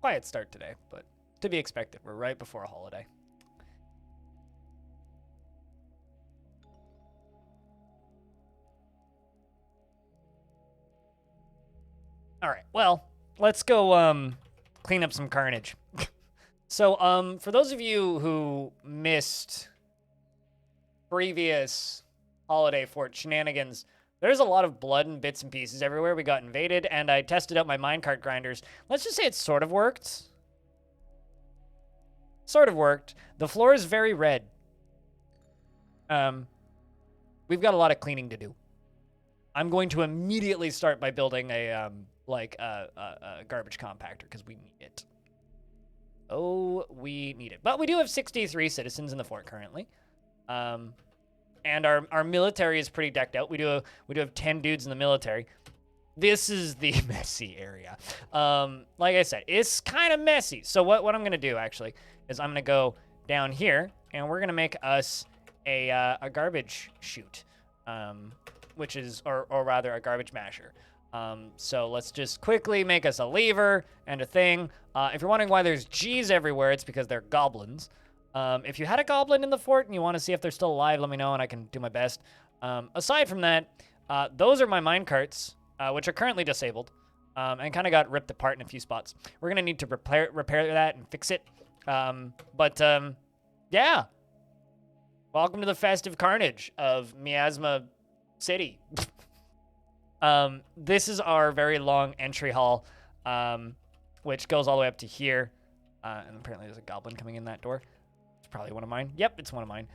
quiet start today, but to be expected. We're right before a holiday. All right, well, let's go clean up some carnage. So, for those of you who missed previous holiday fort shenanigans, there's a lot of blood and bits and pieces everywhere. We got invaded, and I tested out my minecart grinders. Let's just say it sort of worked. Sort of worked. The floor is very red. We've got a lot of cleaning to do. I'm going to immediately start by building a garbage compactor because we need it. Oh, we need it. But we do have 63 citizens in the fort currently. And our military is pretty decked out. We do have 10 dudes in the military. This is the messy area. Like I said, it's kind of messy. So what I'm gonna do actually is I'm gonna go down here and we're gonna make us a garbage chute, which is or rather a garbage masher. So let's just quickly make us a lever and a thing. If you're wondering why there's G's everywhere, it's because they're goblins. If you had a goblin in the fort and you want to see if they're still alive, let me know and I can do my best. Aside from that, those are my minecarts, which are currently disabled, and kind of got ripped apart in a few spots. We're going to need to repair that and fix it. Yeah. Welcome to the festive carnage of Miasma City. This is our very long entry hall, which goes all the way up to here. And apparently there's a goblin coming in that door. It's probably one of mine. Yep, it's one of mine.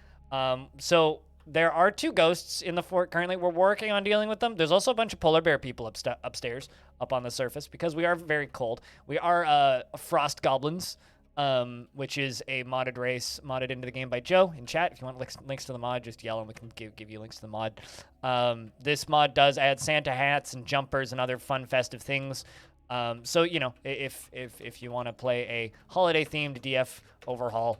So there are 2 ghosts in the fort currently. We're working on dealing with them. There's also a bunch of polar bear people upstairs, up on the surface, because we are very cold. We are frost goblins, which is a modded race modded into the game by Joe in chat. If you want links to the mod, just yell and we can give you links to the mod. This mod does add Santa hats and jumpers and other fun festive things. So, you know, if you want to play a holiday-themed DF overhaul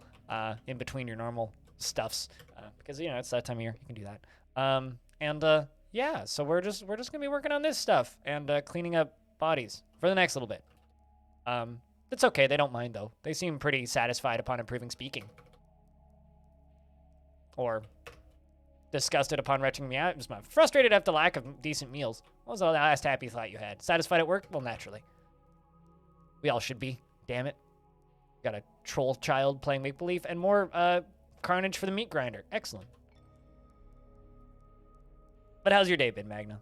in between your normal stuffs, because, you know, it's that time of year, you can do that. Yeah, so we're just going to be working on this stuff and cleaning up bodies for the next little bit. It's okay. They don't mind, though. They seem pretty satisfied upon improving speaking. Or disgusted upon retching me out. Just frustrated at the lack of decent meals. What was the last happy thought you had? Satisfied at work? Well, naturally. We all should be. Damn it. Got a troll child playing make-believe and more carnage for the meat grinder. Excellent. But how's your day been, Magna?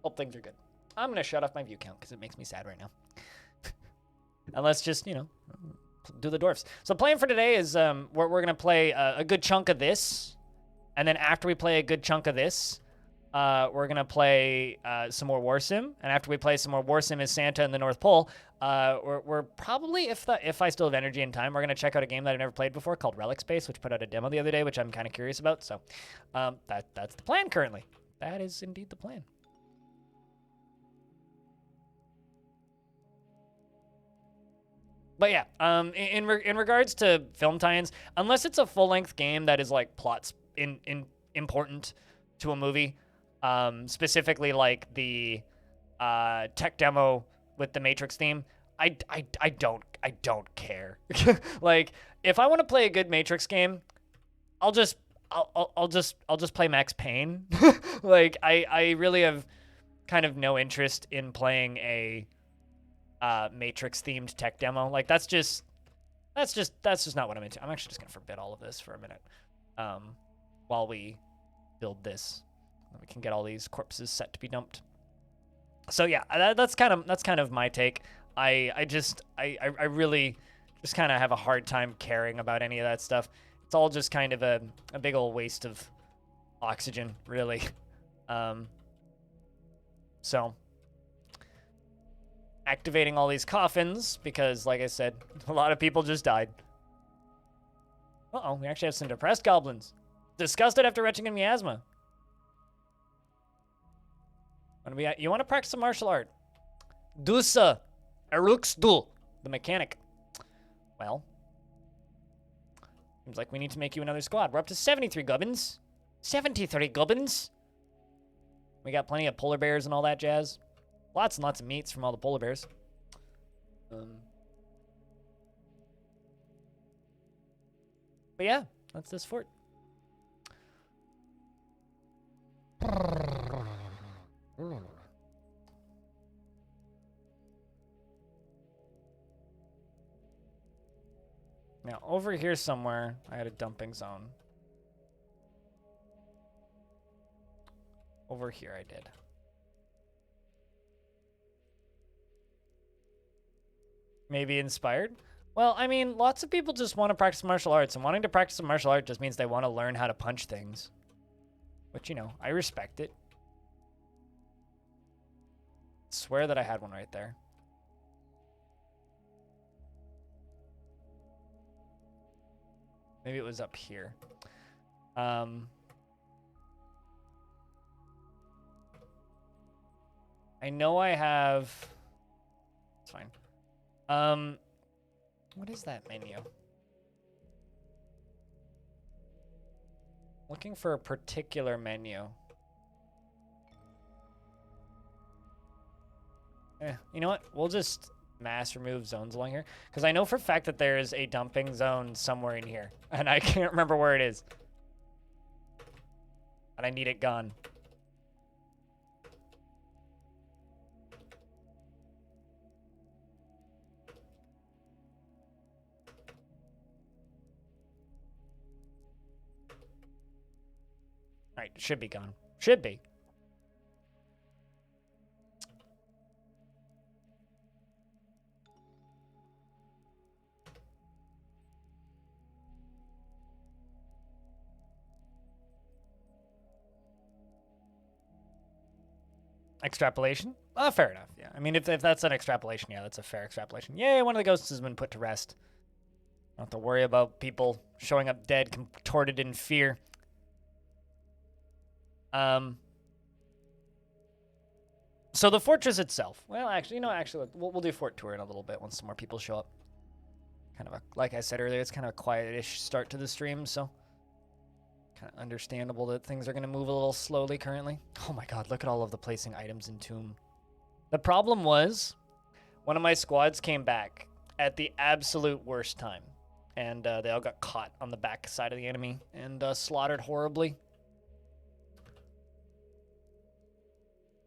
Hope things are good. I'm going to shut off my view count because it makes me sad right now. And let's just, you know, do the dwarfs. So plan for today is we're going to play a good chunk of this. And then after we play a good chunk of this, we're going to play some more War Sim. And after we play some more War Sim as Santa in the North Pole, we're probably, if I still have energy and time, we're going to check out a game that I've never played before called Relic Space, which put out a demo the other day, which I'm kind of curious about. So that's the plan currently. That is indeed the plan. But yeah, in regards to film tie-ins, unless it's a full-length game that is like plots important to a movie, specifically like the tech demo with the Matrix theme, I don't care. Like, if I want to play a good Matrix game, I'll just play Max Payne. Like, I really have kind of no interest in playing a Matrix themed tech demo. Like, that's just not what I'm into. I'm actually just gonna forbid all of this for a minute while we build this. We can get all these corpses set to be dumped. So yeah, that's kind of my take. I really just kind of have a hard time caring about any of that stuff. It's all just kind of a big old waste of oxygen, really. So activating all these coffins because, like I said, a lot of people just died. Uh-oh, we actually have some depressed goblins. Disgusted after retching in miasma. You want to practice some martial art? Dusa. Erux du. The mechanic. Well. Seems like we need to make you another squad. We're up to 73 gubbins. 73 gubbins. We got plenty of polar bears and all that jazz. Lots and lots of meats from all the polar bears. But yeah, that's this fort. Now, over here somewhere, I had a dumping zone. Over here I did. Maybe inspired? Well, I mean, lots of people just want to practice martial arts, and wanting to practice a martial art just means they want to learn how to punch things. But, you know, I respect it. I swear that I had one right there. Maybe it was up here. I know I have... It's fine. What is that menu? Looking for a particular menu. You know what? We'll just mass remove zones along here. Because I know for a fact that there is a dumping zone somewhere in here. And I can't remember where it is. And I need it gone. Alright, it should be gone. Should be. Extrapolation? Fair enough, yeah. I mean, if that's an extrapolation, yeah, that's a fair extrapolation. Yay, one of the ghosts has been put to rest. Don't have to worry about people showing up dead, contorted in fear. So the fortress itself. Well, actually, you know, we'll do fort tour in a little bit once some more people show up. Kind of like I said earlier, it's kind of a quiet-ish start to the stream, so kind of understandable that things are going to move a little slowly currently. Oh my god, look at all of the placing items in Tomb. The problem was, one of my squads came back at the absolute worst time, and they all got caught on the back side of the enemy and slaughtered horribly.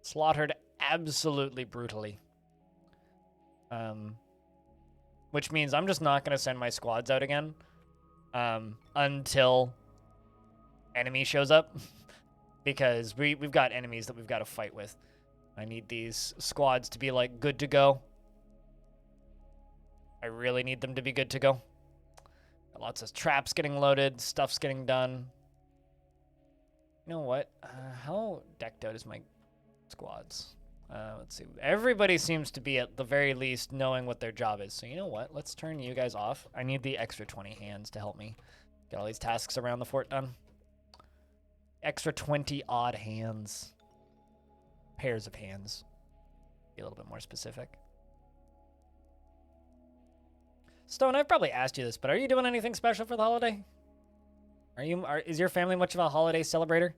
Slaughtered absolutely brutally. Which means I'm just not going to send my squads out again until enemy shows up. Because we've got enemies that we've got to fight with. I need these squads to be, like, good to go. I really need them to be good to go. Got lots of traps getting loaded, stuff's getting done. You know what? How decked out is my squads? Let's see. Everybody seems to be, at the very least, knowing what their job is. So you know what? Let's turn you guys off. I need the extra 20 hands to help me get all these tasks around the fort done. Extra 20 odd hands. Pairs of hands. Be a little bit more specific. Stone, I've probably asked you this, but are you doing anything special for the holiday? Is your family much of a holiday celebrator?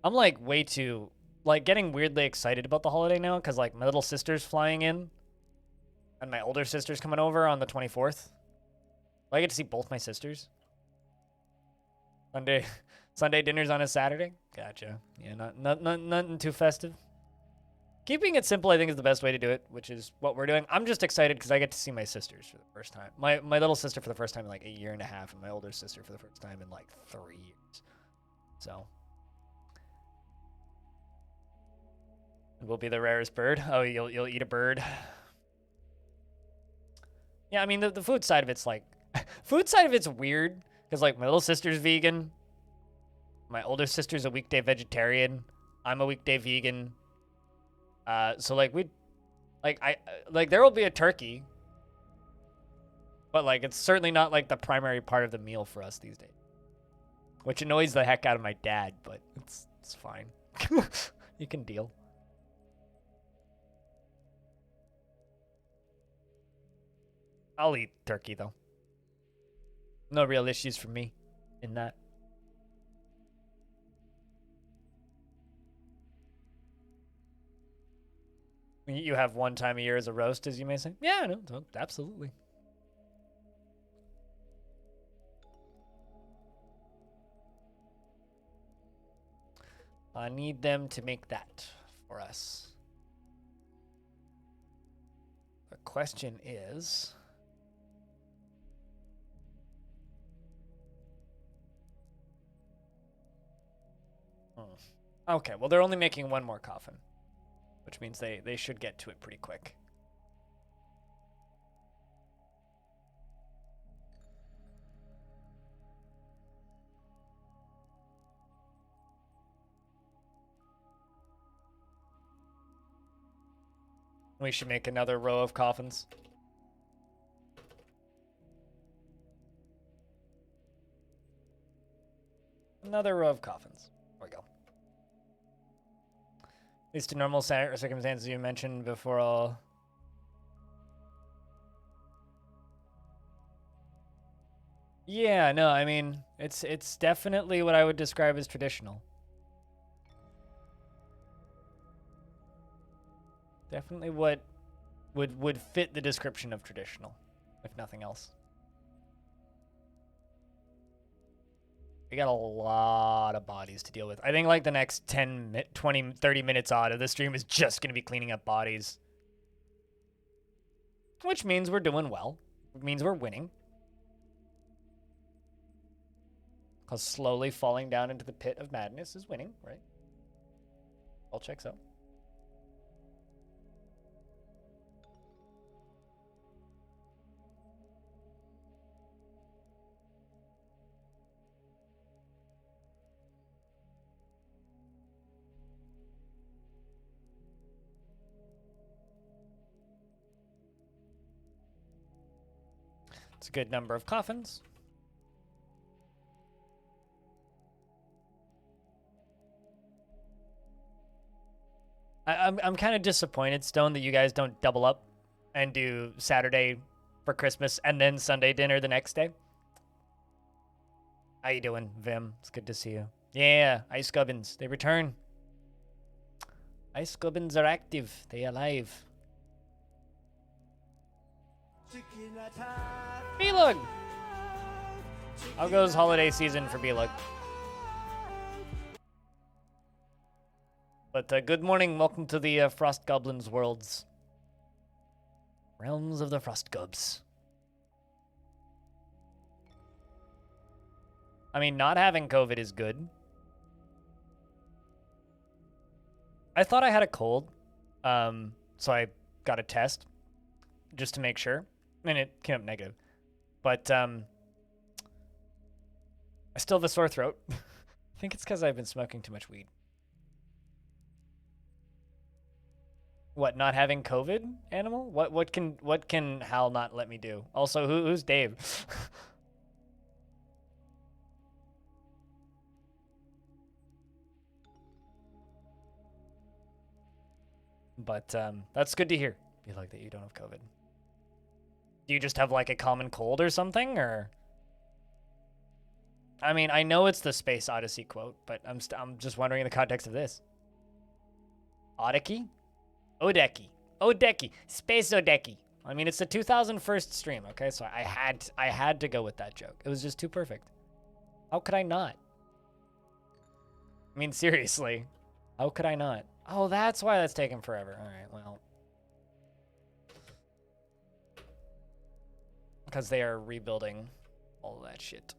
I'm like way too, like, getting weirdly excited about the holiday now, because like my little sister's flying in and my older sister's coming over on the 24th. I get to see both my sisters. Sunday dinner's on a Saturday. Gotcha. Yeah, nothing too festive. Keeping it simple, I think, is the best way to do it, which is what we're doing. I'm just excited because I get to see my sisters for the first time. My little sister for the first time in like a year and a half, and my older sister for the first time in like 3 years. So it will be the rarest bird. Oh, you'll eat a bird. Yeah, I mean the food side of it's like food side of it's weird because like my little sister's vegan. My older sister's a weekday vegetarian. I'm a weekday vegan. So like there will be a turkey, but like it's certainly not like the primary part of the meal for us these days, which annoys the heck out of my dad, but it's fine. You can deal. I'll eat turkey though. No real issues for me in that. You have one time a year as a roast, as you may say. Yeah, no, absolutely. I need them to make that for us. The question is... Okay, well, they're only making one more coffin, which means they should get to it pretty quick. We should make another row of coffins. Another row of coffins. There we go. At least to normal circumstances you mentioned before all. Yeah, no, I mean, it's definitely what I would describe as traditional. Definitely what would fit the description of traditional, if nothing else. We got a lot of bodies to deal with. I think like the next 10, 20, 30 minutes odd of the stream is just going to be cleaning up bodies. Which means we're doing well. It means we're winning. Because slowly falling down into the pit of madness is winning, right? All checks out. It's a good number of coffins. I'm kind of disappointed, Stone, that you guys don't double up and do Saturday for Christmas and then Sunday dinner the next day. How you doing, Vim? It's good to see you. Yeah, Ice Gubbins. They return. Ice Gubbins are active. They alive. Belug! How goes holiday season for Belug? But good morning. Welcome to the Frost Goblins worlds. Realms of the Frost Gubs. I mean, not having COVID is good. I thought I had a cold, so I got a test just to make sure, and it came up negative. But I still have a sore throat. I think it's because I've been smoking too much weed. What, not having COVID, Animal? What can Hal not let me do? Also, who's Dave? But that's good to hear. Be like that you don't have COVID. Do you just have like a common cold or something, or? I mean, I know it's the Space Odyssey quote, but I'm just wondering in the context of this. Odeki? Odeki. Space Odeki. I mean, it's the 2001st stream, okay? So I had to go with that joke. It was just too perfect. How could I not? I mean, seriously. How could I not? Oh, that's why that's taken forever. All right, well. Because they are rebuilding all that shit.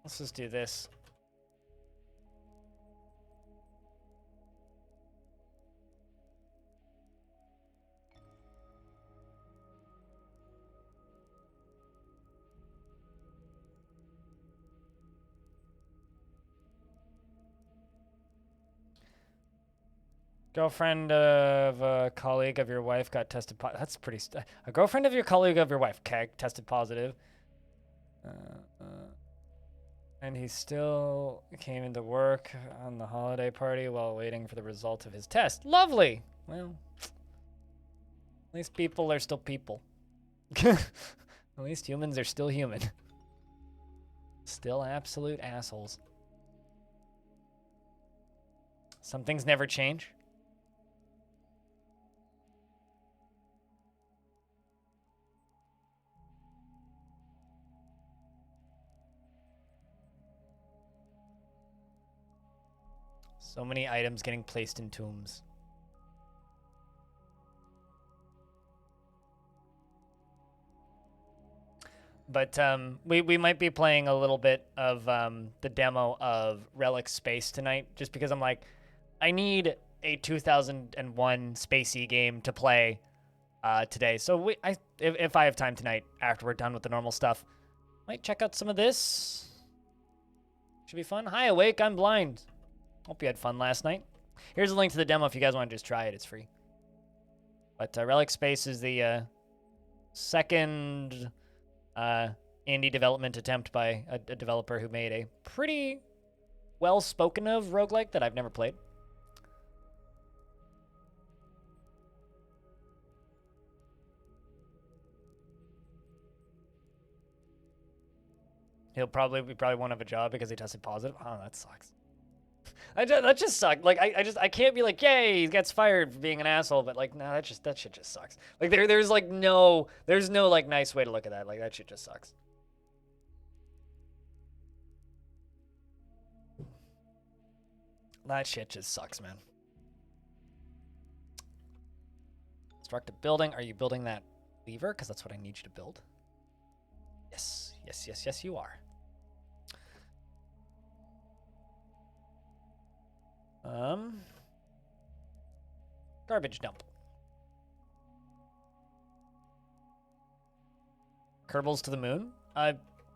Let's just do this. Girlfriend of a colleague of your wife got tested positive. That's pretty... A girlfriend of your colleague of your wife, okay, tested positive. And he still came into work on the holiday party while waiting for the result of his test. Lovely! Well, At least people are still people. At least humans are still human. Still absolute assholes. Some things never change. So many items getting placed in tombs. But we might be playing a little bit of the demo of Relic Space tonight, just because I'm like, I need a 2001 spacey game to play today. So if I have time tonight after we're done with the normal stuff, might check out some of this. Should be fun. Hi, Awake. I'm blind. Hope you had fun last night. Here's a link to the demo if you guys want to just try it. It's free. But Relic Space is the second indie development attempt by a developer who made a pretty well-spoken of roguelike that I've never played. He probably won't have a job because he tested positive. Oh, that sucks. That just sucked. Like I can't be like, yay, he gets fired for being an asshole, but like, no, that shit just sucks. Like there's no like nice way to look at that. Like that shit just sucks. That shit just sucks, man. Construct a building. Are you building that lever? Because that's what I need you to build. Yes, yes, yes, yes, you are. Garbage dump. Kerbals to the moon?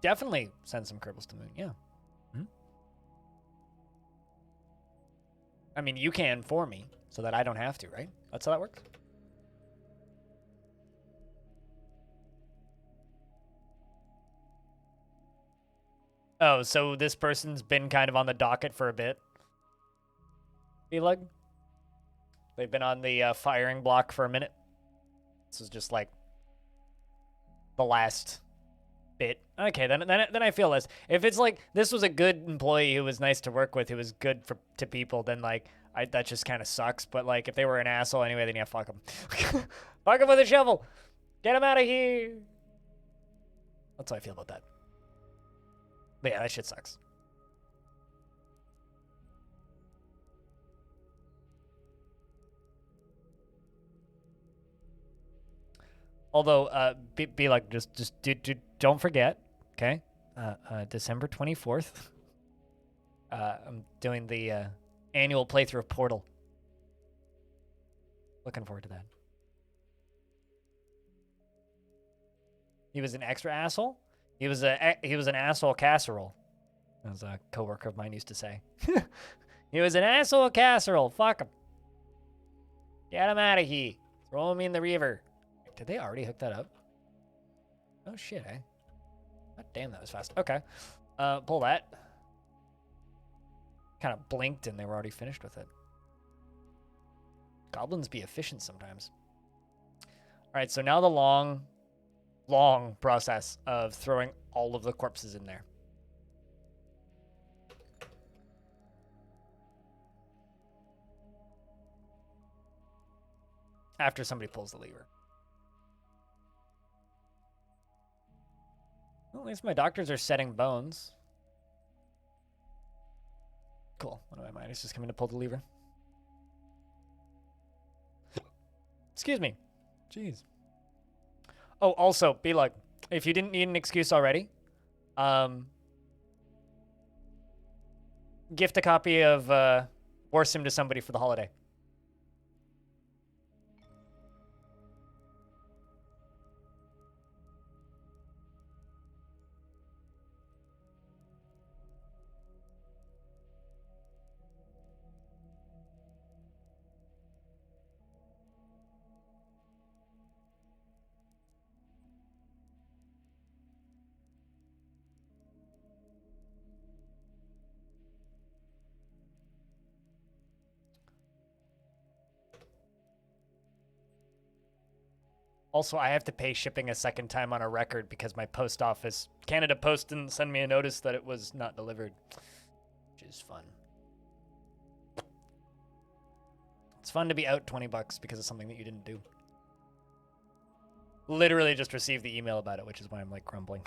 Definitely send some Kerbals to the moon, yeah. I mean, you can for me, so that I don't have to, right? That's how that works? Oh, so this person's been kind of on the docket for a bit. Beelug? They've been on the firing block for a minute. This is just like the last bit. Okay, then I feel less. If it's like this was a good employee who was nice to work with, who was good to people, then like that just kind of sucks. But like if they were an asshole anyway, then yeah, fuck them. Fuck them with a shovel. Get them out of here. That's how I feel about that. But yeah, that shit sucks. Although, be like, just don't forget, okay? December 24th. I'm doing the annual playthrough of Portal. Looking forward to that. He was an extra asshole. He was an asshole casserole, as a coworker of mine used to say. He was an asshole casserole. Fuck him. Get him out of here. Throw him in the river. Did they already hook that up? Oh shit, eh? God damn, that was fast. Okay. Pull that. Kind of blinked and they were already finished with it. Goblins be efficient sometimes. Alright, so now the long process of throwing all of the corpses in there. After somebody pulls the lever. Well, at least my doctors are setting bones. Cool. One of my miners just coming to pull the lever. Excuse me. Jeez. Oh, also, be like, if you didn't need an excuse already, gift a copy of War Sim to somebody for the holiday. Also, I have to pay shipping a second time on a record because my post office, Canada Post, didn't send me a notice that it was not delivered, which is fun. It's fun to be out $20 because of something that you didn't do. Literally just received the email about it, which is why I'm like crumbling.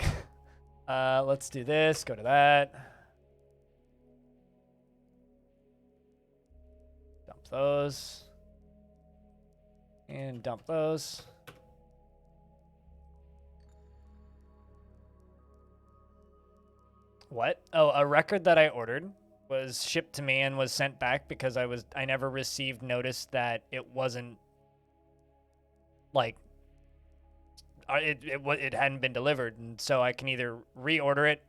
Let's do this, go to that. Dump those. And dump those. What? Oh, a record that I ordered was shipped to me and was sent back because I never received notice that it wasn't like it hadn't been delivered, and so I can either reorder it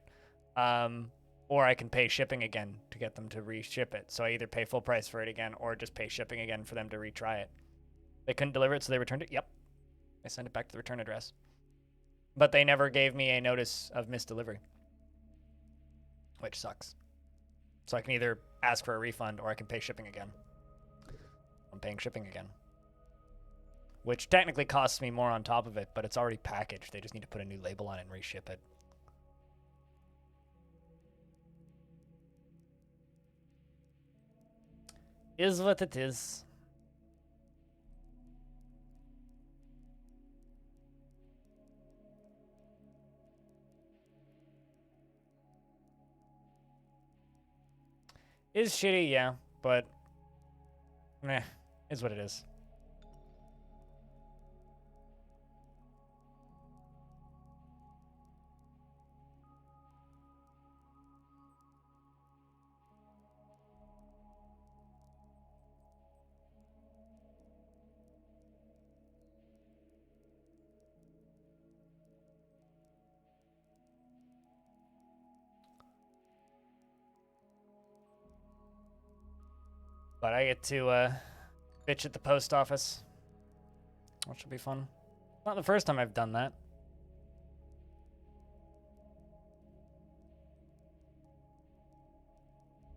or I can pay shipping again to get them to reship it. So I either pay full price for it again or just pay shipping again for them to retry it. They couldn't deliver it, so they returned it. Yep. I sent it back to the return address. But they never gave me a notice of misdelivery, which sucks. So I can either ask for a refund or I can pay shipping again. I'm paying shipping again, which technically costs me more on top of it, but it's already packaged. They just need to put a new label on it and reship it. Is what it is. Is shitty, yeah, but meh, is what it is. But I get to bitch at the post office, which will be fun. Not the first time I've done that.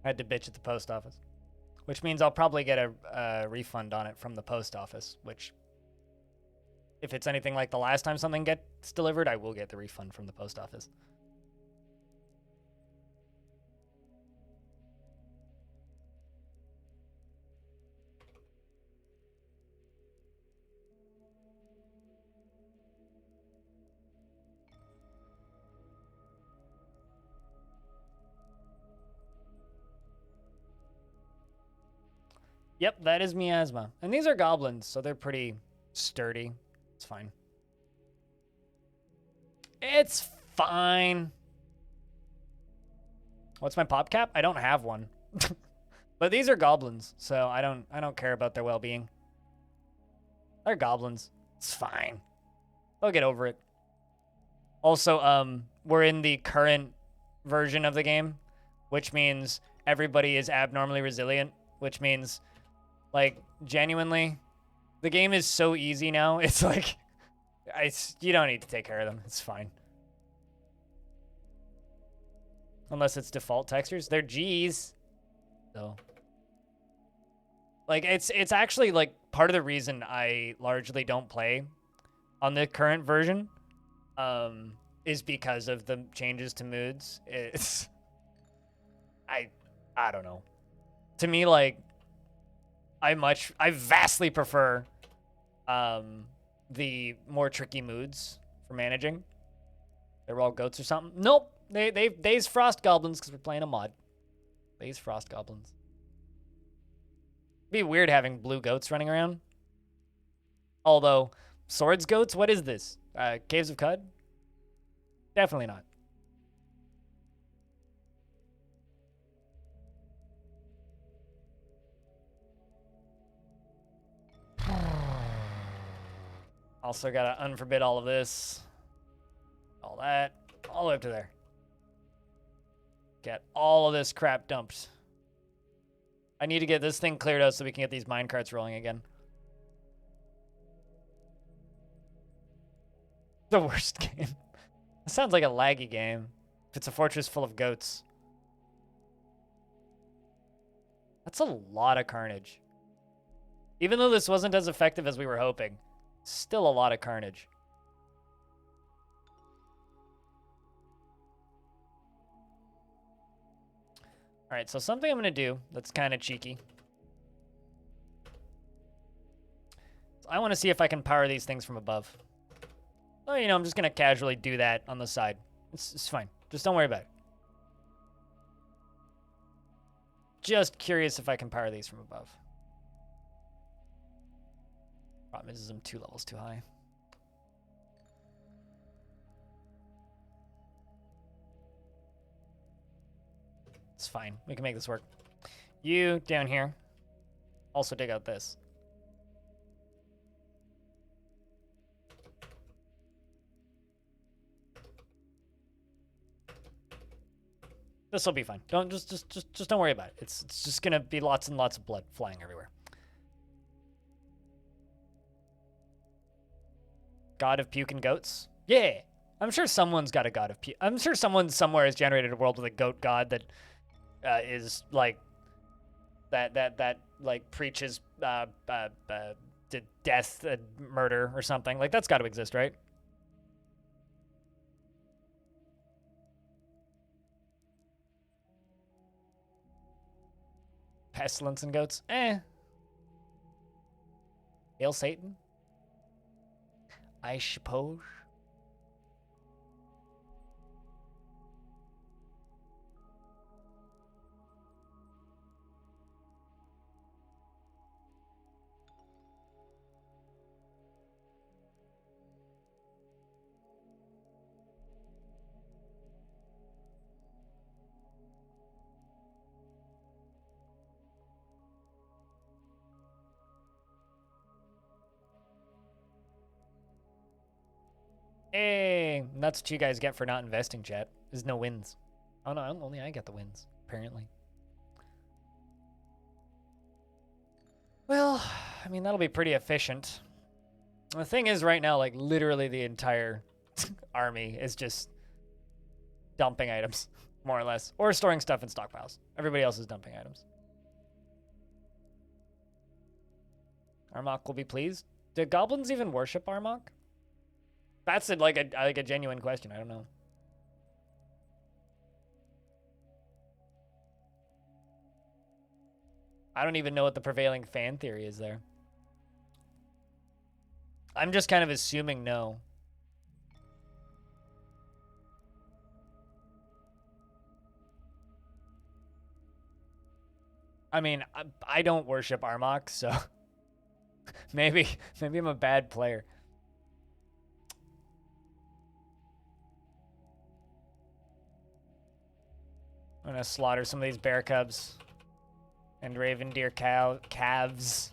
I had to bitch at the post office, which means I'll probably get a refund on it from the post office, which, if it's anything like the last time something gets delivered, I will get the refund from the post office. Yep, that is miasma. And these are goblins, so they're pretty sturdy. It's fine. It's fine. What's my pop cap? I don't have one. But these are goblins, so I don't care about their well-being. They're goblins. It's fine. They'll get over it. Also, we're in the current version of the game, which means everybody is abnormally resilient, which means, like, genuinely, the game is so easy now. It's like, you don't need to take care of them. It's fine. Unless it's default textures. They're G's. So, like, it's actually, like, part of the reason I largely don't play on the current version is because of the changes to moods. It's, I don't know. To me, like, I vastly prefer the more tricky moods for managing. They were all goats or something. Nope. They's frost goblins because we're playing a mod. They's frost goblins. It'd be weird having blue goats running around. Although, swords goats? What is this? Caves of Cud? Definitely not. Also gotta unforbid all of this. All that. All the way up to there. Get all of this crap dumped. I need to get this thing cleared out so we can get these minecarts rolling again. The worst game. It sounds like a laggy game. If it's a fortress full of goats. That's a lot of carnage. Even though this wasn't as effective as we were hoping. Still a lot of carnage. All right, so something I'm going to do that's kind of cheeky. I want to see if I can power these things from above. Oh, you know, I'm just going to casually do that on the side. It's fine. Just don't worry about it. Just curious if I can power these from above. Problem is I'm 2 levels too high. It's fine. We can make this work. You down here. Also dig out this. This will be fine. Don't just don't worry about it. It's just gonna be lots and lots of blood flying everywhere. God of puke and goats. Yeah, I'm sure someone's got a god of puke. I'm sure someone somewhere has generated a world with a goat god that is like that like preaches death and murder or something. Like that's got to exist, right? Pestilence and goats? Eh. Hail Satan? I suppose. Hey, that's what you guys get for not investing, chat. There's no wins. Oh no, only I get the wins, apparently. Well, I mean, that'll be pretty efficient. The thing is right now, like, literally the entire army is just dumping items, more or less. Or storing stuff in stockpiles. Everybody else is dumping items. Armok will be pleased. Do goblins even worship Armok? That's like a genuine question. I don't know. I don't even know what the prevailing fan theory is there. I'm just kind of assuming no. I mean, I don't worship Armok, so maybe I'm a bad player. I'm gonna slaughter some of these bear cubs and raven deer calves.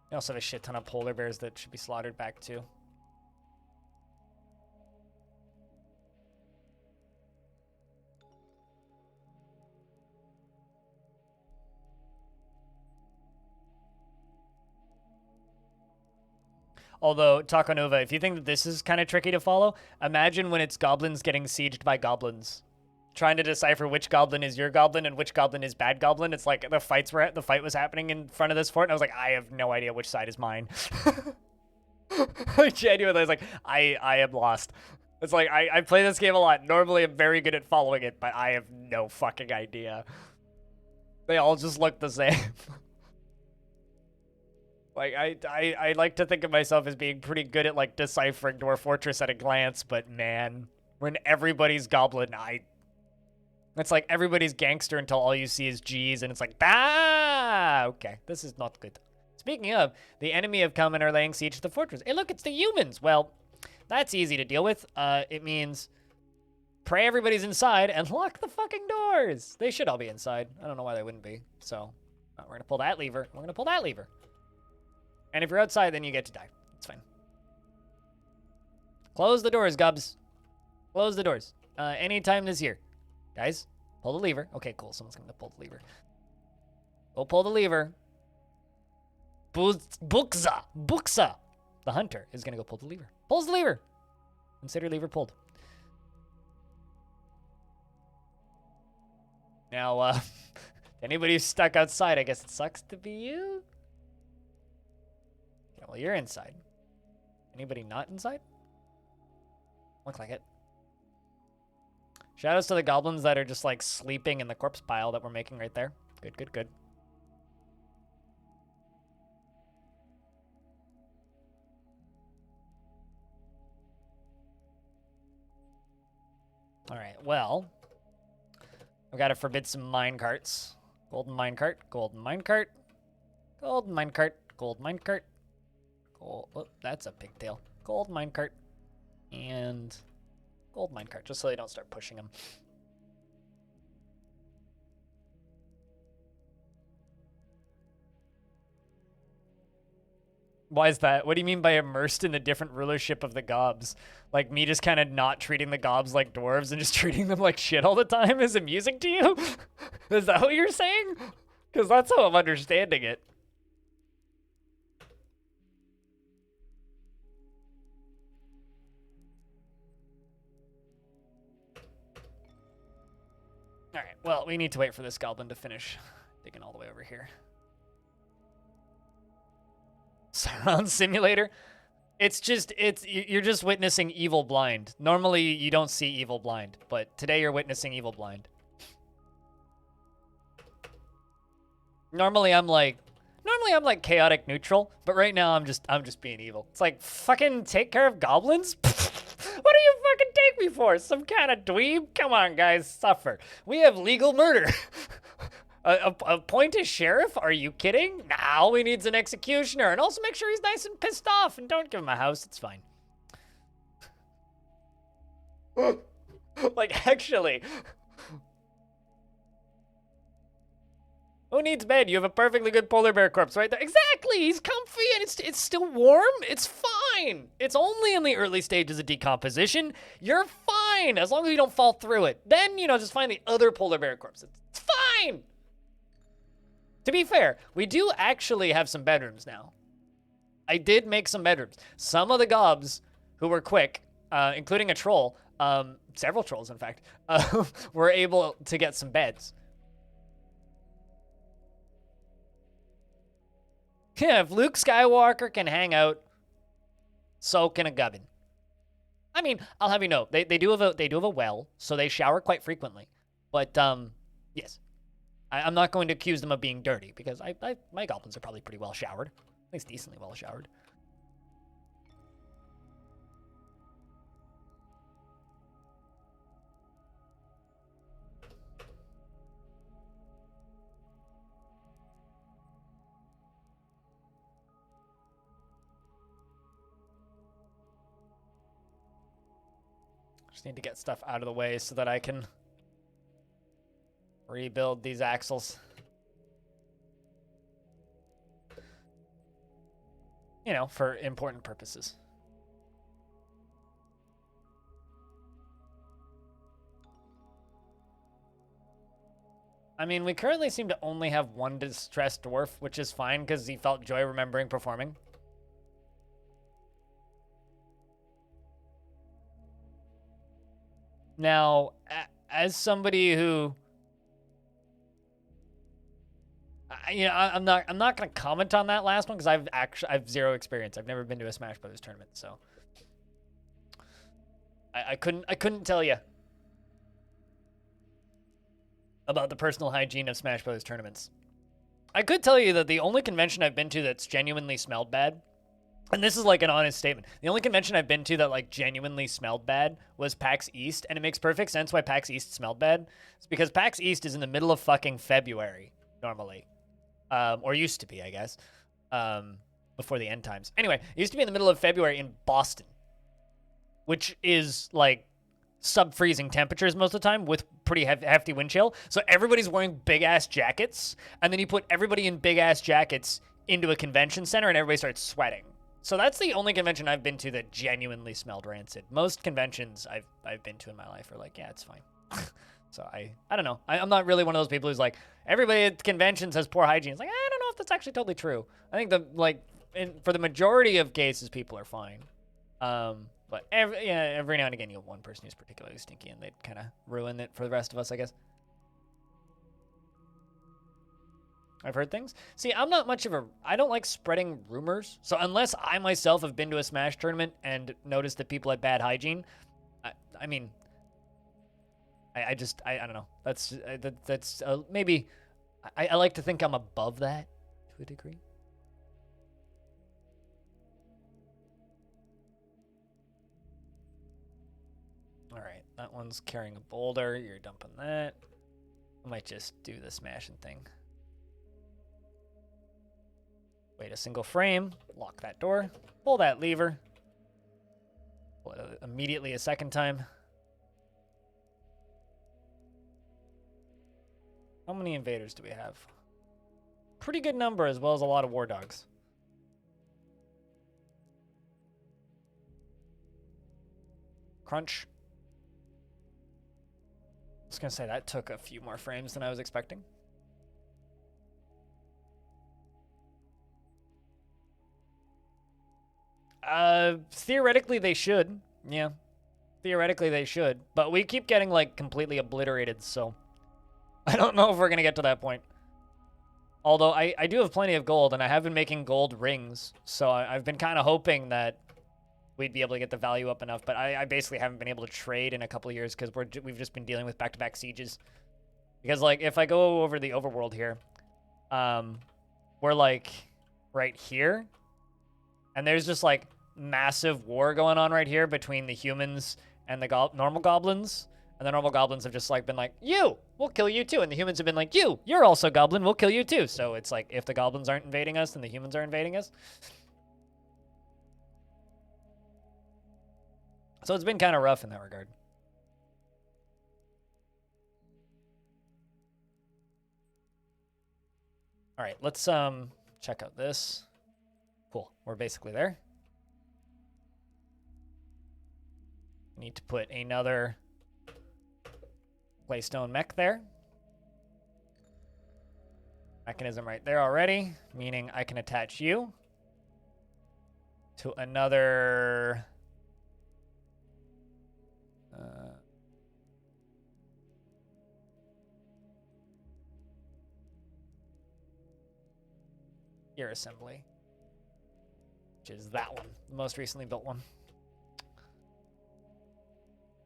We also have a shit ton of polar bears that should be slaughtered back too. Although, Takanova, if you think that this is kind of tricky to follow, imagine when it's goblins getting sieged by goblins. Trying to decipher which goblin is your goblin and which goblin is bad goblin. It's like the fight was happening in front of this fort, and I was like, I have no idea which side is mine. Genuinely, I was like, I am lost. It's like, I play this game a lot. Normally, I'm very good at following it, but I have no fucking idea. They all just look the same. Like, I like to think of myself as being pretty good at, like, deciphering Dwarf Fortress at a glance, but man, when everybody's goblin, it's like everybody's gangster until all you see is G's, and it's like, okay, this is not good. Speaking of, the enemy have come and are laying siege to the fortress. Hey, look, it's the humans. Well, that's easy to deal with. It means pray everybody's inside and lock the fucking doors. They should all be inside. I don't know why they wouldn't be. So, we're going to pull that lever. We're going to pull that lever. And if you're outside, then you get to die. It's fine. Close the doors, Gubs. Close the doors. Anytime this year. Guys, pull the lever. Okay, cool. Someone's going to pull the lever. Go pull the lever. Buxa. The hunter is going to go pull the lever. Pulls the lever. Consider lever pulled. Now, anybody who's stuck outside, I guess it sucks to be you. Okay, well, you're inside. Anybody not inside? Look like it. Shoutouts to the goblins that are just like sleeping in the corpse pile that we're making right there. Good, good, good. All right, well, I've got to forbid some minecarts. Golden minecart, golden minecart, golden minecart, gold minecart. Gold, oh, that's a pigtail. Gold minecart and gold minecart, just so they don't start pushing them. Why is that? What do you mean by immersed in the different rulership of the gobs? Like me just kind of not treating the gobs like dwarves and just treating them like shit all the time is amusing to you? Is that what you're saying? Because that's how I'm understanding it. All right, well, we need to wait for this goblin to finish digging all the way over here. Surround simulator? You're just witnessing evil blind. Normally, you don't see evil blind, but today you're witnessing evil blind. Normally I'm like chaotic neutral, but right now I'm just being evil. It's like, fucking take care of goblins? What do you fucking take me for? Some kind of dweeb? Come on, guys, suffer. We have legal murder. Appoint a sheriff? Are you kidding? Nah, all we need's an executioner. And also make sure he's nice and pissed off. And don't give him a house. It's fine. Like, actually. Who needs bed? You have a perfectly good polar bear corpse right there. Exactly! He's comfy and it's still warm. It's fine. It's only in the early stages of decomposition. You're fine, as long as you don't fall through it. Then, just find the other polar bear corpse. It's fine! To be fair, we do actually have some bedrooms now. I did make some bedrooms. Some of the gobs who were quick, including a troll, several trolls in fact, were able to get some beds. Yeah, if Luke Skywalker can hang out, so can a gubbin. I mean, I'll have you know, they do have a well, so they shower quite frequently. But yes. I'm not going to accuse them of being dirty, because my goblins are probably pretty well showered. At least decently well showered. Just need to get stuff out of the way so that I can rebuild these axles. For important purposes. I mean, we currently seem to only have one distressed dwarf, which is fine because he felt joy remembering performing. Now, as somebody who... I'm not gonna comment on that last one because I've zero experience. I've never been to a Smash Brothers tournament, so I couldn't tell you about the personal hygiene of Smash Brothers tournaments. I could tell you that the only convention I've been to that's genuinely smelled bad, and this is like an honest statement, the only convention I've been to that like genuinely smelled bad was PAX East, and it makes perfect sense why PAX East smelled bad. It's because PAX East is in the middle of fucking February normally. Or used to be, I guess, before the end times. Anyway, it used to be in the middle of February in Boston, which is like sub-freezing temperatures most of the time with pretty hefty wind chill. So everybody's wearing big-ass jackets, and then you put everybody in big-ass jackets into a convention center, and everybody starts sweating. So that's the only convention I've been to that genuinely smelled rancid. Most conventions I've been to in my life are like, yeah, it's fine. So I don't know. I'm not really one of those people who's like, everybody at conventions has poor hygiene. It's like, I don't know if that's actually totally true. I think for the majority of cases, people are fine. But every now and again, you have one person who's particularly stinky, and they kind of ruin it for the rest of us, I guess. I've heard things. See, I'm not much of a... I don't like spreading rumors. So unless I myself have been to a Smash tournament and noticed that people had bad hygiene, I mean... I don't know. That's maybe... I like to think I'm above that to a degree. All right, that one's carrying a boulder. You're dumping that. I might just do the smashing thing. Wait a single frame. Lock that door. Pull that lever. Pull it immediately a second time. How many invaders do we have? Pretty good number, as well as a lot of war dogs. Crunch. I was gonna say that took a few more frames than I was expecting. Theoretically they should. Yeah. Theoretically they should. But we keep getting, like, completely obliterated, so... I don't know if we're gonna get to that point. Although I do have plenty of gold, and I have been making gold rings, so I've been kind of hoping that we'd be able to get the value up enough, but I basically haven't been able to trade in a couple of years because we've just been dealing with back-to-back sieges. Because, like, if I go over the overworld here, we're, like, right here, and there's just, like, massive war going on right here between the humans and the normal goblins, and the normal goblins have just, like, been like, you, we'll kill you too, and the humans have been like, you're also goblin, we'll kill you too. So it's like, if the goblins aren't invading us, then the humans are invading us. So it's been kind of rough in that regard. All right, let's check out this. Cool, we're basically there. Need to put another claystone mech there. Mechanism right there already, meaning I can attach you to another... gear assembly, which is that one, the most recently built one.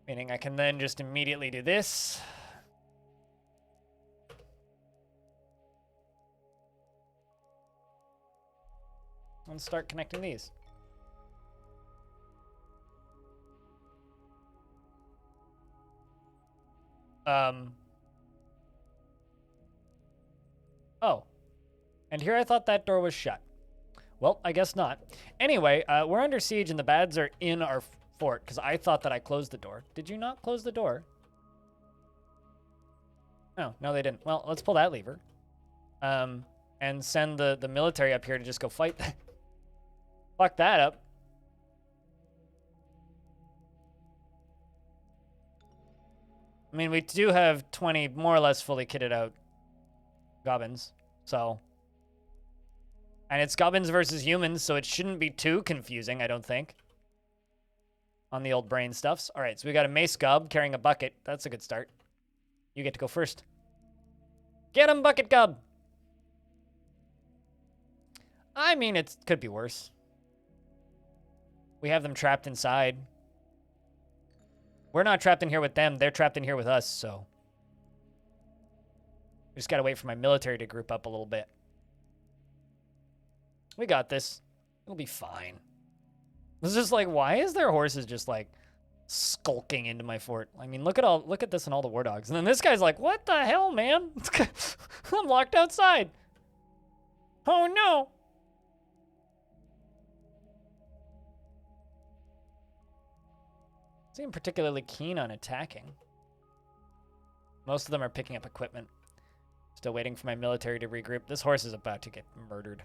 Meaning I can then just immediately do this. And start connecting these. Oh. And here I thought that door was shut. Well, I guess not. Anyway, we're under siege and the bads are in our fort because I thought that I closed the door. Did you not close the door? Oh, no, they didn't. Well, let's pull that lever. And send the military up here to just go fight. Fuck that up. I mean, we do have 20 more or less fully kitted out goblins, so... And it's goblins versus humans, so it shouldn't be too confusing, I don't think. On the old brain stuffs. All right, so we got a mace gob carrying a bucket. That's a good start. You get to go first. Get him, bucket gob! I mean, it could be worse. We have them trapped inside. We're not trapped in here with them. They're trapped in here with us, so... We just gotta wait for my military to group up a little bit. We got this. It'll be fine. It's just like, why is there horses just like skulking into my fort? I mean, look at this and all the war dogs. And then this guy's like, what the hell, man? I'm locked outside. Oh no. Seem particularly keen on attacking. Most of them are picking up equipment. Still waiting for my military to regroup. This horse is about to get murdered.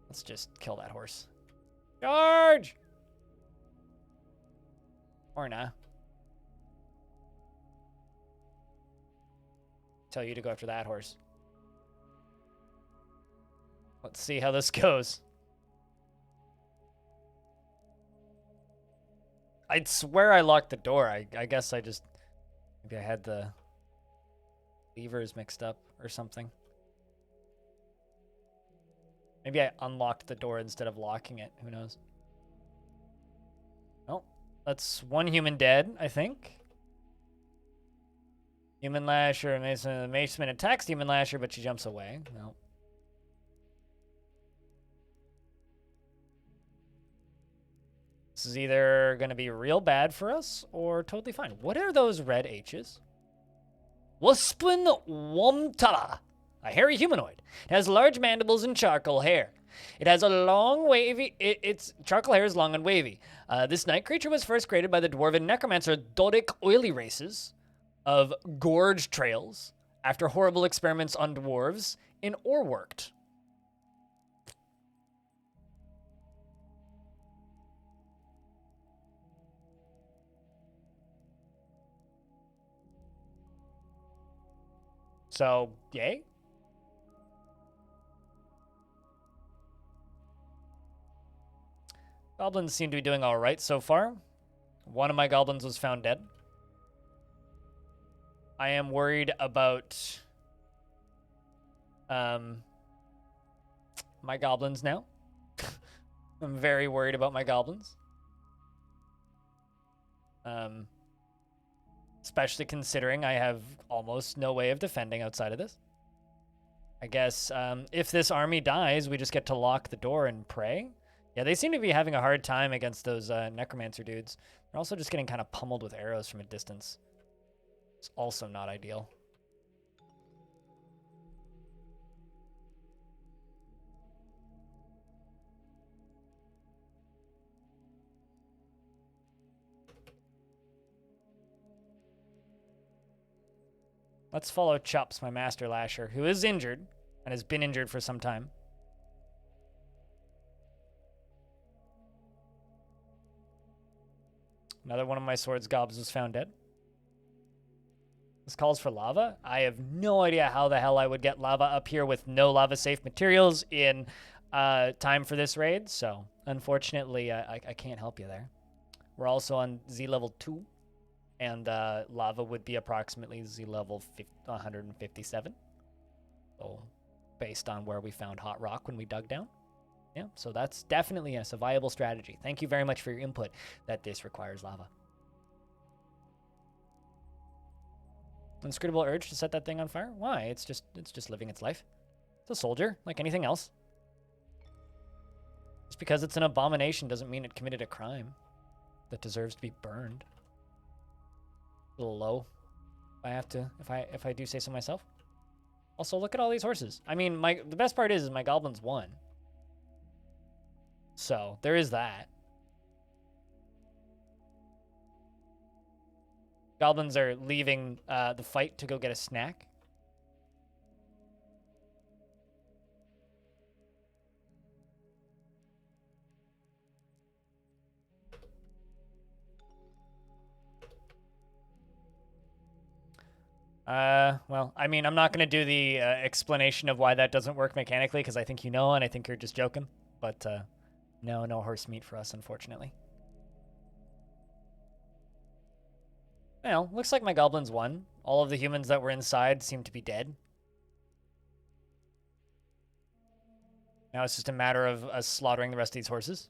Let's just kill that horse. Charge! Or nah. Tell you to go after that horse. Let's see how this goes. I'd swear I locked the door. I guess I just... Maybe I had the levers mixed up or something. Maybe I unlocked the door instead of locking it. Who knows? Oh, that's one human dead, I think. Human Lasher. Maceman attacks Human Lasher, but she jumps away. No. This is either going to be real bad for us or totally fine. What are those red H's? Wuspin Womtala, a hairy humanoid. It has large mandibles and charcoal hair. It has a long, wavy... Its charcoal hair is long and wavy. This night creature was first created by the dwarven necromancer Dodic oily races of gorge trails after horrible experiments on dwarves in Orworked. So, yay. Goblins seem to be doing all right so far. One of my goblins was found dead. I am worried about my goblins now. I'm very worried about my goblins. Especially considering I have almost no way of defending outside of this. I guess if this army dies, we just get to lock the door and pray. Yeah, they seem to be having a hard time against those necromancer dudes. They're also just getting kind of pummeled with arrows from a distance. It's also not ideal. Let's follow Chops, my master lasher, who is injured and has been injured for some time. Another one of my sword's gobs was found dead. This calls for lava. I have no idea how the hell I would get lava up here with no lava-safe materials in time for this raid, so unfortunately, I can't help you there. We're also on Z level 2, and lava would be approximately Z level 157. So, based on where we found hot rock when we dug down. Yeah, so that's definitely a viable strategy. Thank you very much for your input that this requires lava. Inscrutable urge to set that thing on fire? Why? It's just living its life. It's a soldier, like anything else. Just because it's an abomination doesn't mean it committed a crime that deserves to be burned. A little low. If I do say so myself. Also, look at all these horses. I mean, the best part is my goblins won. So, there is that. Goblins are leaving the fight to go get a snack. Well, I mean, I'm not going to do the explanation of why that doesn't work mechanically, because I think you know, and I think you're just joking. But, no horse meat for us, unfortunately. Well, looks like my goblins won. All of the humans that were inside seem to be dead. Now it's just a matter of us slaughtering the rest of these horses.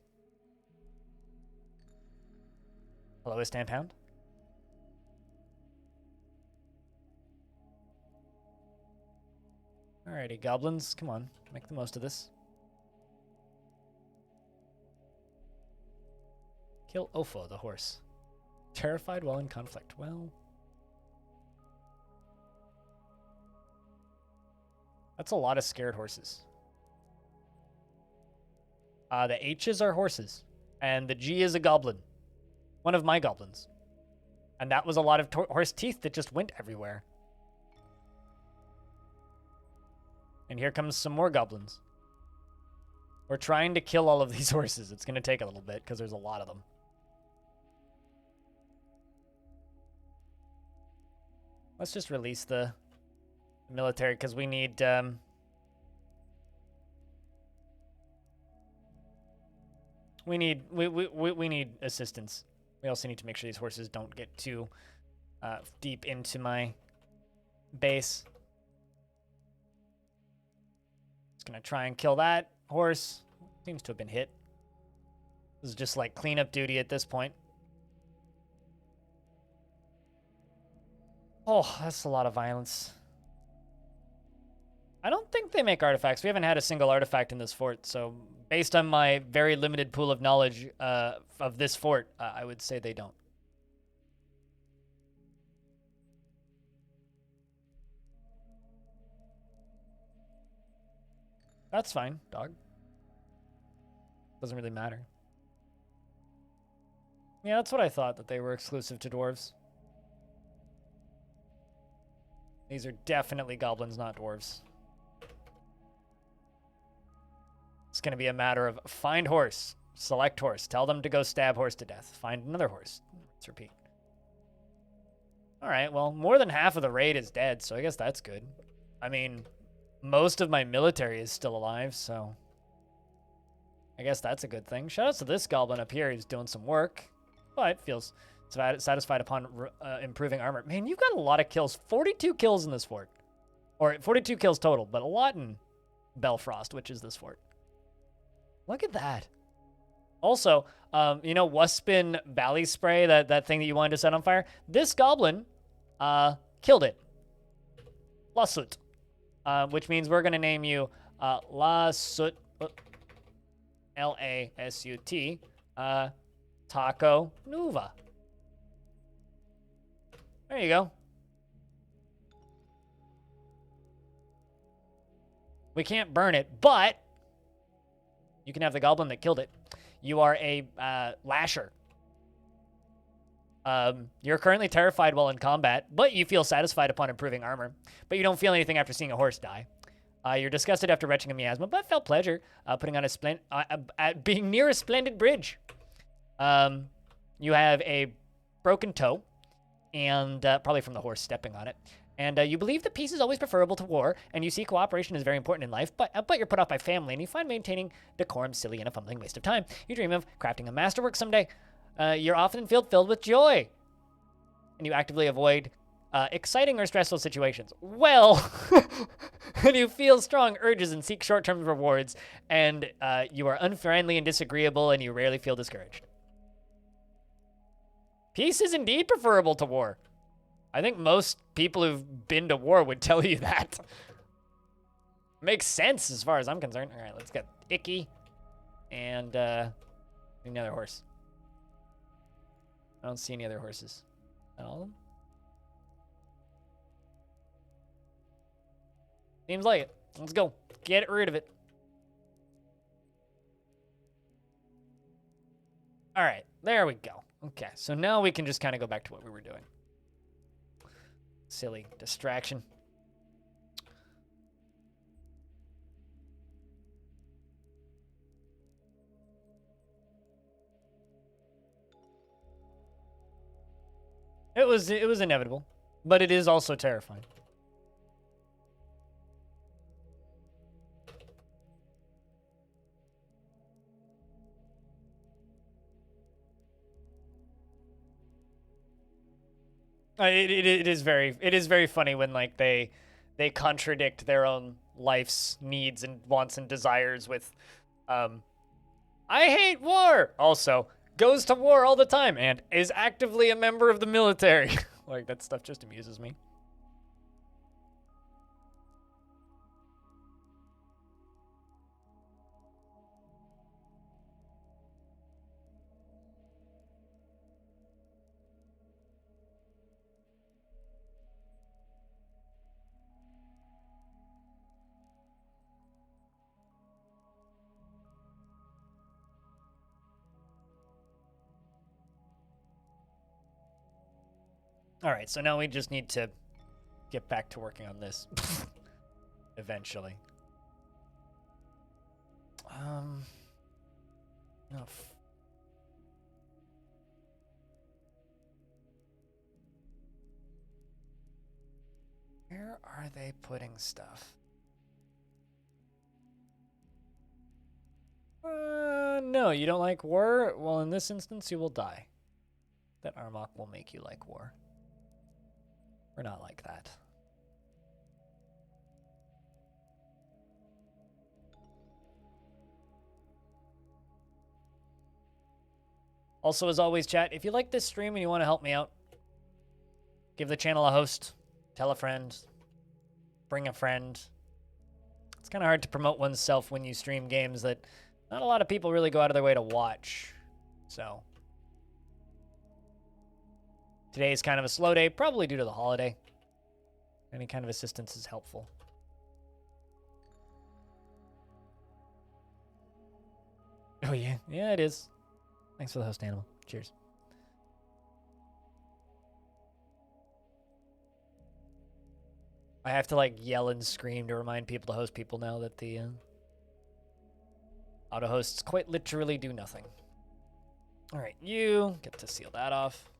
Hello, is Pound? Alrighty, goblins, come on. Make the most of this. Kill Ofo, the horse. Terrified while in conflict. Well, that's a lot of scared horses. The H's are horses, and the G is a goblin. One of my goblins. And that was a lot of horse teeth that just went everywhere. And here comes some more goblins. We're trying to kill all of these horses. It's going to take a little bit because there's a lot of them. Let's just release the military because we need we need assistance. We also need to make sure these horses don't get too deep into my base. Just gonna try and kill that. Horse seems to have been hit. This is just like cleanup duty at this point. Oh, that's a lot of violence. I don't think they make artifacts. We haven't had a single artifact in this fort, so based on my very limited pool of knowledge of this fort, I would say they don't. That's fine, dog. Doesn't really matter. Yeah, that's what I thought, that they were exclusive to dwarves. These are definitely goblins, not dwarves. It's going to be a matter of find horse, select horse, tell them to go stab horse to death, find another horse. Let's repeat. All right, well, more than half of the raid is dead, so I guess that's good. I mean, most of my military is still alive, so I guess that's a good thing. Shout out to this goblin up here. He's doing some work, but feels satisfied upon improving armor. Man, you've got a lot of kills. 42 kills in this fort. Or 42 kills total, but a lot in Bellfrost, which is this fort. Look at that. Also, you know, Waspin Valley Spray, that thing that you wanted to set on fire? This goblin killed it. Lasut. Which means we're going to name you Lasut. L-A-S-U-T. Taco Nuva. There you go. We can't burn it, but you can have the goblin that killed it. You are a lasher. You're currently terrified while in combat, but you feel satisfied upon improving armor. But you don't feel anything after seeing a horse die. You're disgusted after retching a miasma, but felt pleasure putting on being near a splendid bridge. You have a broken toe, and probably from the horse stepping on it. And you believe that peace is always preferable to war, and you see cooperation is very important in life, but you're put off by family, and you find maintaining decorum silly and a fumbling waste of time. You dream of crafting a masterwork someday. You're often filled with joy, and you actively avoid exciting or stressful situations. Well, and you feel strong urges and seek short-term rewards, and you are unfriendly and disagreeable, and you rarely feel discouraged. Peace is indeed preferable to war. I think most people who've been to war would tell you that. Makes sense as far as I'm concerned. All right, let's get Icky and another horse. I don't see any other horses. All of them? Seems like it. Let's go. Get rid of it. All right, there we go. Okay, so now we can just kind of go back to what we were doing. Silly distraction. It was inevitable, but it is also terrifying. It is very funny when like they contradict their own life's needs and wants and desires with I hate war, also goes to war all the time and is actively a member of the military. Like, that stuff just amuses me. All right, so now we just need to get back to working on this eventually. No. Where are they putting stuff? No, you don't like war? Well, in this instance, you will die. That Armok will make you like war. We're not like that. Also, as always, chat, if you like this stream and you want to help me out, give the channel a host, tell a friend, bring a friend. It's kind of hard to promote oneself when you stream games that not a lot of people really go out of their way to watch. So today is kind of a slow day, probably due to the holiday. Any kind of assistance is helpful. Oh, yeah. Yeah, it is. Thanks for the host, Animal. Cheers. I have to, like, yell and scream to remind people to host people now that the auto hosts quite literally do nothing. All right, you get to seal that off.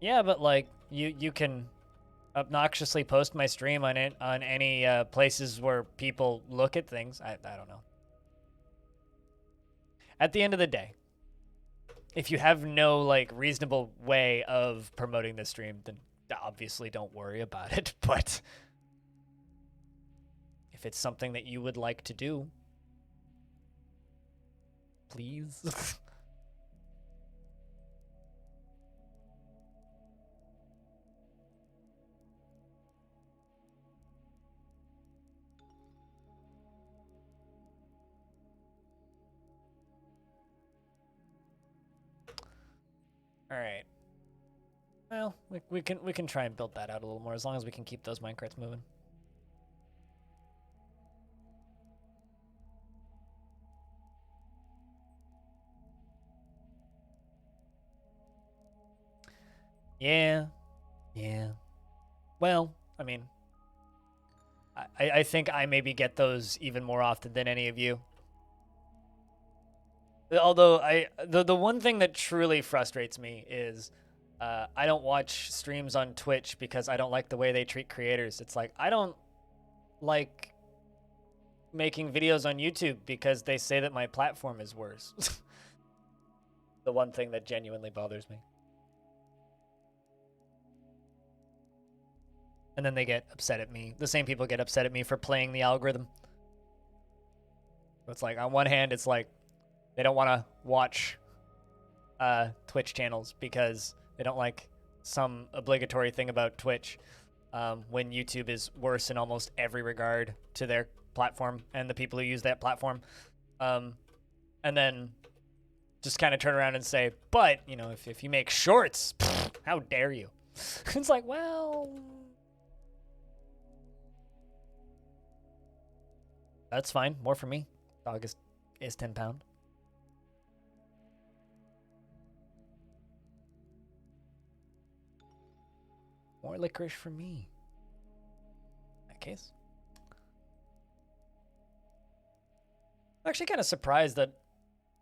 Yeah, but, like, you can obnoxiously post my stream on it on any places where people look at things. I don't know. At the end of the day, if you have no like reasonable way of promoting the stream, then obviously don't worry about it. But if it's something that you would like to do, please. All right. Well, we can try and build that out a little more as long as we can keep those minecarts moving. Yeah. Yeah. Well, I mean, I think I maybe get those even more often than any of you. Although the one thing that truly frustrates me is I don't watch streams on Twitch because I don't like the way they treat creators. It's like I don't like making videos on YouTube because they say that my platform is worse. The one thing that genuinely bothers me. And then they get upset at me. The same people get upset at me for playing the algorithm. It's like on one hand, it's like they don't want to watch Twitch channels because they don't like some obligatory thing about Twitch when YouTube is worse in almost every regard to their platform and the people who use that platform. And then just kind of turn around and say, but, you know, if you make shorts, how dare you? It's like, well, that's fine. More for me. Dog is 10 pound. More licorice for me. In that case. I'm actually kind of surprised that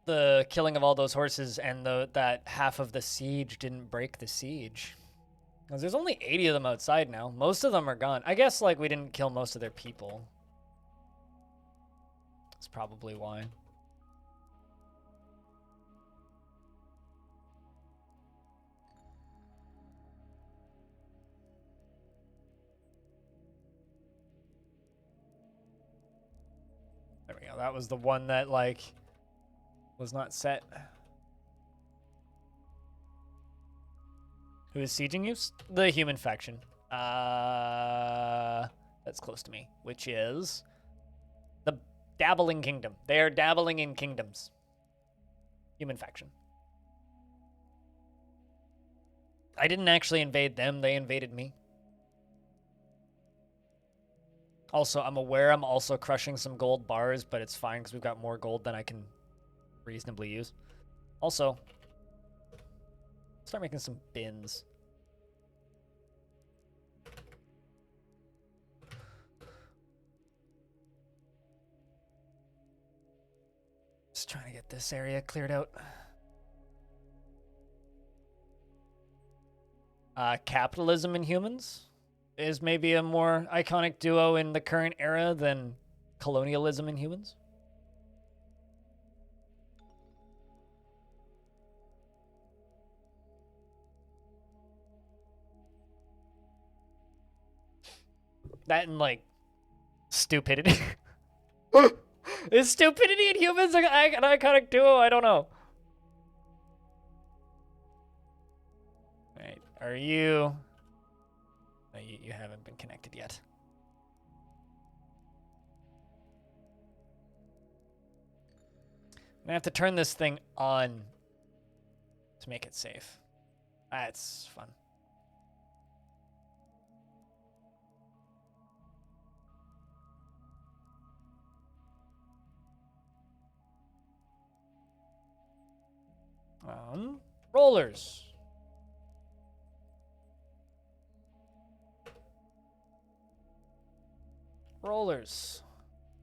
the killing of all those horses and that half of the siege didn't break the siege. Because there's only 80 of them outside now. Most of them are gone. I guess, like, we didn't kill most of their people. That's probably why. There we go. That was the one that, like, was not set. Who is sieging you? The human faction. That's close to me, which is the Dabbling Kingdom. They are dabbling in kingdoms. Human faction. I didn't actually invade them. They invaded me. Also, I'm aware I'm also crushing some gold bars, but it's fine because we've got more gold than I can reasonably use. Also, start making some bins. Just trying to get this area cleared out. Capitalism and humans is maybe a more iconic duo in the current era than colonialism and humans. That and, like, stupidity. Is stupidity and humans an iconic duo? I don't know. Alright, are you... No, you haven't been connected yet. I'm gonna have to turn this thing on to make it safe. That's fun. Rollers. Rollers.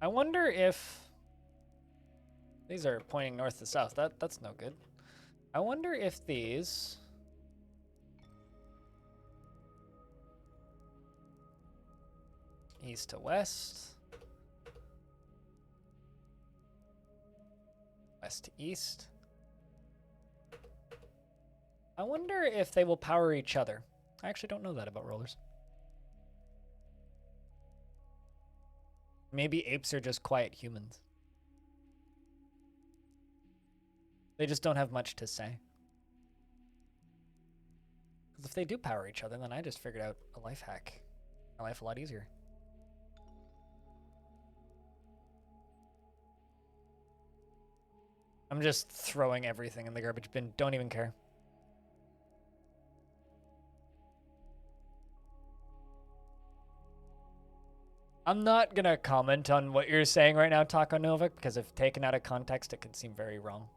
I wonder if these are pointing north to south. That's no good. I wonder if these east to west, west to east. I wonder if they will power each other. I actually don't know that about rollers. Maybe apes are just quiet humans. They just don't have much to say. Because if they do power each other, then I just figured out a life hack. My life a lot easier. I'm just throwing everything in the garbage bin. Don't even care. I'm not going to comment on what you're saying right now, Taco Novik, because if taken out of context, it could seem very wrong.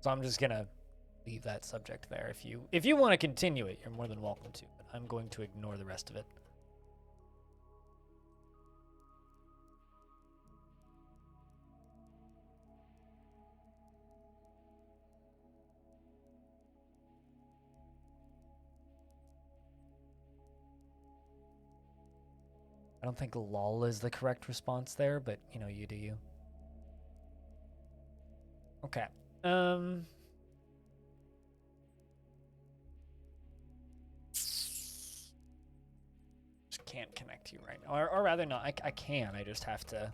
So I'm just going to leave that subject there. If you want to continue it, you're more than welcome to, but I'm going to ignore the rest of it. I don't think lol is the correct response there, but you know, you do you. Okay. Just can't connect you right now. Or rather, no, I can. I just have to.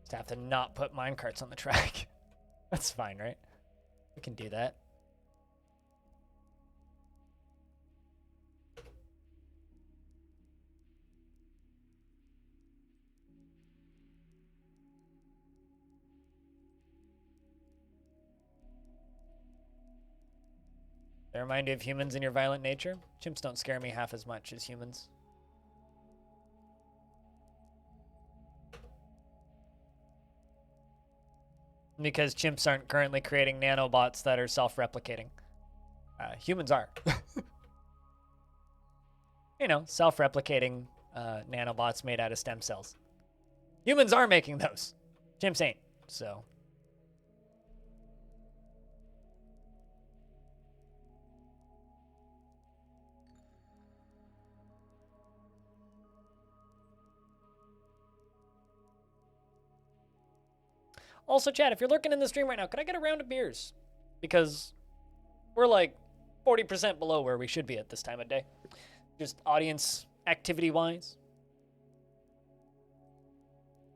Just have to not put minecarts on the track. That's fine, right? We can do that. They remind you of humans in your violent nature? Chimps don't scare me half as much as humans. Because chimps aren't currently creating nanobots that are self-replicating. Humans are. You know, self-replicating nanobots made out of stem cells. Humans are making those. Chimps ain't, so... Also, chat, if you're lurking in the stream right now, could I get a round of beers? Because we're like 40% below where we should be at this time of day. Just audience activity-wise.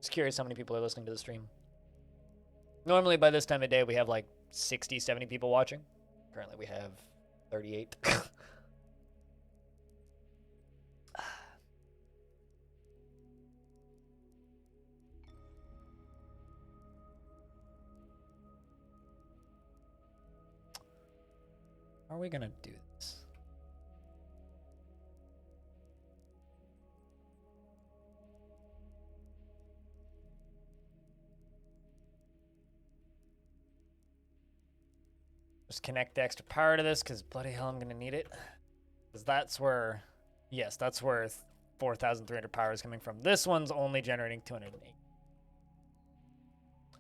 Just curious how many people are listening to the stream. Normally by this time of day we have like 60, 70 people watching. Currently we have 38. How are we gonna do this? Just connect the extra power to this, because bloody hell I'm gonna need it. Because that's where, yes, that's where 4,300 power is coming from. This one's only generating 208.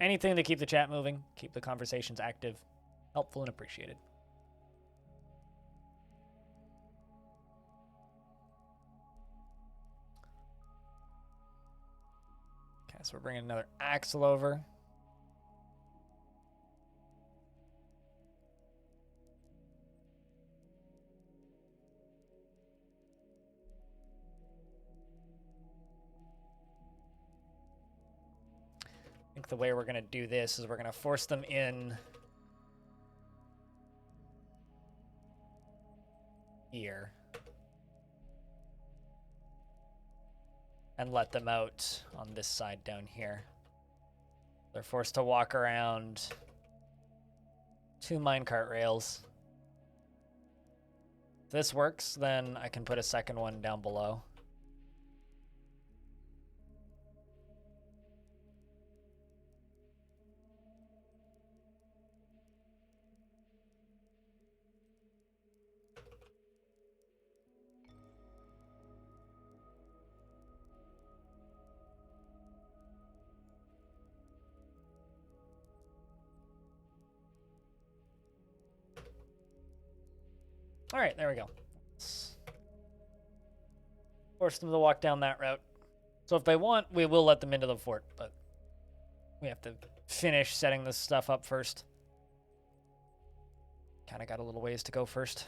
Anything to keep the chat moving, keep the conversations active, helpful and appreciated. Okay. So we're bringing another axle over. I think the way we're going to do this is we're going to force them in here and let them out on this side down here. They're forced to walk around 2 minecart rails. If this works, then I can put a second one down below. All right, there we go. Let's force them to walk down that route. So if they want, we will let them into the fort, but we have to finish setting this stuff up first. Kind of got a little ways to go first.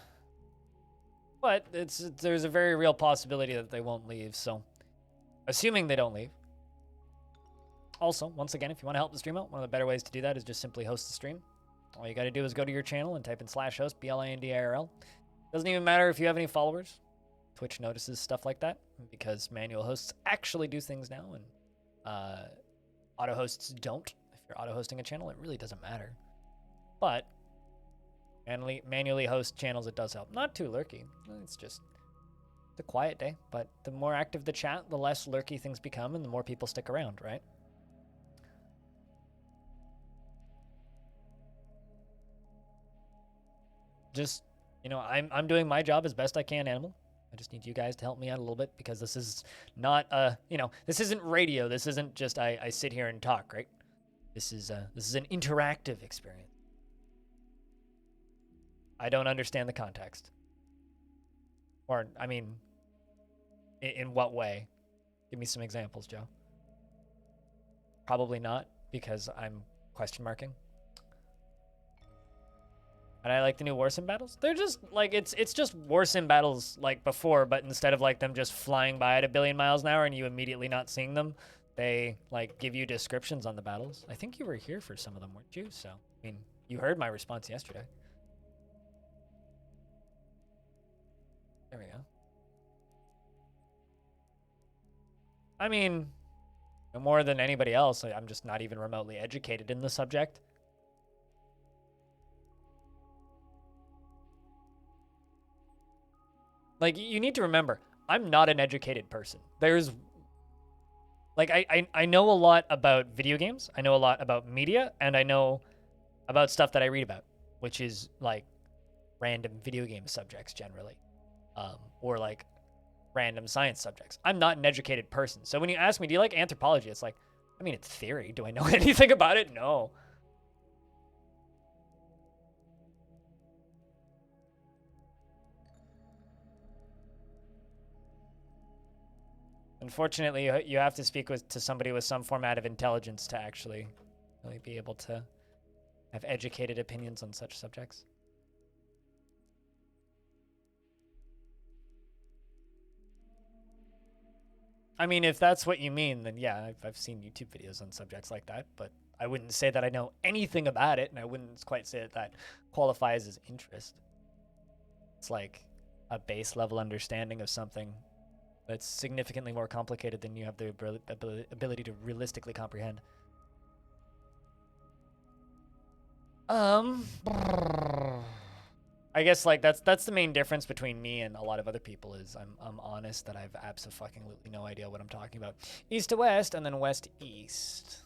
But there's a very real possibility that they won't leave, so assuming they don't leave. Also, once again, if you want to help the stream out, one of the better ways to do that is just simply host the stream. All you got to do is go to your channel and type in /host, BLINDIRL. Doesn't even matter if you have any followers. Twitch notices stuff like that because manual hosts actually do things now and auto hosts don't. If you're auto hosting a channel, it really doesn't matter. But manually host channels, it does help. Not too lurky. It's just a quiet day. But the more active the chat, the less lurky things become and the more people stick around, right? Just, you know, I'm doing my job as best I can, Animal. I just need you guys to help me out a little bit because this is not, you know, this isn't radio. This isn't just I sit here and talk, right? This is an interactive experience. I don't understand the context. Or, I mean, in what way? Give me some examples, Joe. Probably not, because I'm question marking. And I like the new Warsim battles. They're just, like, it's just Warsim battles like before, but instead of, like, them just flying by at 1 billion miles an hour and you immediately not seeing them, they, like, give you descriptions on the battles. I think you were here for some of them, weren't you? So, I mean, you heard my response yesterday. There we go. I mean, no more than anybody else, I'm just not even remotely educated in the subject. Like, you need to remember, I'm not an educated person. There's, like, I know a lot about video games, I know a lot about media, and I know about stuff that I read about, which is, like, random video game subjects generally, or, like, random science subjects. I'm not an educated person. So when you ask me, do you like anthropology? It's like, I mean, it's theory. Do I know anything about it? No. Unfortunately, you have to speak to somebody with some format of intelligence to actually really be able to have educated opinions on such subjects. I mean, if that's what you mean, then yeah, I've seen YouTube videos on subjects like that, but I wouldn't say that I know anything about it, and I wouldn't quite say that that qualifies as interest. It's like a base level understanding of something that's significantly more complicated than you have the ability to realistically comprehend. I guess like that's the main difference between me and a lot of other people is I'm honest that I've absolutely no idea what I'm talking about. East to west and then west to east.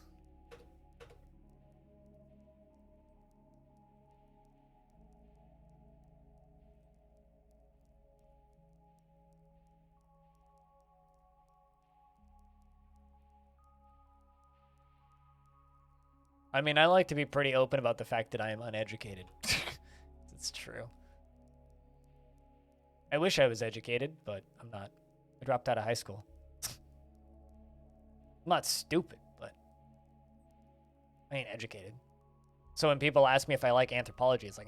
I mean, I like to be pretty open about the fact that I am uneducated. It's true. I wish I was educated, but I'm not. I dropped out of high school. I'm not stupid, but I ain't educated. So when people ask me if I like anthropology, it's like,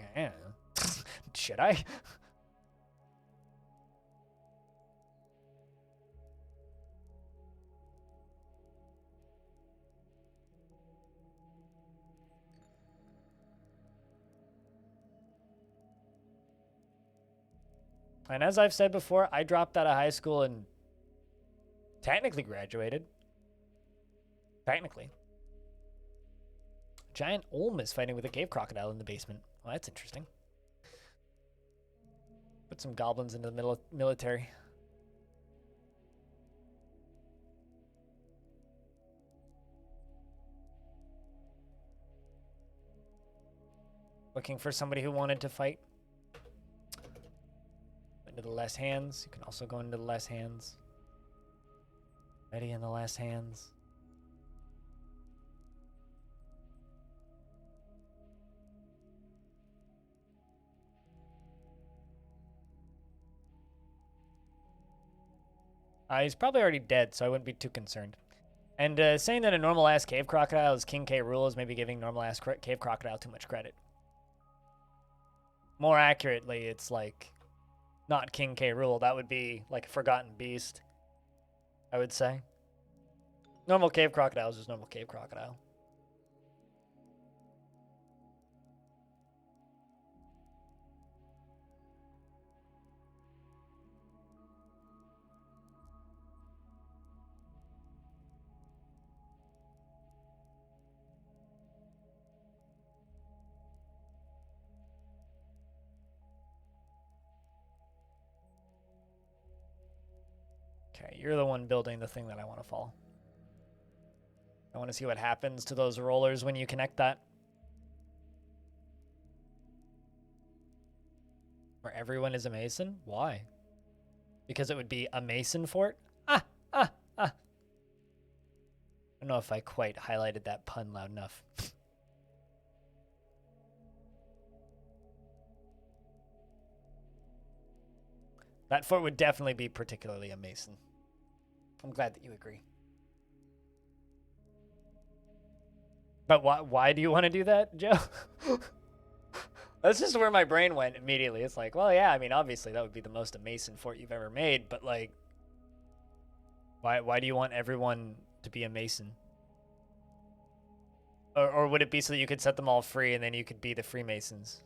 should I? And as I've said before, I dropped out of high school and technically graduated. Technically. Giant Olm is fighting with a cave crocodile in the basement. Well, that's interesting. Put some goblins into the military. Looking for somebody who wanted to fight. Into the less hands. You can also go into the less hands. Ready in the less hands. He's probably already dead, so I wouldn't be too concerned. And saying that a normal-ass cave crocodile is King K. Rule is maybe giving normal-ass cave crocodile too much credit. More accurately, it's like not King K. Rule. That would be like a forgotten beast, I would say. Normal cave crocodile is just normal cave crocodile. Okay, you're the one building the thing that I want to fall. I want to see what happens to those rollers when you connect that. Where everyone is a mason? Why? Because it would be a mason fort? I don't know if I quite highlighted that pun loud enough. That fort would definitely be particularly a mason. I'm glad that you agree. But why do you want to do that, Joe? That's just where my brain went immediately. It's like, well, yeah, I mean, obviously that would be the most amazing fort you've ever made, but like, why do you want everyone to be a mason? Or would it be so that you could set them all free and then you could be the Freemasons?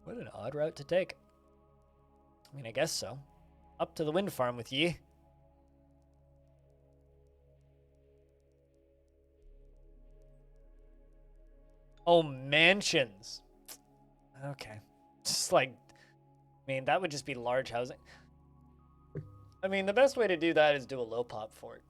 What an odd route to take. I mean, I guess so. Up to the wind farm with ye. Oh, mansions. Okay. Just like, I mean, that would just be large housing. I mean, the best way to do that is do a low pop fort.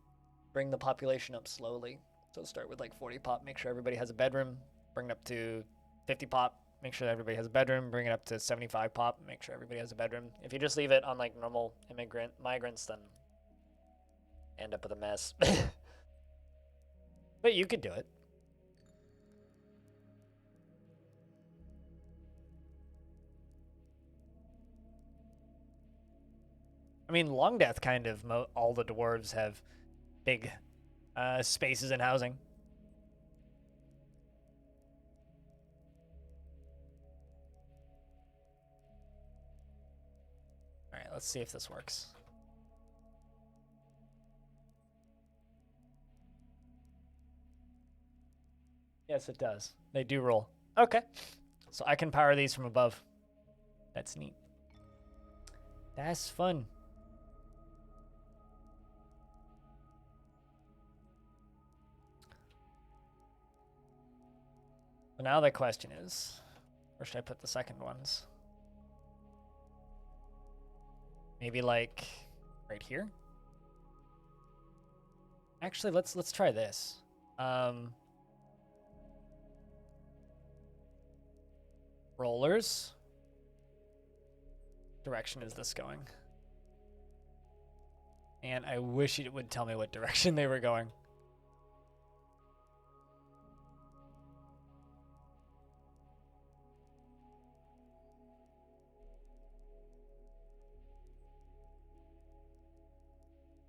Bring the population up slowly. So start with like 40 pop, make sure everybody has a bedroom. Bring it up to 50 pop, make sure everybody has a bedroom. Bring it up to 75 pop, make sure everybody has a bedroom. If you just leave it on like normal migrants, then end up with a mess. But you could do it. I mean, Long Death kind of, all the dwarves have big spaces in housing. All right, let's see if this works. Yes, it does. They do roll. Okay. So I can power these from above. That's neat. That's fun. So now the question is, where should I put the second ones? Maybe like right here? Actually, let's try this. Rollers. Direction is this going? And I wish it would tell me what direction they were going.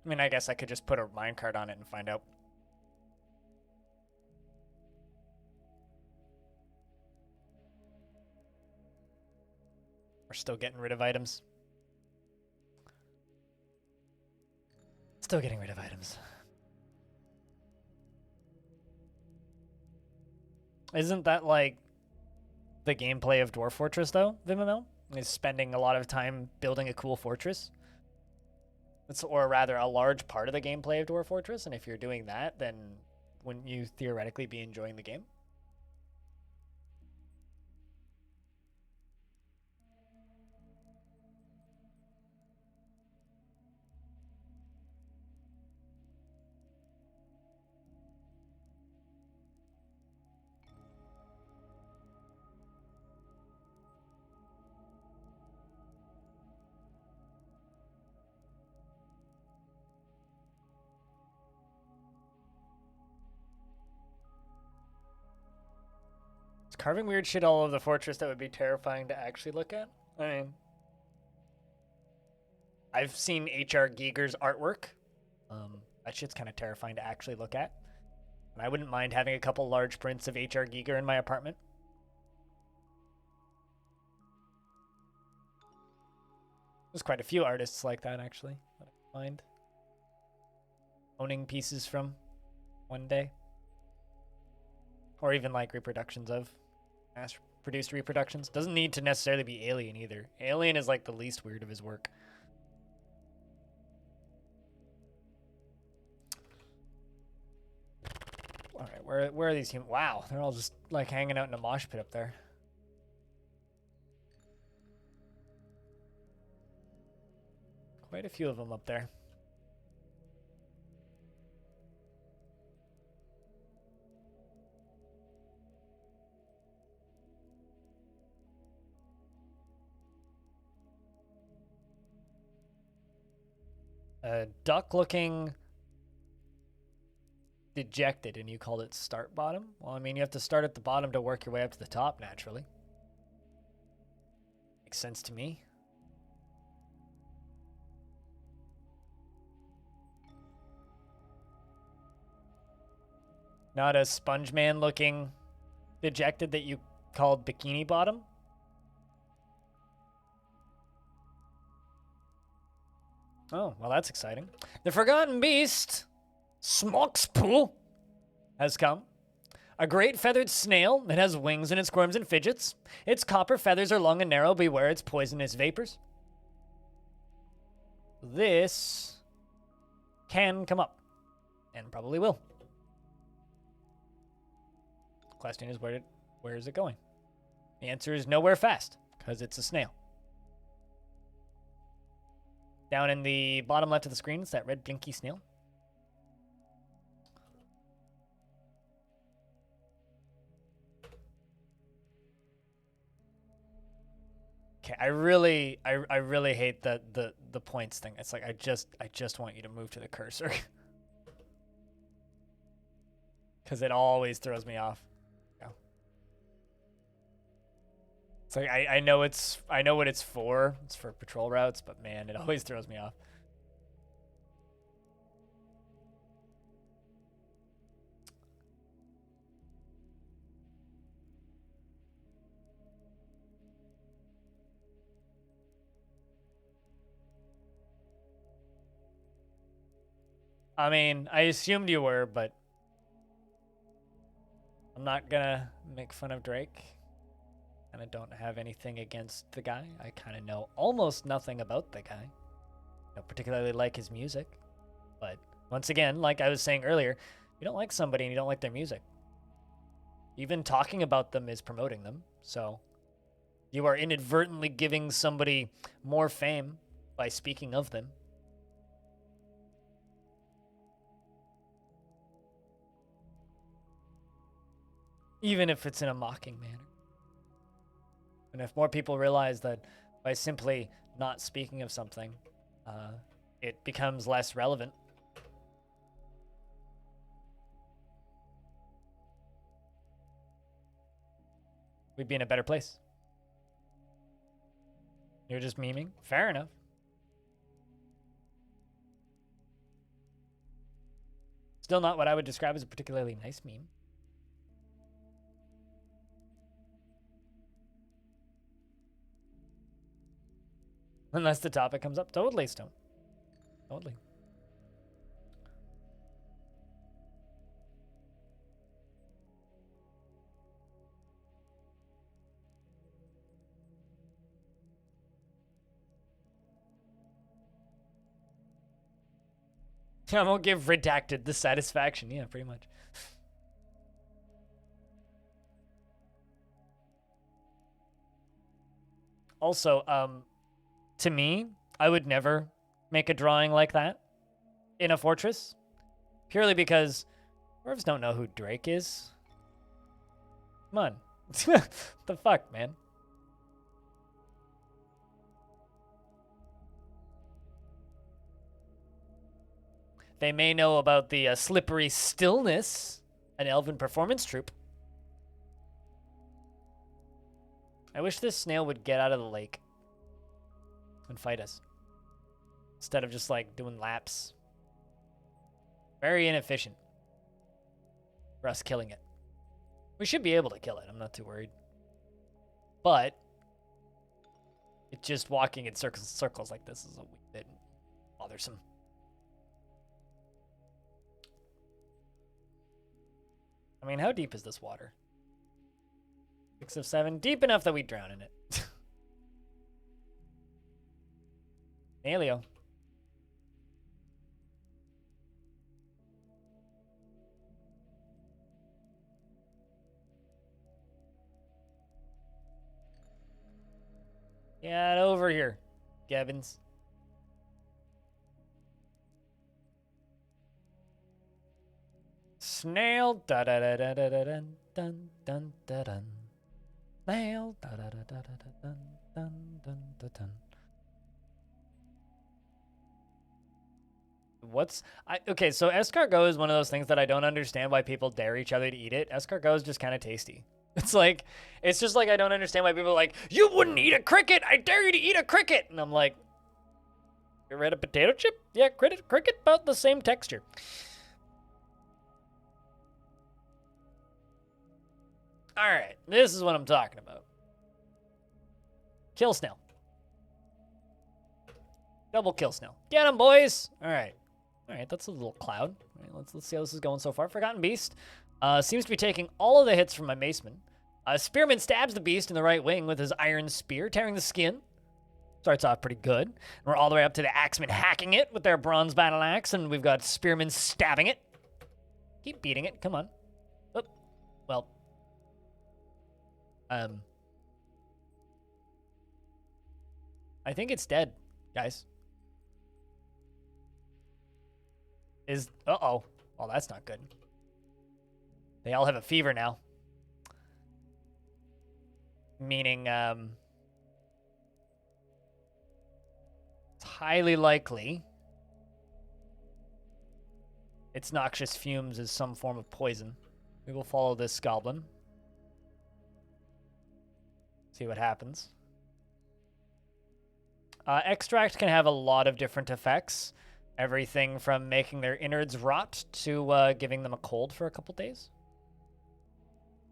I mean, I guess I could just put a minecart on it and find out. We're still getting rid of items. Still getting rid of items. Isn't that like the gameplay of Dwarf Fortress, though, VimML? Is spending a lot of time building a cool fortress? Or rather, a large part of the gameplay of Dwarf Fortress, and if you're doing that, then wouldn't you theoretically be enjoying the game? Is carving weird shit all over the fortress that would be terrifying to actually look at? I mean, I've seen H.R. Giger's artwork. That shit's kind of terrifying to actually look at. And I wouldn't mind having a couple large prints of H.R. Giger in my apartment. There's quite a few artists like that, actually, that I find owning pieces from one day. Or even like reproductions of mass-produced reproductions. Doesn't need to necessarily be Alien either. Alien is like the least weird of his work. All right, where are these humans? Wow, they're all just like hanging out in a mosh pit up there. Quite a few of them up there. A duck looking dejected, and you called it start bottom? Well, I mean, you have to start at the bottom to work your way up to the top, naturally. Makes sense to me. Not a sponge man looking dejected that you called bikini bottom? Oh, well, that's exciting. The Forgotten Beast, Smoxpool, has come. A great feathered snail that has wings and it squirms and fidgets. Its copper feathers are long and narrow. Beware its poisonous vapors. This can come up, and probably will. Question is, where is it going? The answer is nowhere fast, because it's a snail. Down in the bottom left of the screen, it's that red blinky snail. Okay, I really hate the points thing. It's like I just want you to move to the cursor. Cause it always throws me off. Yeah. It's like I know what it's for. It's for patrol routes, but man, it always throws me off. I mean, I assumed you were, but I'm not gonna make fun of Drake. And I don't have anything against the guy. I kind of know almost nothing about the guy. I don't particularly like his music. But once again, like I was saying earlier, you don't like somebody and you don't like their music. Even talking about them is promoting them. So you are inadvertently giving somebody more fame by speaking of them. Even if it's in a mocking manner. And if more people realize that by simply not speaking of something, it becomes less relevant. We'd be in a better place. You're just memeing? Fair enough. Still not what I would describe as a particularly nice meme. Unless the topic comes up. Totally, Stone. Totally. I won't give redacted the satisfaction. Yeah, pretty much. Also, to me, I would never make a drawing like that in a fortress. Purely because dwarves don't know who Drake is. Come on. The fuck, man? They may know about the slippery stillness, an elven performance troupe. I wish this snail would get out of the lake and fight us. Instead of just, like, doing laps. Very inefficient for us killing it. We should be able to kill it. I'm not too worried. But it's just walking in circles like this is a wee bit bothersome. I mean, how deep is this water? 6 of 7. Deep enough that we drown in it. Alio. Get over here, Gevins. Snail, da da da da da da dun dun dun da dun. Snail, da da da da da dun dun dun dun dun. Okay, so escargot is one of those things that I don't understand why people dare each other to eat it. Escargot is just kind of tasty. It's just like I don't understand why people are like, you wouldn't eat a cricket. I dare you to eat a cricket. And I'm like, you ever had a potato chip? Yeah, cricket about the same texture. All right, this is what I'm talking about. Kill snail. Double kill snail. Get him, boys. All right, that's a little cloud. All right, let's see how this is going so far. Forgotten Beast seems to be taking all of the hits from my maceman. Spearman stabs the beast in the right wing with his iron spear, tearing the skin. Starts off pretty good. And we're all the way up to the axemen hacking it with their bronze battle axe, and we've got spearmen stabbing it. Keep beating it. Come on. Oh, well. I think it's dead, guys. Uh-oh. Well, that's not good. They all have a fever now. Meaning, it's highly likely its noxious fumes is some form of poison. We will follow this goblin. See what happens. Extract can have a lot of different effects. Everything from making their innards rot to giving them a cold for a couple days.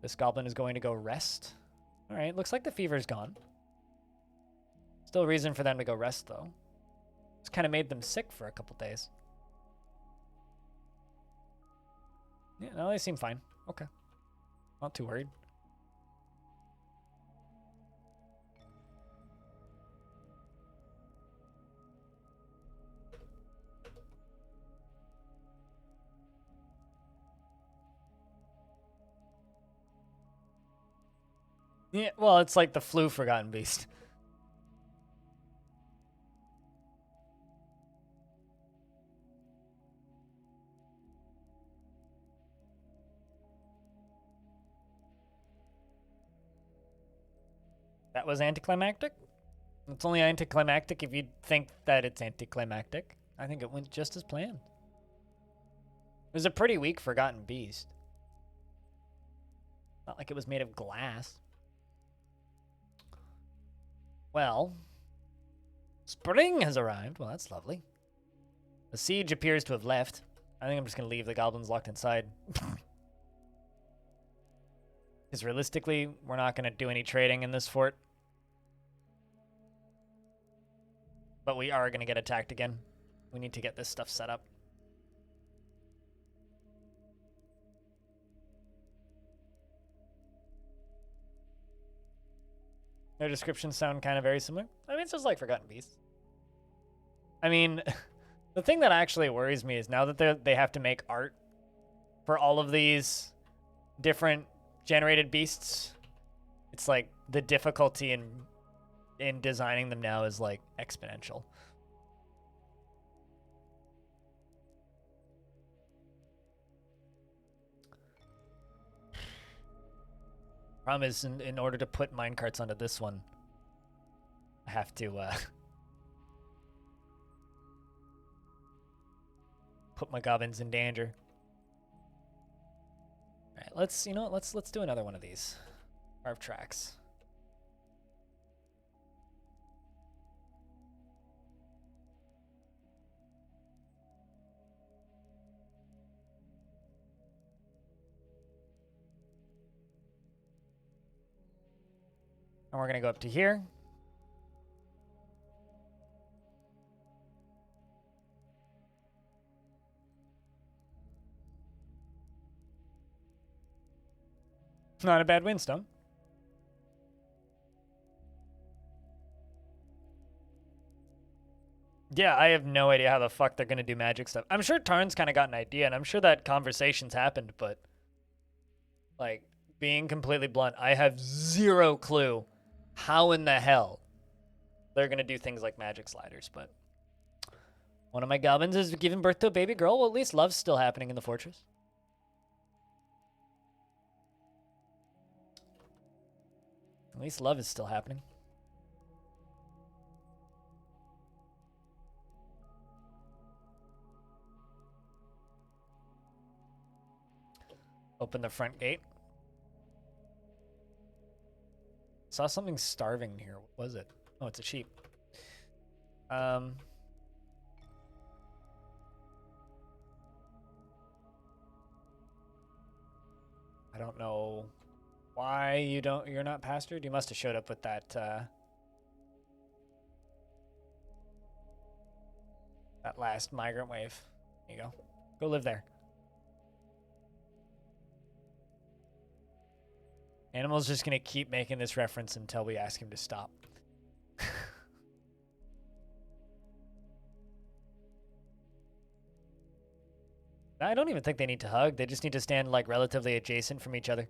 This goblin is going to go rest. All right, looks like the fever's gone. Still a reason for them to go rest, though. It's kind of made them sick for a couple days. Yeah, no, they seem fine. Okay. Not too worried. Yeah, well, it's like the flu Forgotten Beast. That was anticlimactic? It's only anticlimactic if you think that it's anticlimactic. I think it went just as planned. It was a pretty weak Forgotten Beast. Not like it was made of glass. Well, spring has arrived. Well, that's lovely. The siege appears to have left. I think I'm just going to leave the goblins locked inside. Because realistically, we're not going to do any trading in this fort. But we are going to get attacked again. We need to get this stuff set up. Their descriptions sound kind of very similar. I mean, it's just like Forgotten Beasts. I mean, the thing that actually worries me is now that they have to make art for all of these different generated beasts, it's like the difficulty in designing them now is like exponential. Problem is, in order to put minecarts onto this one, I have to put my goblins in danger. All right, let's let's do another one of these carved tracks. And we're going to go up to here. Not a bad windstone. Yeah, I have no idea how the fuck they're going to do magic stuff. I'm sure Tarn's kind of got an idea, and I'm sure that conversations happened, but like, being completely blunt, I have zero clue how in the hell they're going to do things like magic sliders, but one of my goblins is giving birth to a baby girl. Well, at least love's still happening in the fortress. At least love is still happening. Open the front gate. Saw something starving here. What was it? Oh, it's a sheep. I don't know why you're not pastured. You must have showed up with that that last migrant wave. There you go. Go live there. Animal's just gonna keep making this reference until we ask him to stop. I don't even think they need to hug. They just need to stand like relatively adjacent from each other.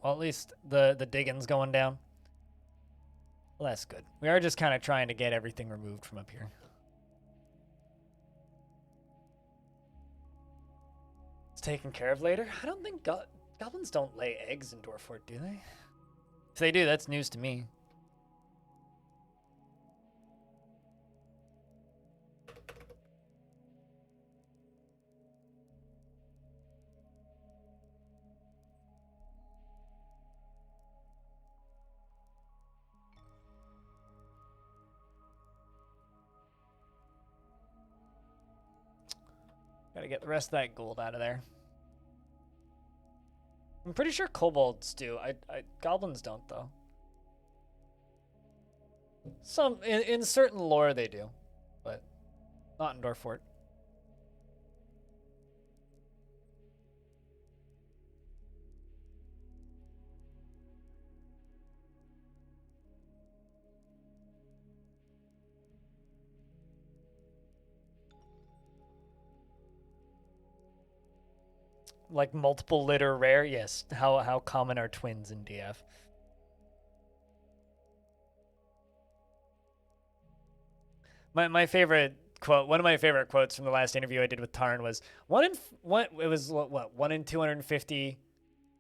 Well, at least the digging's going down. Well, that's good. We are just kind of trying to get everything removed from up here. It's taken care of later. I don't think goblins don't lay eggs in Dwarf Fort, do they? If they do, that's news to me. Gotta get the rest of that gold out of there. I'm pretty sure kobolds do. Goblins don't, though. Some in certain lore they do, but not in Dwarf Fort. Like multiple litter rare? Yes. How common are twins in DF? My favorite quote, one of my favorite quotes from the last interview I did with Tarn was it was 1 in 250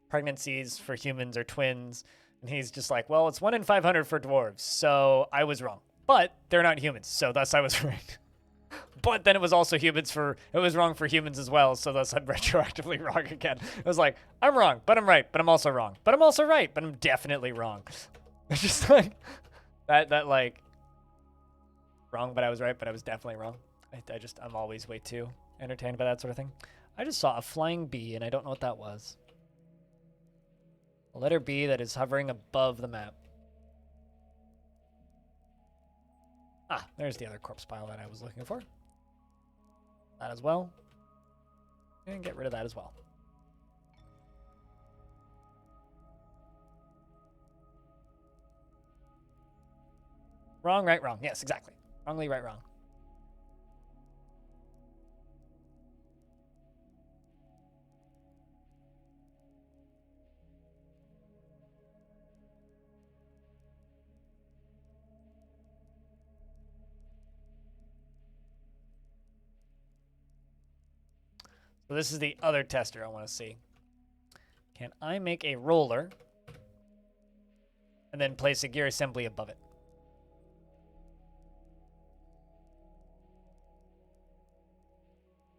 pregnancies for humans or twins. And he's just like, well, it's 1 in 500 for dwarves. So I was wrong, but they're not humans. So thus I was right. But then it was also it was wrong for humans as well. So thus I'm retroactively wrong again. It was like, I'm wrong, but I'm right, but I'm also wrong. But I'm also right, but I'm definitely wrong. It's just like that like wrong, but I was right, but I was definitely wrong. I'm always way too entertained by that sort of thing. I just saw a flying bee and I don't know what that was. A letter B that is hovering above the map. Ah, there's the other corpse pile that I was looking for. That as well. And get rid of that as well. Wrong, right, wrong. Yes, exactly. Wrongly, right, wrong. So this is the other tester I want to see. Can I make a roller and then place a gear assembly above it?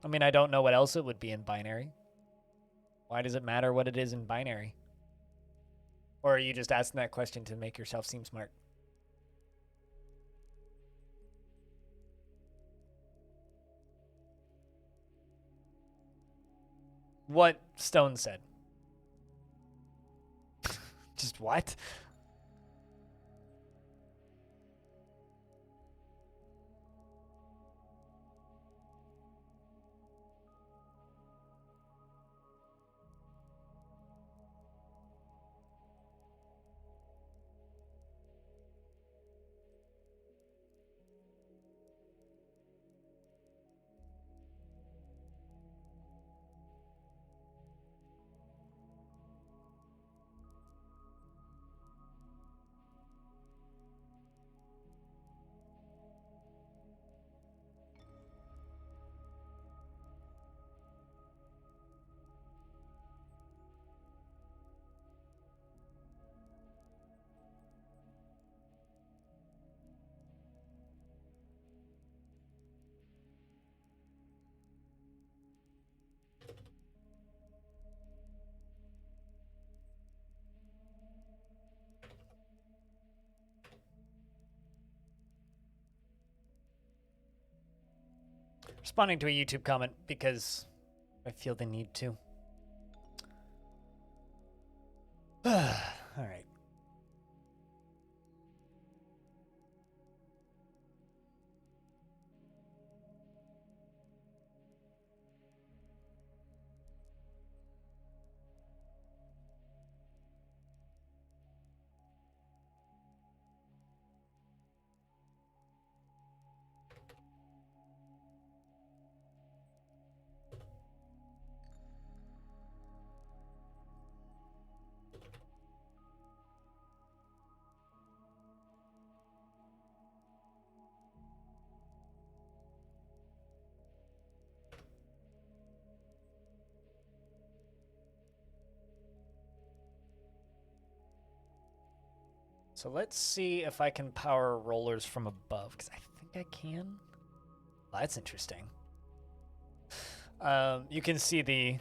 I mean, I don't know what else it would be in binary. Why does it matter what it is in binary? Or are you just asking that question to make yourself seem smart? What Stone said. Just what? Responding to a YouTube comment because I feel the need to. All right. So let's see if I can power rollers from above, because I think I can. Well, that's interesting. You can see the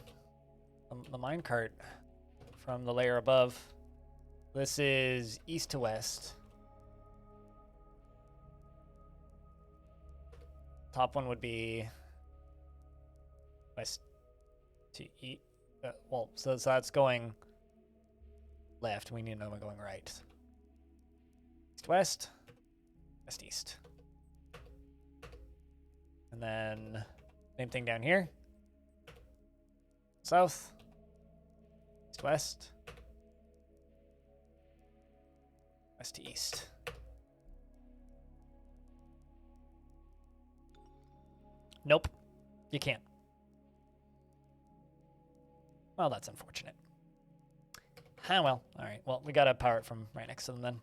minecart from the layer above. This is east to west. Top one would be west to east. Well, so that's going left. We need to know we're going right. East west, west east. And then same thing down here. South, east west, west to east. Nope, you can't. Well, that's unfortunate. Ah, well, all right. Well, we gotta power it from right next to them then.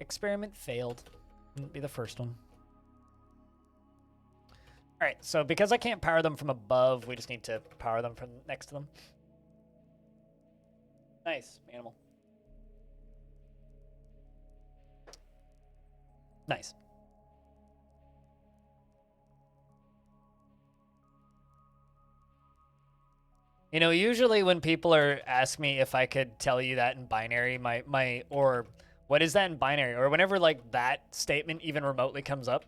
Experiment failed. Wouldn't be the first one. All right, so because I can't power them from above, we just need to power them from next to them. Nice, animal. Nice. You know, usually when people ask me if I could tell you that in binary, or what is that in binary, or whenever like that statement even remotely comes up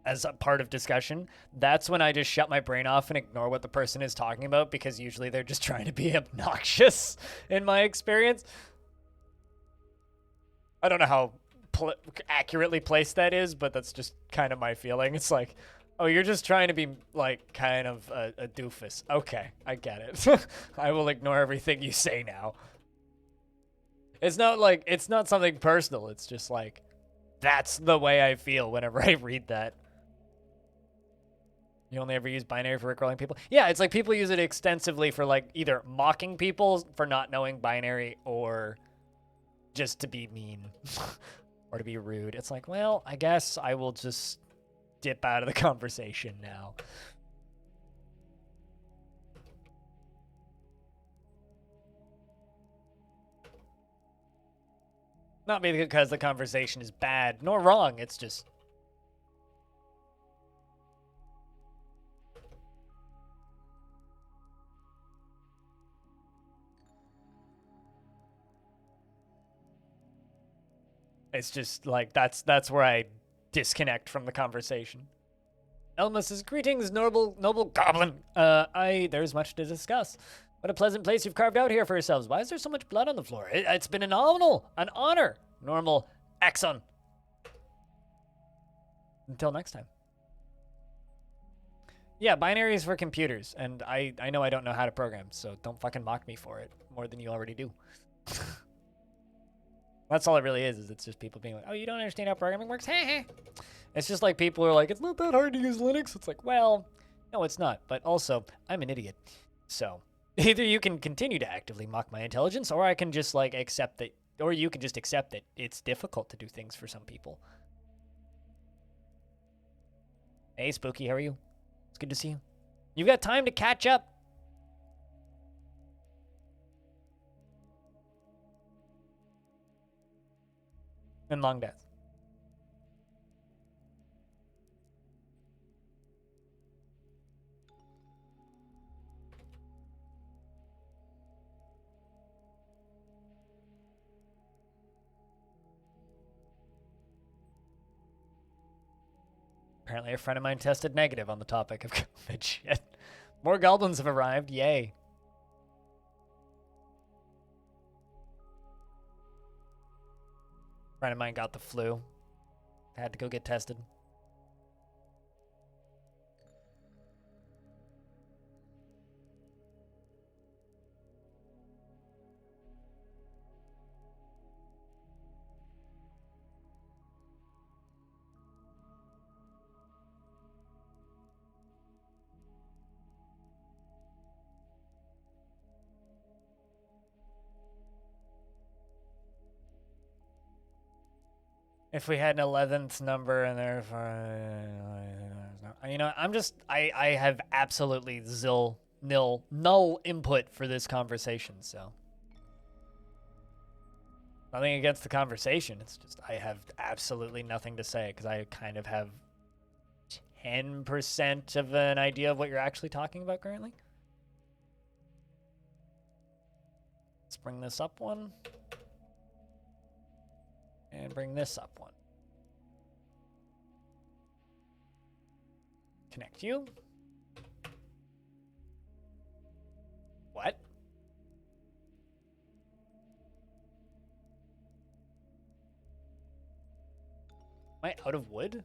as a part of discussion, that's when I just shut my brain off and ignore what the person is talking about, because usually they're just trying to be obnoxious in my experience. I don't know how accurately placed that is, but that's just kind of my feeling. It's like, oh, you're just trying to be, like, kind of a doofus. Okay, I get it. I will ignore everything you say now. It's not like, it's not something personal. It's just like, that's the way I feel whenever I read that. You only ever use binary for rickrolling people? Yeah, it's like people use it extensively for, like, either mocking people for not knowing binary or just to be mean or to be rude. It's like, well, I guess I will just dip out of the conversation now. Not because the conversation is bad nor wrong, it's just like that's where I disconnect from the conversation. Elma says, greetings, noble goblin. There's much to discuss. What a pleasant place you've carved out here for yourselves. Why is there so much blood on the floor? It's been an honor. Normal Exxon. Until next time. Yeah, binary is for computers, and I know I don't know how to program, so don't fucking mock me for it more than you already do. That's all it really is it's just people being like, oh, you don't understand how programming works? Heh. It's just like people are like, it's not that hard to use Linux. It's like, well, no, it's not. But also, I'm an idiot. So either you can continue to actively mock my intelligence, or I can just like accept that, or you can just accept that it's difficult to do things for some people. Hey, Spooky, how are you? It's good to see you. You've got time to catch up. And long death. Apparently a friend of mine tested negative on the topic of COVID shit. More goblins have arrived. Yay. A friend of mine got the flu. Had to go get tested. If we had an 11th number and therefore, you know, I have absolutely null input for this conversation, so. Nothing against the conversation, it's just I have absolutely nothing to say because I kind of have 10% of an idea of what you're actually talking about currently. Let's bring this up one. And bring this up one. Connect you. What? Am I out of wood?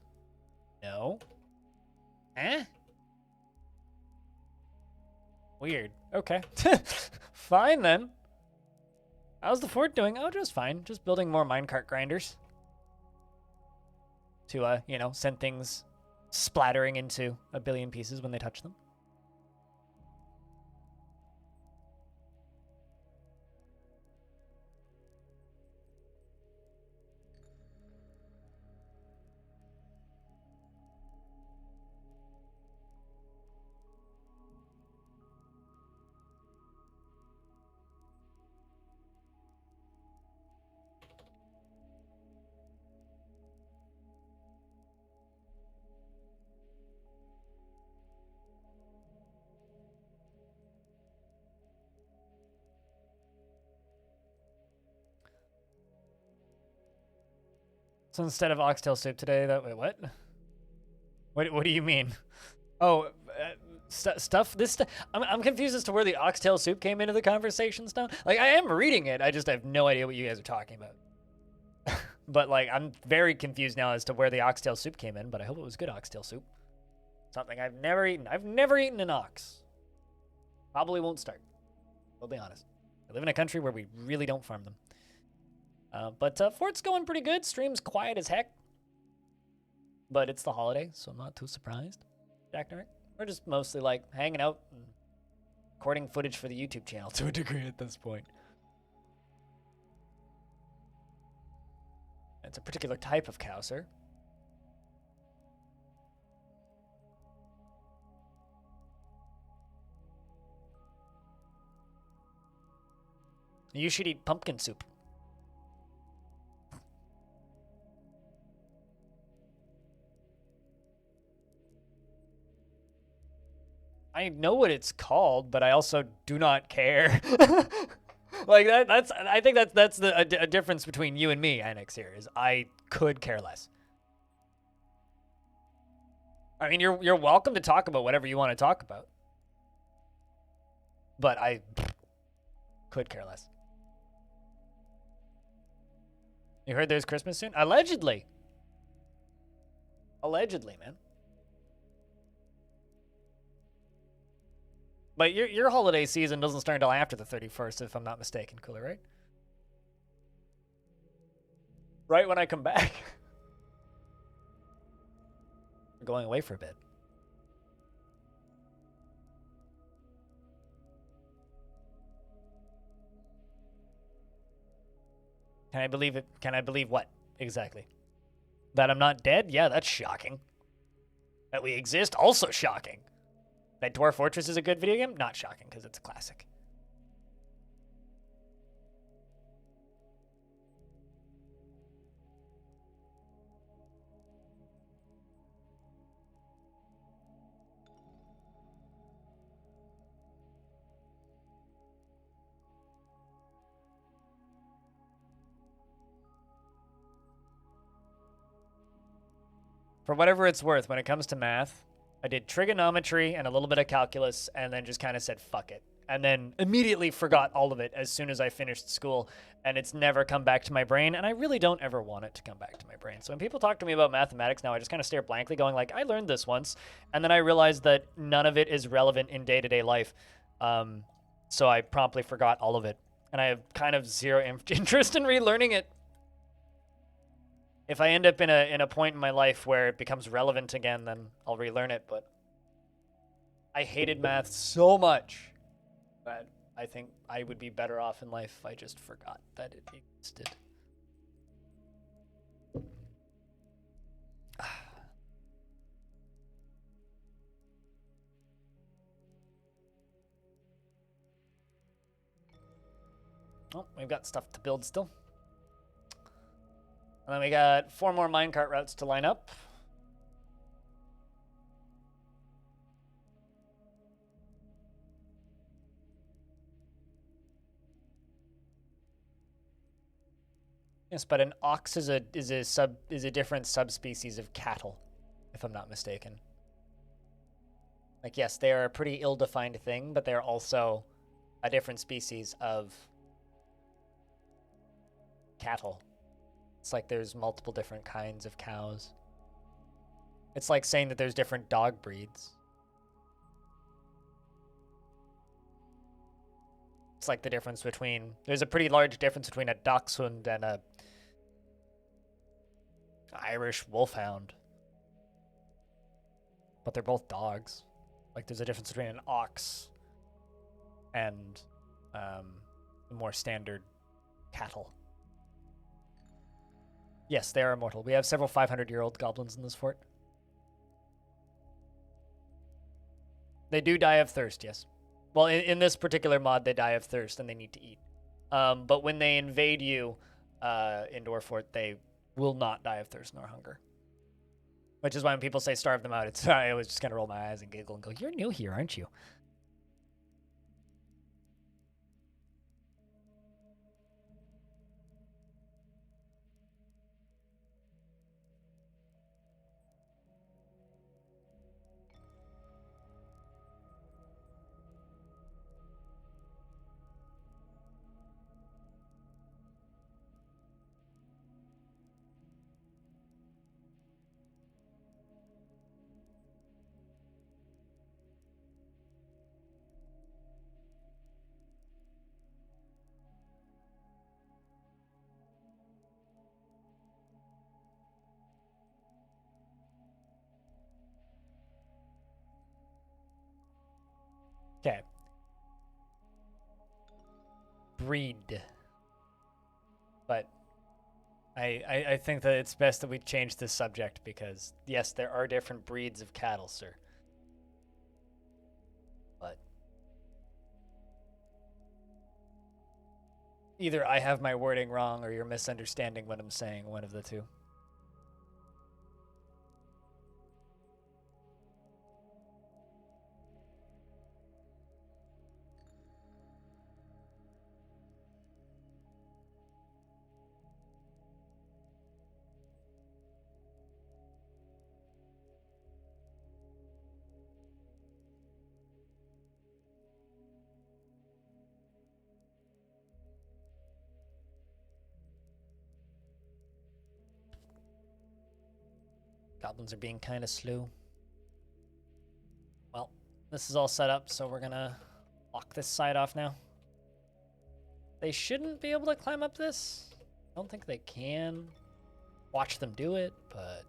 No. Eh? Weird. Okay. Fine then. How's the fort doing? Oh, just fine. Just building more minecart grinders. To, you know, send things splattering into a billion pieces when they touch them. So instead of oxtail soup today, wait, what? What do you mean? Oh, stuff. I'm confused as to where the oxtail soup came into the conversation stuff. Like, I am reading it. I just have no idea what you guys are talking about. But like, I'm very confused now as to where the oxtail soup came in. But I hope it was good oxtail soup. Something I've never eaten. I've never eaten an ox. Probably won't start. I'll be honest. I live in a country where we really don't farm them. But Fort's going pretty good. Stream's quiet as heck. But it's the holiday, so I'm not too surprised. Jack and Rick, we're just mostly like hanging out and recording footage for the YouTube channel to a degree at this point. It's a particular type of cow, sir. You should eat pumpkin soup. I know what it's called, but I also do not care. Like that's. I think that's a difference between you and me, Annex. Here is I could care less. I mean, you're welcome to talk about whatever you want to talk about, but I could care less. You heard there's Christmas soon? Allegedly. Allegedly, man. But your holiday season doesn't start until after the 31st, if I'm not mistaken, Cooler, right? Right when I come back. We're going away for a bit. Can I believe it? Can I believe what, exactly? That I'm not dead? Yeah, that's shocking. That we exist? Also shocking. That Dwarf Fortress is a good video game? Not shocking, because it's a classic. For whatever it's worth, when it comes to math, I did trigonometry and a little bit of calculus and then just kind of said, fuck it. And then immediately forgot all of it as soon as I finished school. And it's never come back to my brain. And I really don't ever want it to come back to my brain. So when people talk to me about mathematics now, I just kind of stare blankly going like, I learned this once. And then I realized that none of it is relevant in day-to-day life. So I promptly forgot all of it. And I have kind of zero interest in relearning it. If I end up in a point in my life where it becomes relevant again, then I'll relearn it. But I hated math so much that I think I would be better off in life if I just forgot that it existed. Oh, we've got stuff to build still. And then we got 4 more minecart routes to line up. Yes, but an ox is a different subspecies of cattle, if I'm not mistaken. Like, yes, they are a pretty ill-defined thing, but they're also a different species of cattle. It's like there's multiple different kinds of cows. It's like saying that there's different dog breeds. It's like the difference between... There's a pretty large difference between a dachshund and a Irish wolfhound. But they're both dogs. Like there's a difference between an ox and more standard cattle. Yes, they are immortal. We have several 500-year-old goblins in this fort. They do die of thirst, yes. Well, in this particular mod, they die of thirst and they need to eat. But when they invade you in Dwarf Fort, they will not die of thirst nor hunger. Which is why when people say starve them out, I always just kind of roll my eyes and giggle and go, you're new here, aren't you? Okay. Breed. But I think that it's best that we change this subject because, yes, there are different breeds of cattle, sir. But either I have my wording wrong or you're misunderstanding what I'm saying, one of the two. Goblins are being kind of slow. Well, this is all set up, so we're gonna lock this side off now. They shouldn't be able to climb up this. I don't think they can. Watch them do it, but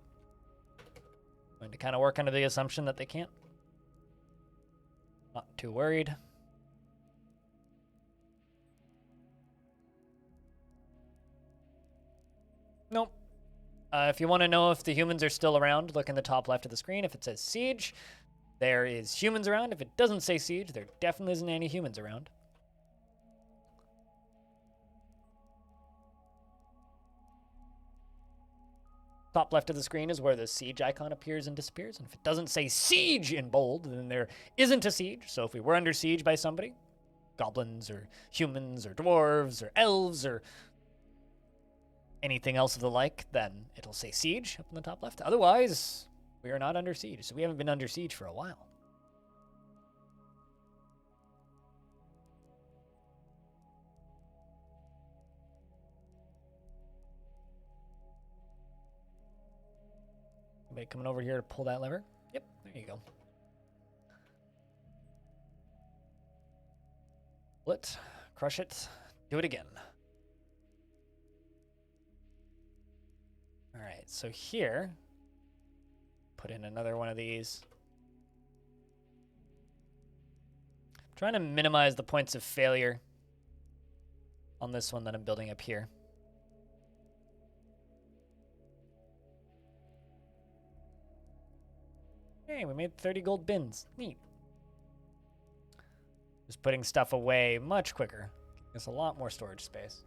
I'm going to kind of work under the assumption that they can't. Not too worried. Nope. If you want to know if the humans are still around, look in the top left of the screen. If it says siege, there is humans around. If it doesn't say siege, there definitely isn't any humans around. Top left of the screen is where the siege icon appears and disappears. And if it doesn't say siege in bold, then there isn't a siege. So if we were under siege by somebody, goblins or humans or dwarves or elves or anything else of the like, then it'll say siege up in the top left. Otherwise, we are not under siege. So we haven't been under siege for a while. Anybody coming over here to pull that lever? Yep, there you go. Pull it, crush it, do it again. All right, so here, put in another one of these. I'm trying to minimize the points of failure on this one that I'm building up here. Hey, we made 30 gold bins. Neat. Just putting stuff away much quicker. Gives a lot more storage space.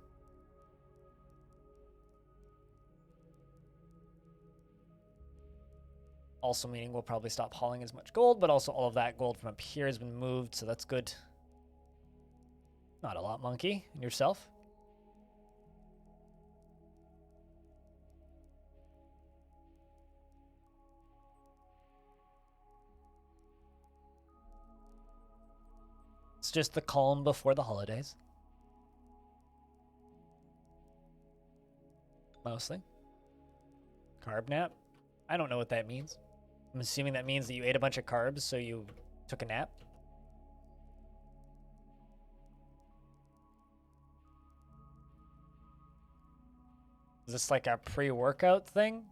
Also meaning we'll probably stop hauling as much gold, but also all of that gold from up here has been moved, so that's good. Not a lot, monkey. And yourself? It's just the calm before the holidays. Mostly. Carb nap? I don't know what that means. I'm assuming that means that you ate a bunch of carbs, so you took a nap. Is this like a pre-workout thing?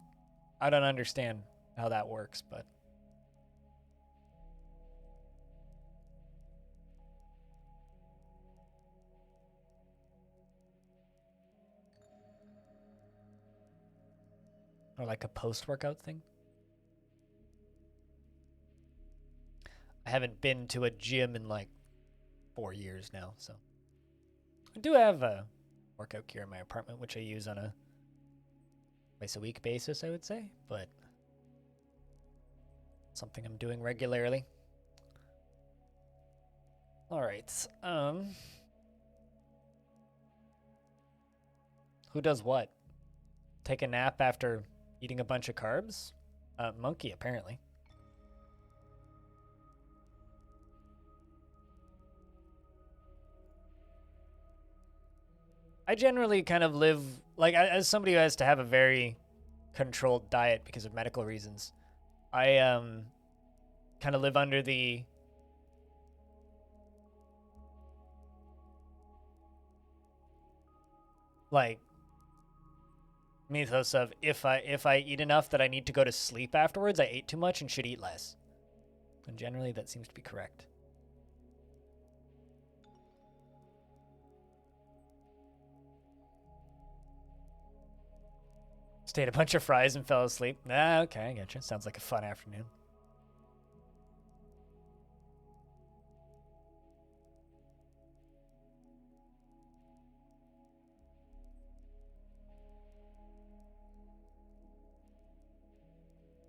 I don't understand how that works, but... Or like a post-workout thing? I haven't been to a gym in like 4 years now, so. I do have a workout gear in my apartment, which I use on a twice-a-week basis, I would say, but something I'm doing regularly. All right, who does what? Take a nap after eating a bunch of carbs? Monkey, apparently. I generally kind of live, like, as somebody who has to have a very controlled diet because of medical reasons, I kind of live under the like mythos of if I eat enough that I need to go to sleep afterwards, I ate too much and should eat less. And generally that seems to be correct. Just ate a bunch of fries and fell asleep. Ah, okay, I getcha. Sounds like a fun afternoon.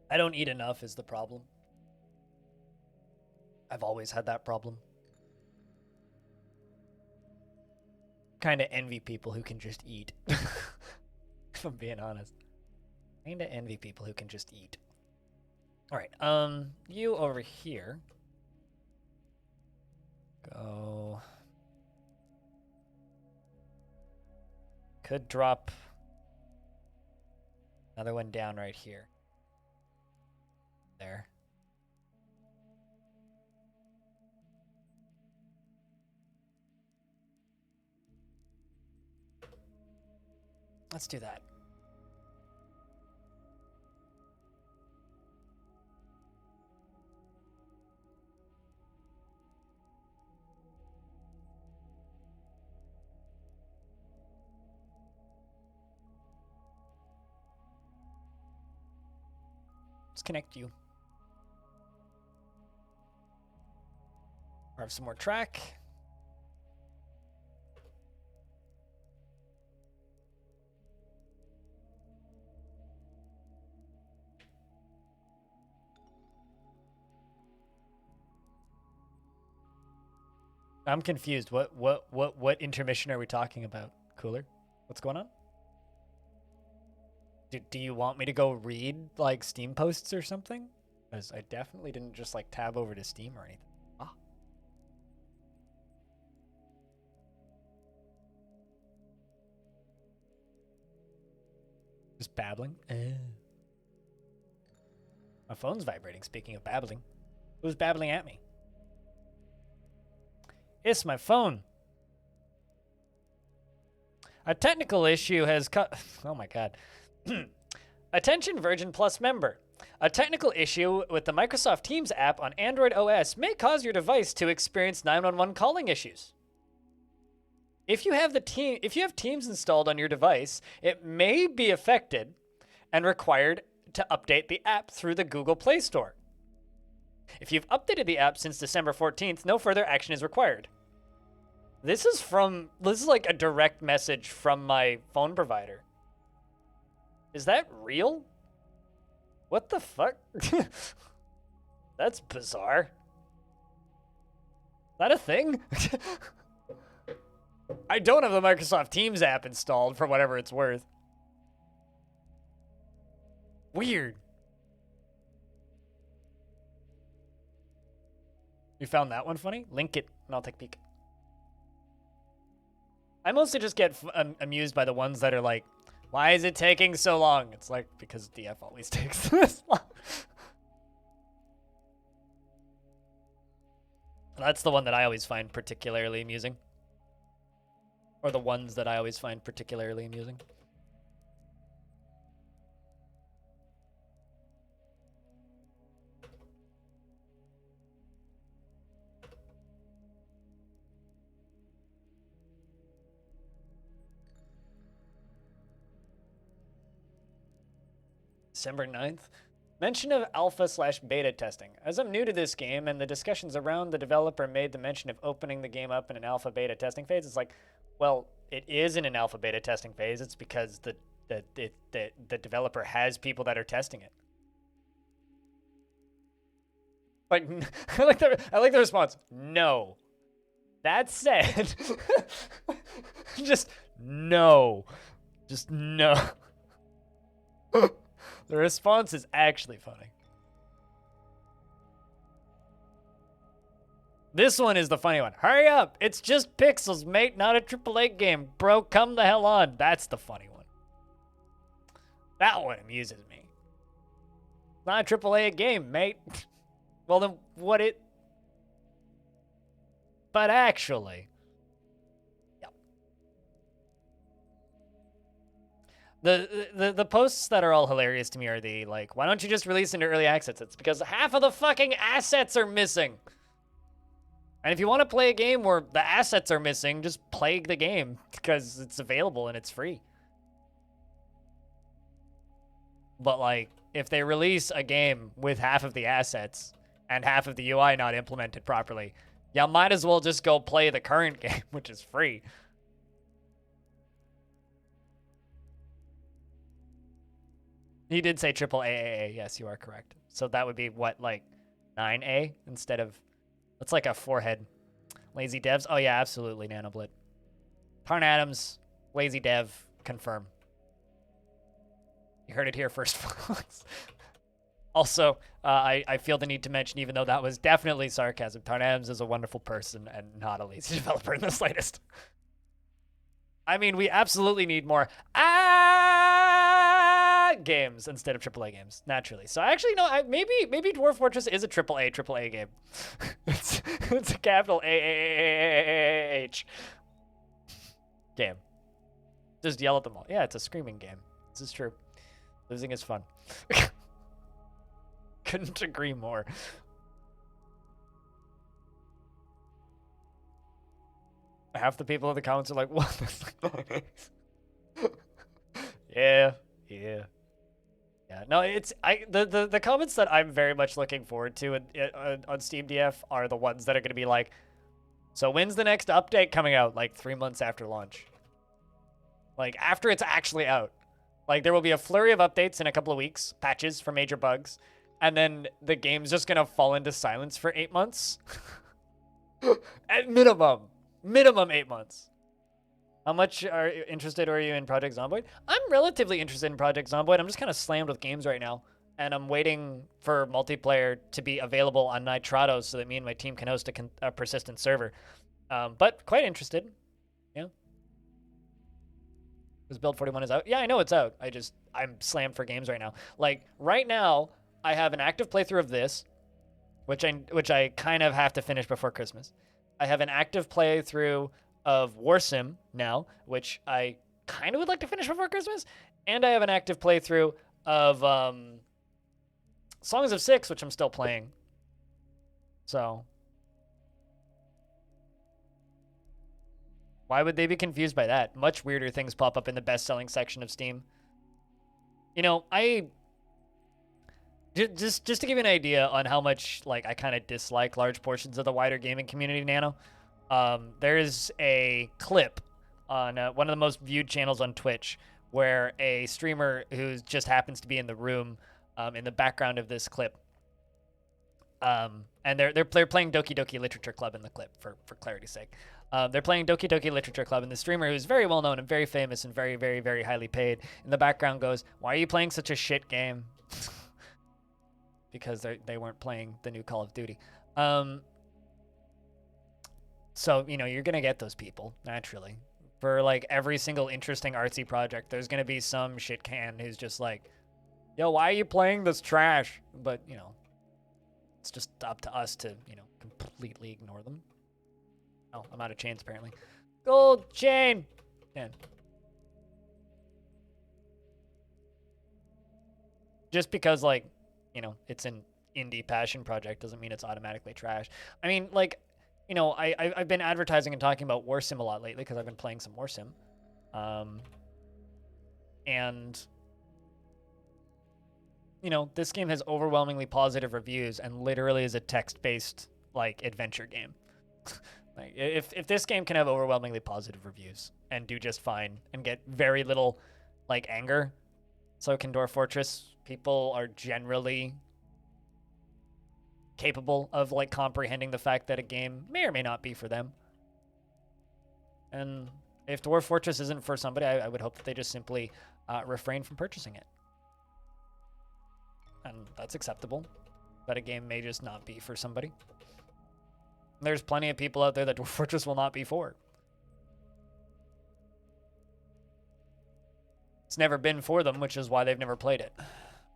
I don't eat enough is the problem. I've always had that problem. Kind of envy people who can just eat. If I'm being honest. Kind of envy people who can just eat. All right, you over here. Go. Could drop another one down right here. There. Let's do that. Let's connect you. Have some more track. I'm confused. What intermission are we talking about? Cooler? What's going on? Do you want me to go read like Steam posts or something? Because I definitely didn't just like tab over to Steam or anything. Ah. Just babbling. My phone's vibrating. Speaking of babbling, who's babbling at me? It's my phone. A technical issue has cut. Oh my god. Attention Virgin Plus member. A technical issue with the Microsoft Teams app on Android OS may cause your device to experience 911 calling issues. If you have Teams installed on your device, it may be affected and required to update the app through the Google Play Store. If you've updated the app since December 14th, no further action is required. This is like a direct message from my phone provider. Is that real? What the fuck? That's bizarre. Is that a thing? I don't have the Microsoft Teams app installed for whatever it's worth. Weird. You found that one funny? Link it and I'll take a peek. I mostly just get amused by the ones that are like, why is it taking so long? It's like, because DF always takes this long. That's the one that I always find particularly amusing. Or the ones that I always find particularly amusing. December 9th. Mention of alpha/beta testing. As I'm new to this game and the discussions around the developer made the mention of opening the game up in an alpha beta testing phase, it's like, well, it is in an alpha beta testing phase. It's because the developer has people that are testing it. Like, I like the response. No. That said, just no. Just no. The response is actually funny. This one is the funny one. Hurry up! It's just pixels, mate, not a AAA game. Bro, come the hell on. That's the funny one. That one amuses me. Not a AAA game, mate. Well, then what it... But actually... The posts that are all hilarious to me are the, like, why don't you just release into early access? It's because half of the fucking assets are missing. And if you want to play a game where the assets are missing, just play the game because it's available and it's free. But like, if they release a game with half of the assets and half of the UI not implemented properly, yeah, might as well just go play the current game, which is free. He did say triple AAA. Yes, you are correct. So that would be what, like 9A instead of, that's like a forehead. Lazy devs. Oh yeah, absolutely, Nanoblit. Tarn Adams, lazy dev, confirm. You heard it here first, folks. Also, I feel the need to mention, even though that was definitely sarcasm, Tarn Adams is a wonderful person and not a lazy developer in the slightest. I mean, we absolutely need more games instead of AAA games, naturally. So actually, no, maybe Dwarf Fortress is a AAA game. It's a capital AAH game. Just yell at them all. Yeah, it's a screaming game. This is true. Losing is fun. Couldn't agree more. Half the people in the comments are like, what? Yeah. No, it's the comments that I'm very much looking forward to on Steam DF are the ones that are going to be like, so when's the next update coming out? Like 3 months after launch. Like after it's actually out. Like there will be a flurry of updates in a couple of weeks, patches for major bugs, and then the game's just going to fall into silence for 8 months. At minimum 8 months. How much interested are you in Project Zomboid? I'm relatively interested in Project Zomboid. I'm just kind of slammed with games right now. And I'm waiting for multiplayer to be available on Nitrado so that me and my team can host a persistent server. But quite interested. Yeah. This Build 41 is out? Yeah, I know it's out. I'm slammed for games right now. Like, right now, I have an active playthrough of this, which I kind of have to finish before Christmas. I have an active playthrough of Warsim now, which I kind of would like to finish before Christmas. And I have an active playthrough of Songs of Six, which I'm still playing. So why would they be confused by that? Much weirder things pop up in the best-selling section of Steam. You know, just to give you an idea on how much like I kind of dislike large portions of the wider gaming community, Nano. There is a clip on one of the most viewed channels on Twitch where a streamer who just happens to be in the room in the background of this clip, and they're playing Doki Doki Literature Club in the clip for clarity's sake. They're playing Doki Doki Literature Club, and the streamer, who's very well known and very famous and very, very, very highly paid, in the background goes, "Why are you playing such a shit game?" Because they weren't playing the new Call of Duty. So, you know, you're going to get those people, naturally. For, like, every single interesting artsy project, there's going to be some shit can who's just like, yo, why are you playing this trash? But, you know, it's just up to us to, you know, completely ignore them. Oh, I'm out of chains, apparently. Gold chain! Man. Just because, like, you know, it's an indie passion project doesn't mean it's automatically trash. I mean, like, you know, I've been advertising and talking about Warsim a lot lately because I've been playing some Warsim. And, you know, this game has overwhelmingly positive reviews and literally is a text-based, like, adventure game. Like, if this game can have overwhelmingly positive reviews and do just fine and get very little, like, anger, so can Dwarf Fortress. People are generally capable of, like, comprehending the fact that a game may or may not be for them. And if Dwarf Fortress isn't for somebody, I would hope that they just simply refrain from purchasing it. And that's acceptable. That a game may just not be for somebody. There's plenty of people out there that Dwarf Fortress will not be for. It's never been for them, which is why they've never played it.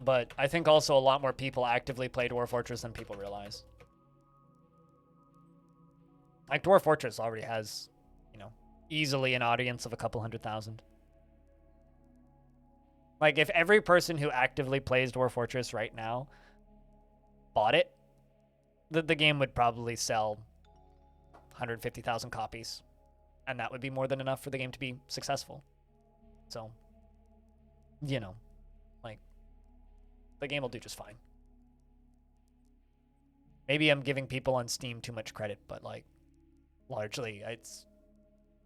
But I think also a lot more people actively play Dwarf Fortress than people realize. Like, Dwarf Fortress already has, you know, easily an audience of a couple 100,000. Like, if every person who actively plays Dwarf Fortress right now bought it, the game would probably sell 150,000 copies. And that would be more than enough for the game to be successful. So, you know, like, The game will do just fine. Maybe I'm giving people on Steam too much credit, but like largely it's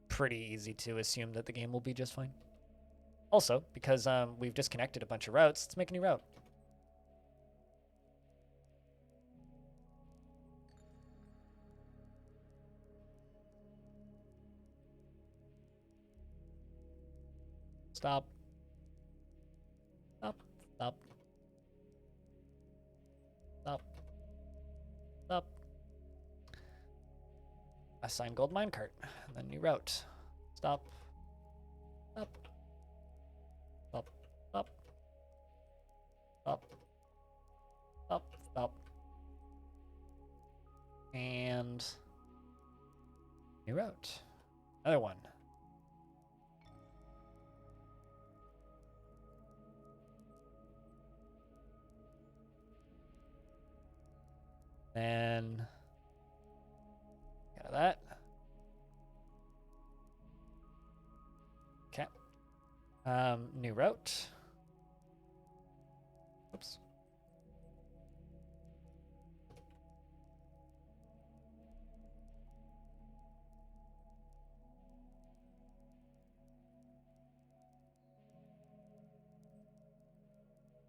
pretty easy to assume that the game will be just fine. Also, because we've disconnected a bunch of routes, let's make a new route. Stop. Stop. Stop. Stop. Stop. Assign gold minecart. And then new route. Stop. Stop. Stop. Stop. Stop. Stop. Stop. And new route. Another one. Then got that. Okay. New route. Oops.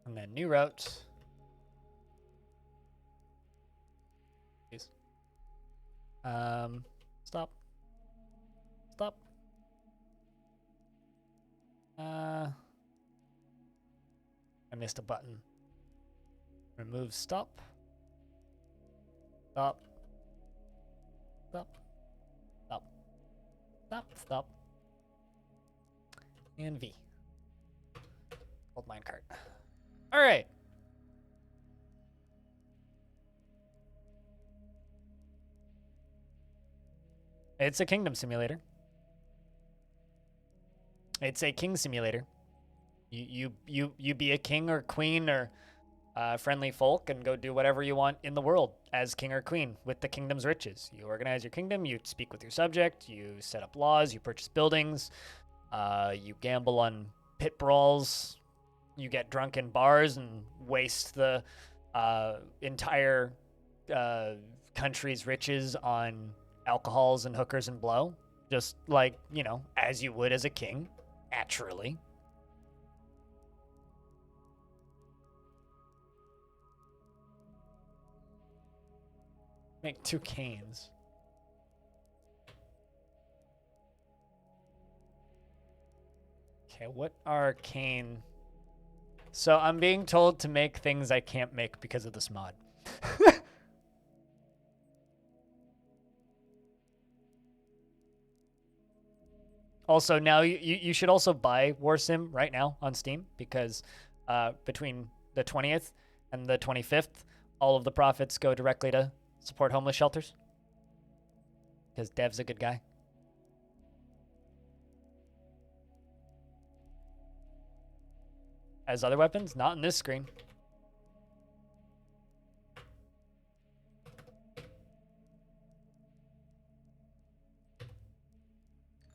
And then new route. Please. Stop. Stop. I missed a button. Remove stop. Stop. Stop. Stop. Stop. Stop. And V. Gold minecart. All right. It's a kingdom simulator. It's a king simulator. You be a king or queen or friendly folk and go do whatever you want in the world as king or queen with the kingdom's riches. You organize your kingdom, you speak with your subject, you set up laws, you purchase buildings, you gamble on pit brawls, you get drunk in bars and waste the entire country's riches on alcohols and hookers and blow. Just like, you know, as you would as a king, naturally. Make 2 canes. Okay, what are cane? So I'm being told to make things I can't make because of this mod. Also, now you should also buy Warsim right now on Steam because between the 20th and the 25th, all of the profits go directly to support homeless shelters. Because Dev's a good guy. As other weapons? Not in this screen.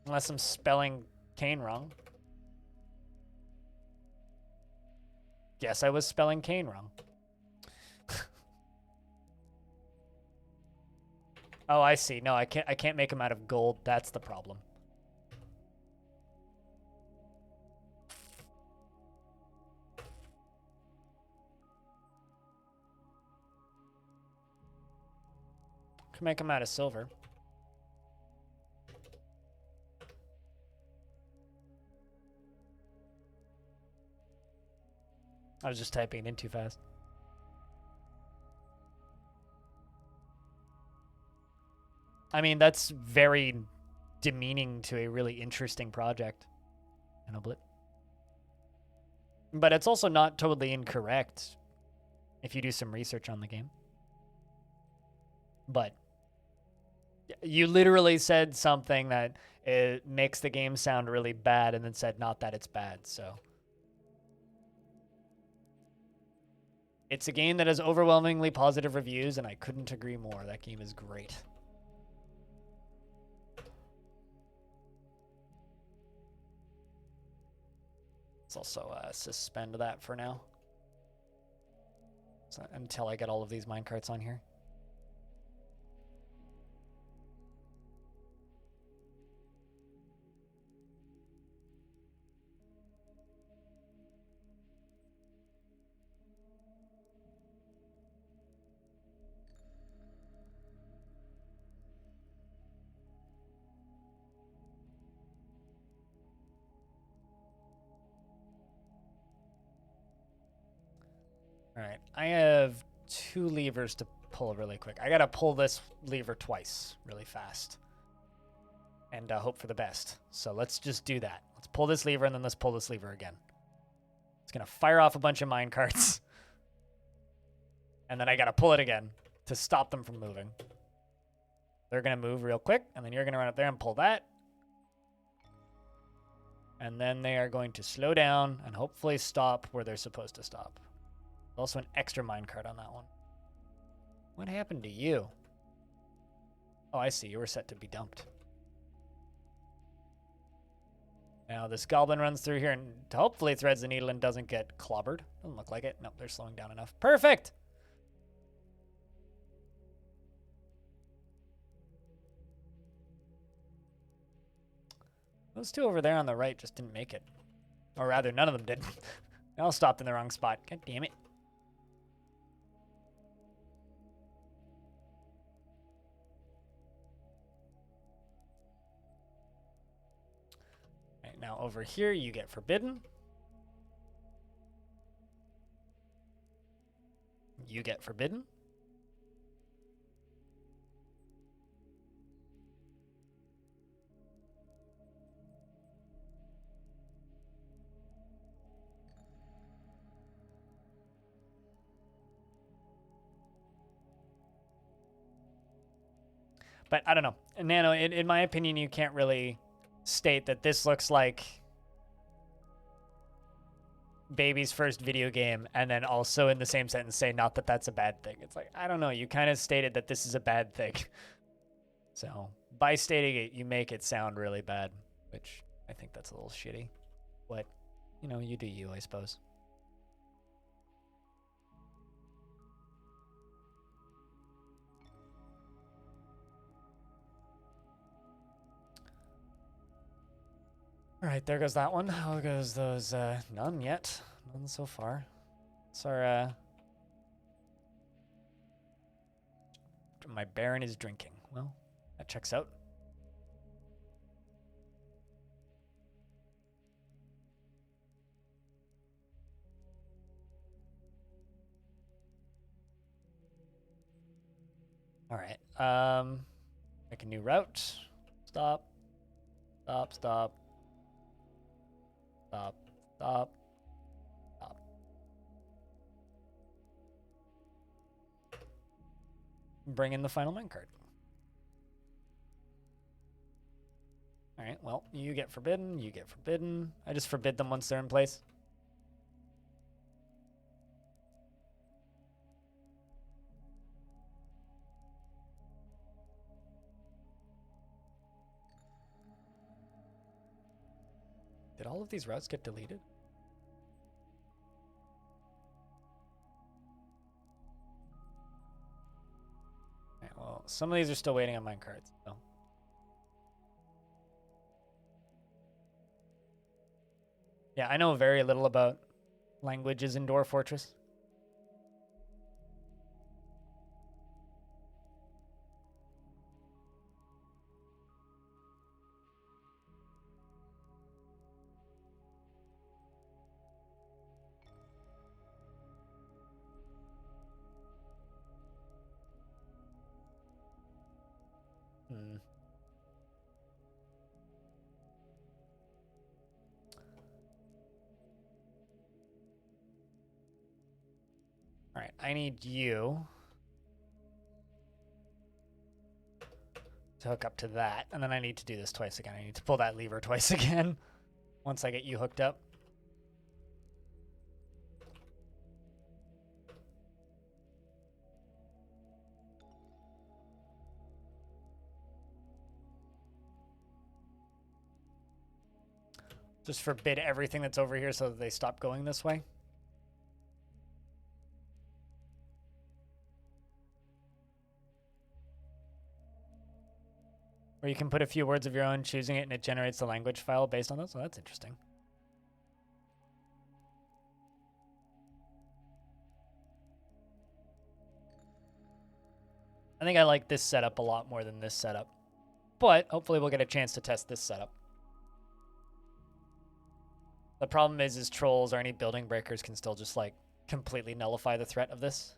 Unless I'm spelling cane wrong. Guess I was spelling cane wrong. Oh, I see. No, I can't make them out of gold. That's the problem. Can make them out of silver. I was just typing it in too fast. I mean, that's very demeaning to a really interesting project. But it's also not totally incorrect if you do some research on the game. But you literally said something that it makes the game sound really bad and then said not that it's bad, so. It's a game that has overwhelmingly positive reviews, and I couldn't agree more. That game is great. Let's also suspend that for now. So, until I get all of these minecarts on here. All right, I have 2 levers to pull really quick. I gotta pull this lever twice really fast and hope for the best. So let's just do that. Let's pull this lever and then let's pull this lever again. It's gonna fire off a bunch of minecarts and then I gotta pull it again to stop them from moving. They're gonna move real quick and then you're gonna run up there and pull that. And then they are going to slow down and hopefully stop where they're supposed to stop. Also an extra minecart on that one. What happened to you? Oh, I see. You were set to be dumped. Now this goblin runs through here and hopefully threads the needle and doesn't get clobbered. Doesn't look like it. Nope, they're slowing down enough. Perfect! Those 2 over there on the right just didn't make it. Or rather, none of them did. They all stopped in the wrong spot. God damn it. Right, now over here, you get forbidden. You get forbidden. But I don't know. Nano, in my opinion, you can't really state that this looks like baby's first video game and then also in the same sentence say not that that's a bad thing. It's like, I don't know. You kind of stated that this is a bad thing. So by stating it, you make it sound really bad, which I think that's a little shitty. But, you know, you do you, I suppose. All right, there goes that one. How goes those? None yet. None so far. It's our, my Baron is drinking. Well, that checks out. All right. Make a new route. Stop. Stop. Stop. Stop. Stop. Stop. Bring in the final minecart. All right. Well, you get forbidden. You get forbidden. I just forbid them once they're in place. Did all of these routes get deleted? Right, well, some of these are still waiting on minecarts. So. Yeah, I know very little about languages in Dwarf Fortress. All right, I need you to hook up to that, and then I need to do this twice again. I need to pull that lever twice again once I get you hooked up. Just forbid everything that's over here so that they stop going this way. Where you can put a few words of your own, choosing it, and it generates the language file based on those. So that's interesting. I think I like this setup a lot more than this setup. But hopefully we'll get a chance to test this setup. The problem is trolls or any building breakers can still just like completely nullify the threat of this.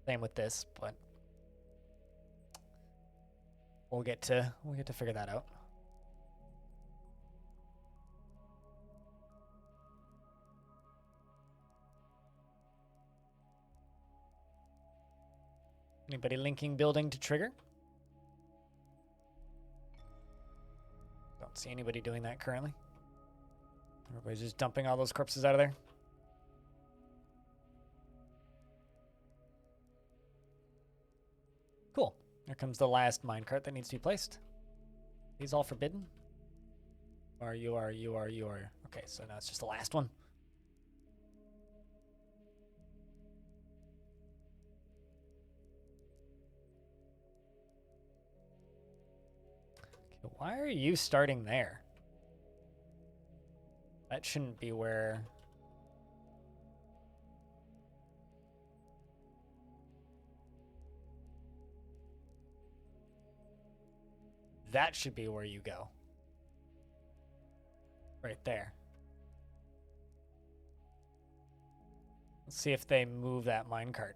Same with this, but we'll get to figure that out. Anybody linking building to trigger? Don't see anybody doing that currently. Everybody's just dumping all those corpses out of there. Cool. Here comes the last minecart that needs to be placed. These all forbidden? You are. Okay, so now it's just the last one. Okay, why are you starting there? That shouldn't be where... That should be where you go. Right there. Let's see if they move that minecart.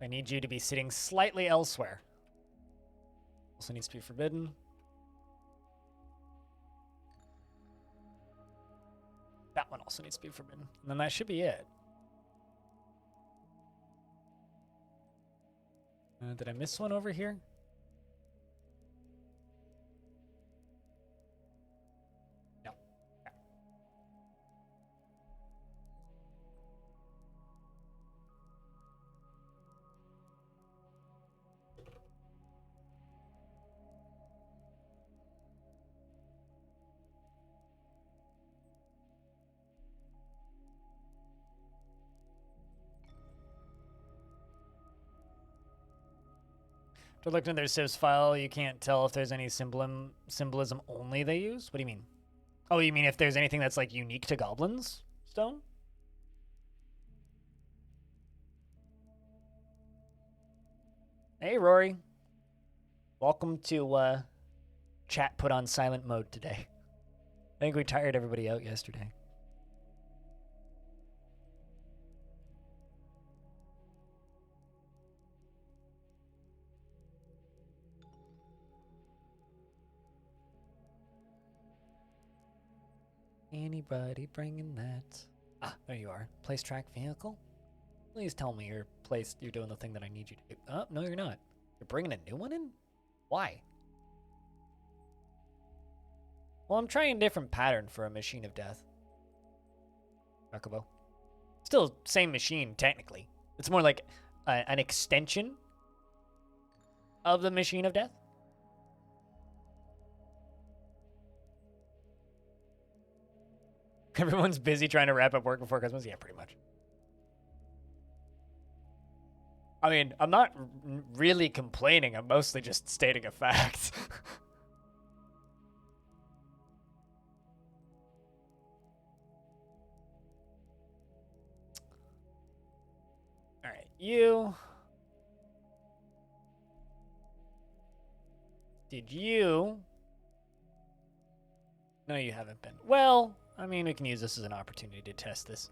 I need you to be sitting slightly elsewhere. Also needs to be forbidden. That one also needs to be forbidden. And then that should be it. Did I miss one over here? No. Okay. To look into their civs file, you can't tell if there's any symbolism only they use? What do you mean? Oh, you mean if there's anything that's like unique to goblins stone? Hey, Rory. Welcome to chat put on silent mode today. I think we tired everybody out yesterday. Anybody bringing that? Ah, there you are. Place track vehicle? Please tell me you're doing the thing that I need you to do. Oh, no, you're not. You're bringing a new one in? Why? Well, I'm trying a different pattern for a machine of death. Rakubo. Still same machine, technically. It's more like an extension of the machine of death. Everyone's busy trying to wrap up work before Christmas? Yeah, pretty much. I mean, I'm not really complaining. I'm mostly just stating a fact. All right, you... Did you... No, you haven't been. Well... I mean, we can use this as an opportunity to test this.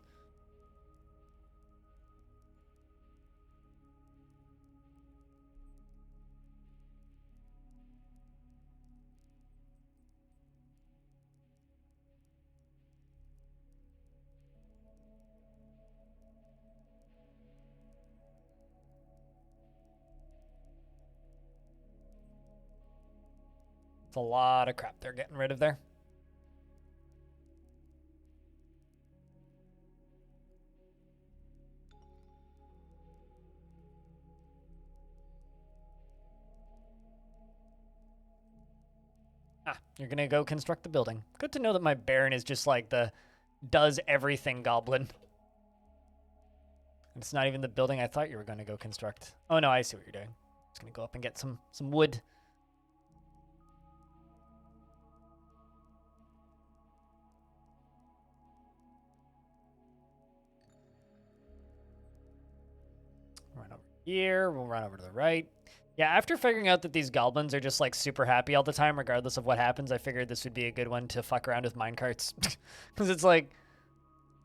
It's a lot of crap they're getting rid of there. You're gonna go construct the building. Good to know that my Baron is just like the does everything goblin. It's not even the building I thought you were gonna go construct. Oh no, I see what you're doing. Just gonna go up and get some wood. Run over here. We'll run over to the right. Yeah, after figuring out that these goblins are just like super happy all the time, regardless of what happens, I figured this would be a good one to fuck around with minecarts. Because it's like,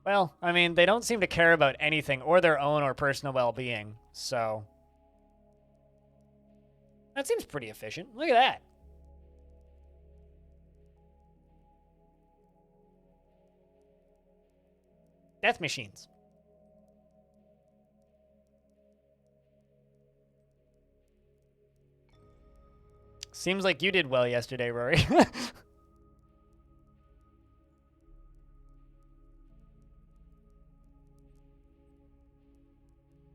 well, I mean, they don't seem to care about anything or their own or personal well-being. So that seems pretty efficient. Look at that. Death machines. Seems like you did well yesterday, Rory.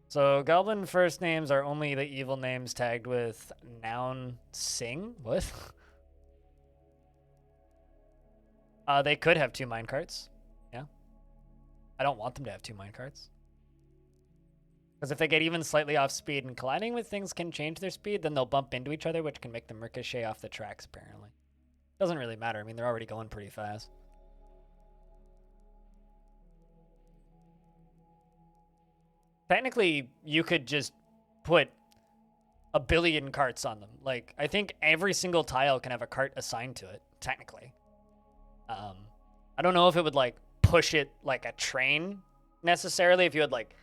So, goblin first names are only the evil names tagged with noun sing? What? They could have 2 minecarts. Yeah. I don't want them to have 2 minecarts. Because if they get even slightly off speed and colliding with things can change their speed, then they'll bump into each other, which can make them ricochet off the tracks, apparently. Doesn't really matter. I mean, they're already going pretty fast. Technically, you could just put a billion carts on them. Like, I think every single tile can have a cart assigned to it, technically. I don't know if it would, like, push it like a train, necessarily, if you had, like,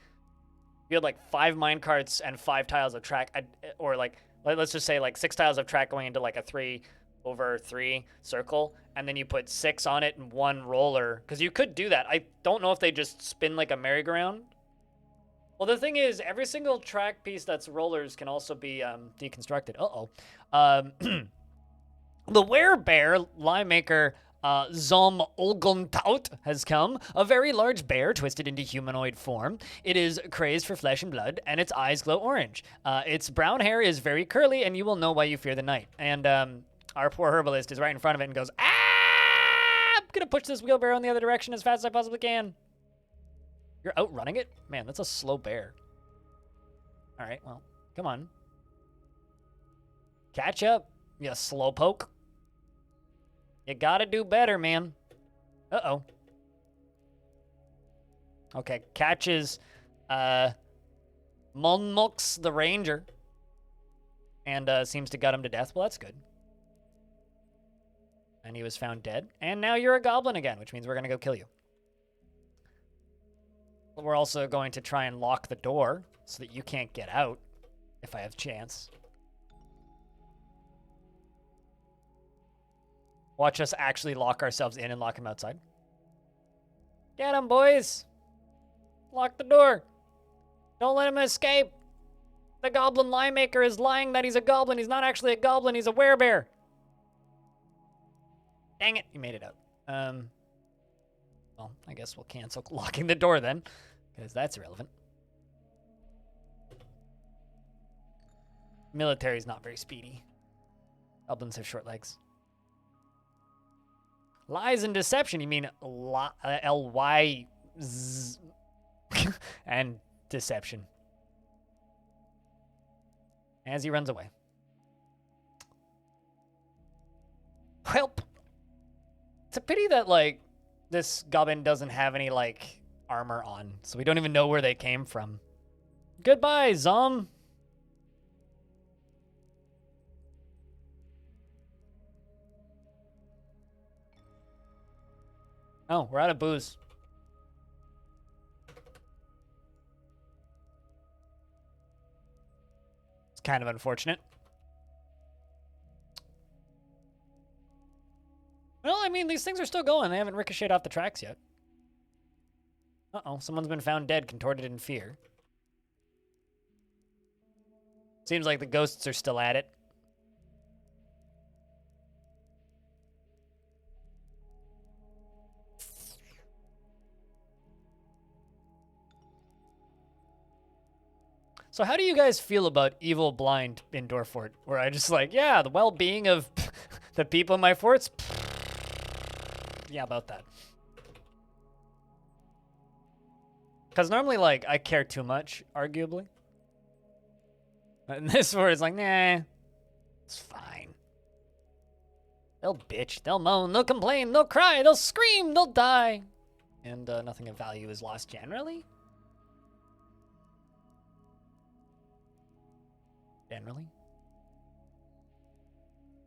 5 mine carts and 5 tiles of track, or like let's just say like 6 tiles of track going into like a 3/3 circle, and then you put 6 on it and 1 roller, because you could do that. I don't know if they just spin like a merry-go-round. Well, the thing is, every single track piece that's rollers can also be deconstructed. The werebear lie maker Zom Olgontaut has come, a very large bear twisted into humanoid form. It is crazed for flesh and blood, and its eyes glow orange. Its brown hair is very curly, and you will know why you fear the night. And our poor herbalist is right in front of it and goes, "Ah! I'm gonna push this wheelbarrow in the other direction as fast as I possibly can." You're outrunning it? Man, that's a slow bear. All right, well, come on. Catch up, you slowpoke. You gotta do better, man. Uh-oh. Okay, catches Monmux the Ranger. And seems to gut him to death. Well, that's good. And he was found dead. And now you're a goblin again, which means we're gonna go kill you. We're also going to try and lock the door so that you can't get out if I have a chance. Watch us actually lock ourselves in and lock him outside. Get him, boys! Lock the door. Don't let him escape. The goblin lie maker is lying that he's a goblin. He's not actually a goblin. He's a werebear. Dang it. You made it out. Well, I guess we'll cancel locking the door then, because that's irrelevant. Military's not very speedy. Goblins have short legs. Lies and deception. You mean L-Y and deception. As he runs away. Help. It's a pity that, like, this goblin doesn't have any, like, armor on, so we don't even know where they came from. Goodbye, Zom. Oh, we're out of booze. It's kind of unfortunate. Well, I mean, these things are still going. They haven't ricocheted off the tracks yet. Uh-oh, someone's been found dead, contorted in fear. Seems like the ghosts are still at it. So how do you guys feel about Evil Blind in Dwarf? Where I just like, yeah, the well-being of the people in my forts? Yeah, about that. Because normally, like, I care too much, arguably. And this where it's like, nah, it's fine. They'll bitch, they'll moan, they'll complain, they'll cry, they'll scream, they'll die. And nothing of value is lost generally. Generally.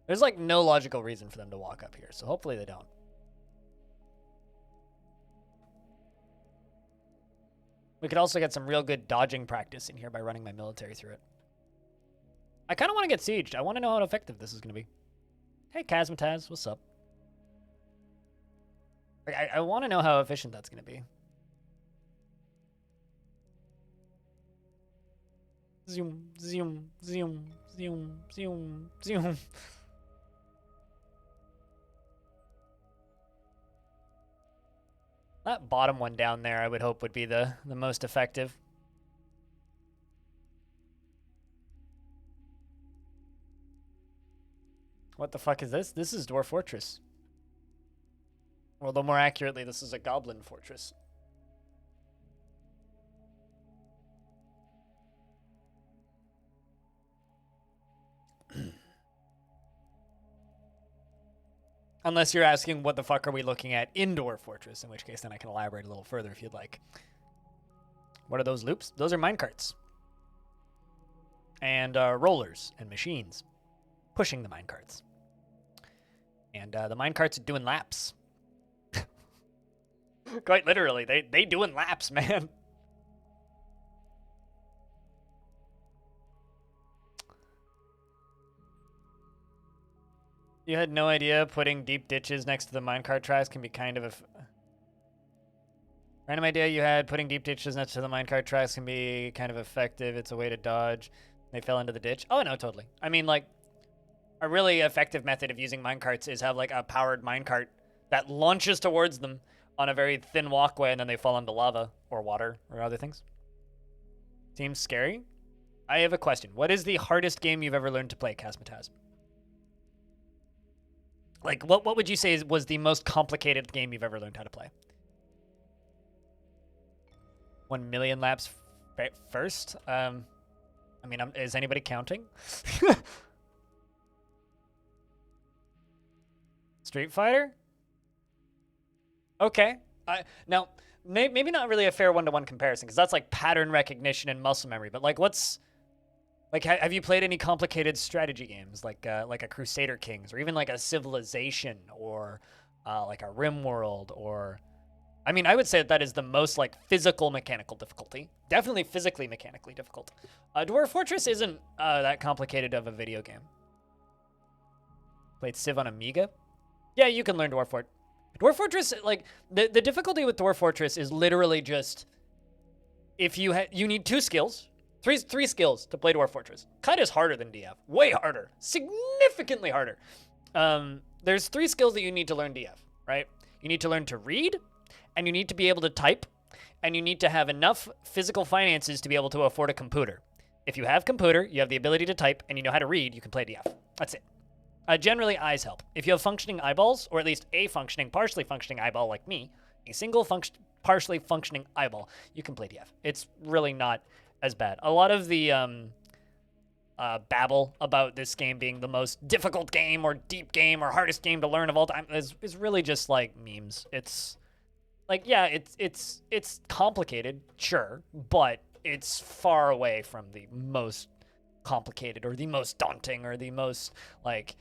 There's like no logical reason for them to walk up here, so hopefully they don't. We could also get some real good dodging practice in here by running my military through it. I kind of want to get sieged. I want to know how effective this is going to be. Hey, Kazmataz, what's up? I want to know how efficient that's going to be. Zoom, zoom, zoom, zoom, zoom, zoom. That bottom one down there, I would hope, would be the most effective. What the fuck is this? This is Dwarf Fortress. Although more accurately, this is a Goblin Fortress. Unless you're asking what the fuck are we looking at in Dwarf Fortress, in which case then I can elaborate a little further if you'd like. What are those loops? Those are minecarts. And rollers and machines pushing the minecarts. And the minecarts are doing laps. Quite literally, they doing laps, man. You had no idea putting deep ditches next to the minecart tracks can be kind of a... Random idea you had putting deep ditches next to the minecart tracks can be kind of effective. It's a way to dodge. They fell into the ditch. Oh, no, totally. I mean, like, a really effective method of using minecarts is have, like, a powered minecart that launches towards them on a very thin walkway, and then they fall into lava or water or other things. Seems scary. I have a question. What is the hardest game you've ever learned to play, Kazmataz? Like, what would you say was the most complicated game you've ever learned how to play? 1 million laps first? I mean, is anybody counting? Street Fighter? Okay. Now, maybe not really a fair one-to-one comparison, because that's like pattern recognition and muscle memory, but like what's... Like, have you played any complicated strategy games, like a Crusader Kings, or even like a Civilization, or like a RimWorld, or... I mean, I would say that is the most like physical mechanical difficulty. Definitely physically mechanically difficult. Dwarf Fortress isn't that complicated of a video game. Played Civ on Amiga? Yeah, you can learn Dwarf Fortress. Dwarf Fortress, like, the difficulty with Dwarf Fortress is literally just... If you need 2 skills... Three skills to play Dwarf Fortress. Kind of harder than DF. Way harder. Significantly harder. There's 3 skills that you need to learn DF, right? You need to learn to read, and you need to be able to type, and you need to have enough physical finances to be able to afford a computer. If you have computer, you have the ability to type, and you know how to read, you can play DF. That's it. Generally, eyes help. If you have functioning eyeballs, or at least a partially functioning eyeball like me, a single partially functioning eyeball, you can play DF. It's really not as bad. A lot of the babble about this game being the most difficult game or deep game or hardest game to learn of all time is really just like memes. It's like, yeah, it's complicated, sure, but it's far away from the most complicated or the most daunting or the most like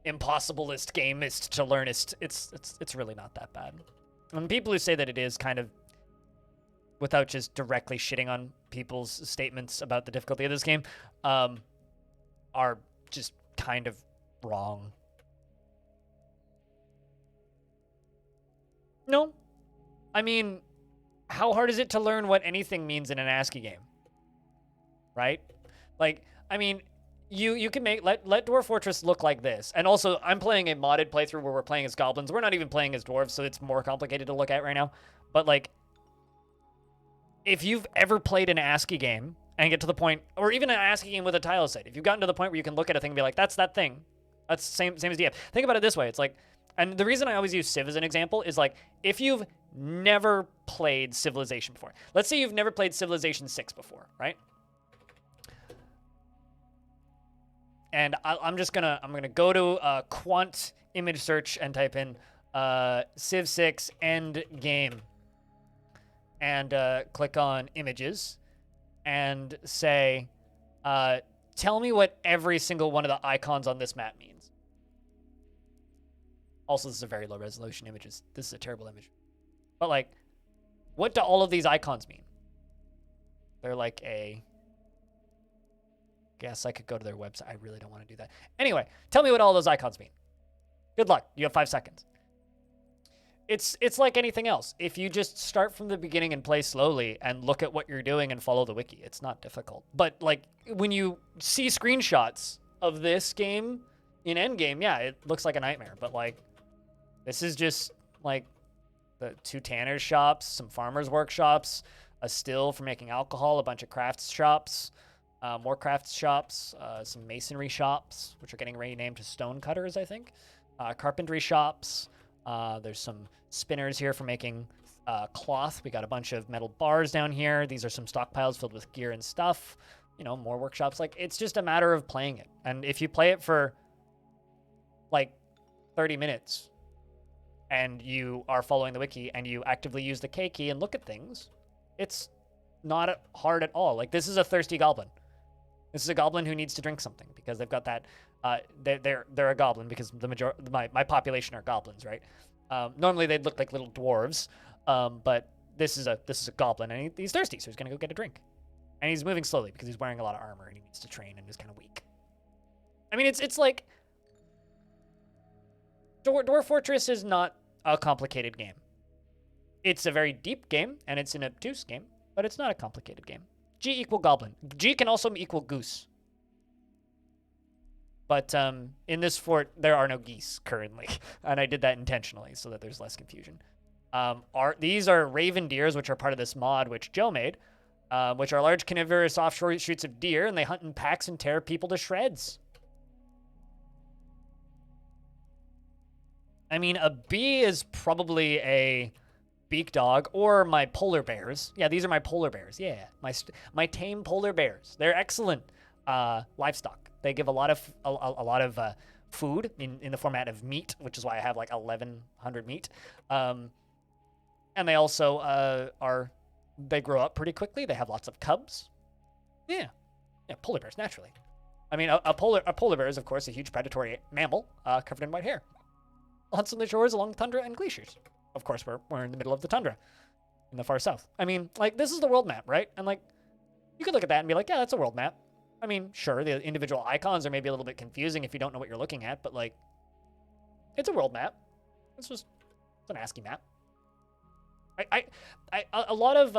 impossiblest gameist to learnist. It's really not that bad. And people who say that it is kind of, without just directly shitting on people's statements about the difficulty of this game, are just kind of wrong. No. I mean, how hard is it to learn what anything means in an ASCII game? Right? Like, I mean, you can let Dwarf Fortress look like this. And also, I'm playing a modded playthrough where we're playing as goblins. We're not even playing as dwarves, so it's more complicated to look at right now. But, like, if you've ever played an ASCII game and get to the point, or even an ASCII game with a tile set, if you've gotten to the point where you can look at a thing and be like, that's that thing. That's same as DF. Think about it this way. It's like, and the reason I always use Civ as an example is like, if you've never played Civilization before, let's say you've never played Civilization 6 before, right? And I'm gonna go to quant image search and type in Civ 6 end game and click on images and say, tell me what every single one of the icons on this map means. Also, this is a very low resolution images. This is a terrible image. But like, what do all of these icons mean? They're like a... Guess I could go to their website. I really don't want to do that. Anyway, tell me what all those icons mean. Good luck. You have 5 seconds. It's like anything else. If you just start from the beginning and play slowly and look at what you're doing and follow the wiki, it's not difficult. But like when you see screenshots of this game in Endgame, yeah, it looks like a nightmare. But like, this is just like the 2 tanner's shops, some farmers' workshops, a still for making alcohol, a bunch of crafts shops, more crafts shops, some masonry shops, which are getting renamed to stone cutters, I think, carpentry shops. There's some spinners here for making cloth. We got a bunch of metal bars down here. These are some stockpiles filled with gear and stuff. You know, more workshops. Like, it's just a matter of playing it. And if you play it for like 30 minutes and you are following the wiki and you actively use the K key and look at things, it's not hard at all. Like, this is a thirsty goblin. This is a goblin who needs to drink something because they've got that. They're a goblin because my population are goblins, right? Normally they'd look like little dwarves, but this is a goblin and he's thirsty, so he's gonna go get a drink, and he's moving slowly because he's wearing a lot of armor and he needs to train and is kind of weak. I mean, it's like Dwarf Fortress is not a complicated game. It's a very deep game and it's an obtuse game, but it's not a complicated game. G equal goblin. G can also equal goose. But in this fort, there are no geese currently. And I did that intentionally so that there's less confusion. These are raven deers, which are part of this mod, which Joe made, which are large carnivorous offshore shoots of deer, and they hunt in packs and tear people to shreds. I mean, a bee is probably a beak dog or my polar bears. Yeah, these are my polar bears. Yeah, my tame polar bears. They're excellent livestock. They give a lot of food in the format of meat, which is why I have like 1,100 meat. And they also they grow up pretty quickly. They have lots of cubs. Yeah, polar bears naturally. I mean, a polar bear is of course a huge predatory mammal covered in white hair. Hunts on the shores along tundra and glaciers. Of course, we're in the middle of the tundra in the far south. I mean, like, this is the world map, right? And like, you could look at that and be like, yeah, that's a world map. I mean, sure, the individual icons are maybe a little bit confusing if you don't know what you're looking at, but like, it's a world map. It's an ASCII map. A lot of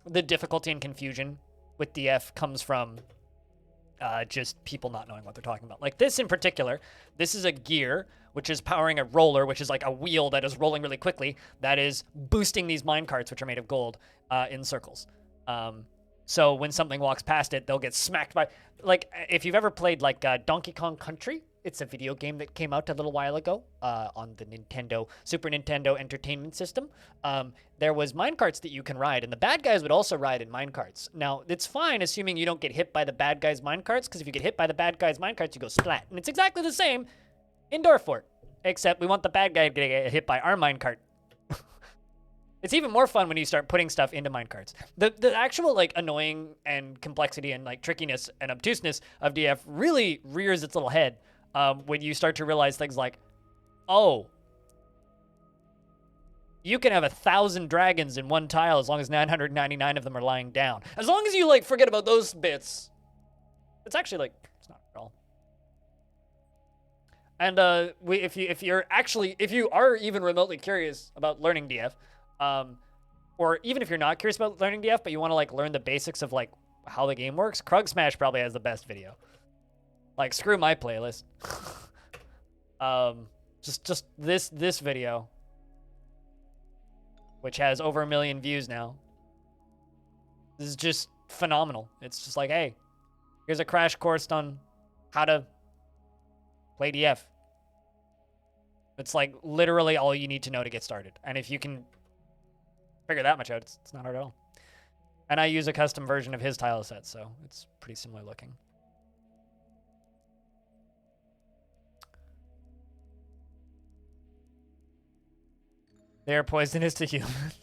the difficulty and confusion with DF comes from just people not knowing what they're talking about. Like this in particular, this is a gear which is powering a roller, which is like a wheel that is rolling really quickly, that is boosting these minecarts, which are made of gold, in circles. So when something walks past it, they'll get smacked by... Like, if you've ever played, like, Donkey Kong Country, it's a video game that came out a little while ago on the Super Nintendo Entertainment System. There was minecarts that you can ride, and the bad guys would also ride in minecarts. Now, it's fine assuming you don't get hit by the bad guys' minecarts, because if you get hit by the bad guys' minecarts, you go splat. And it's exactly the same in Dwarf Fort, except we want the bad guy to get hit by our minecart. It's even more fun when you start putting stuff into minecarts. The actual, like, annoying and complexity and, like, trickiness and obtuseness of DF really rears its little head when you start to realize things like, oh, you can have 1,000 dragons in one tile as long as 999 of them are lying down. As long as you, like, forget about those bits, it's actually, like, it's not at all. And if you are even remotely curious about learning DF, or even if you're not curious about learning DF, but you want to like learn the basics of like how the game works, Krug Smash probably has the best video. Like, screw my playlist. Just this video, which has over 1 million views now. This is just phenomenal. It's just like, hey, here's a crash course on how to play DF. It's like literally all you need to know to get started. And if you can figure that much out, it's not hard at all. And I use a custom version of his tile set, so it's pretty similar looking. They are poisonous to humans.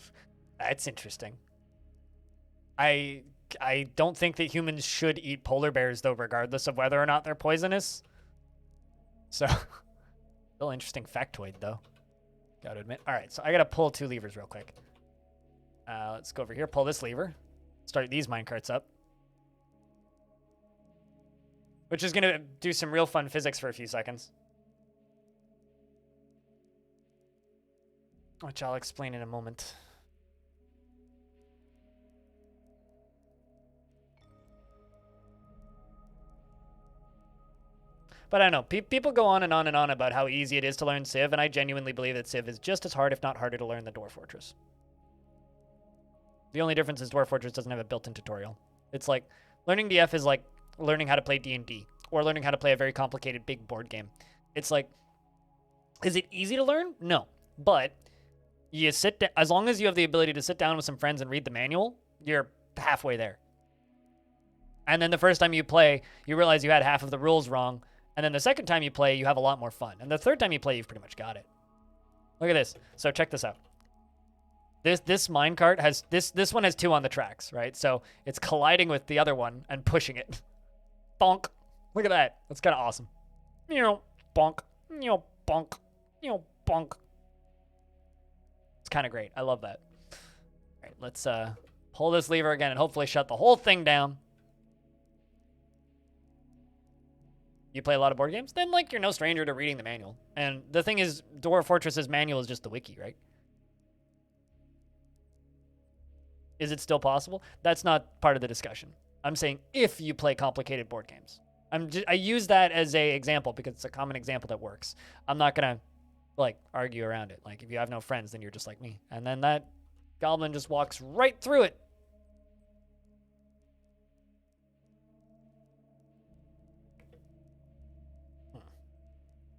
That's interesting. I don't think that humans should eat polar bears, though, regardless of whether or not they're poisonous. So, still interesting factoid, though. Gotta admit. All right, so I gotta pull 2 levers real quick. Let's go over here, pull this lever, start these minecarts up. Which is gonna do some real fun physics for a few seconds. Which I'll explain in a moment. But I don't know. People go on and on and on about how easy it is to learn Civ, and I genuinely believe that Civ is just as hard, if not harder, to learn than Dwarf Fortress. The only difference is Dwarf Fortress doesn't have a built-in tutorial. It's like, learning DF is like learning how to play D&D, or learning how to play a very complicated big board game. It's like, is it easy to learn? No. But you as long as you have the ability to sit down with some friends and read the manual, you're halfway there. And then the first time you play, you realize you had half of the rules wrong. And then the second time you play, you have a lot more fun. And the third time you play, you've pretty much got it. Look at this. So check this out. This minecart has, this one has 2 on the tracks, right? So it's colliding with the other one and pushing it. Bonk. Look at that. That's kind of awesome. Bonk. Bonk. Bonk. It's kind of great. I love that. All right, let's pull this lever again and hopefully shut the whole thing down. You play a lot of board games? Then, like, you're no stranger to reading the manual. And the thing is, Dwarf Fortress's manual is just the wiki, right? Is it still possible? That's not part of the discussion. I'm saying if you play complicated board games. I use that as a example because it's a common example that works. I'm not going to, like, argue around it. Like, if you have no friends, then you're just like me. And then that goblin just walks right through it.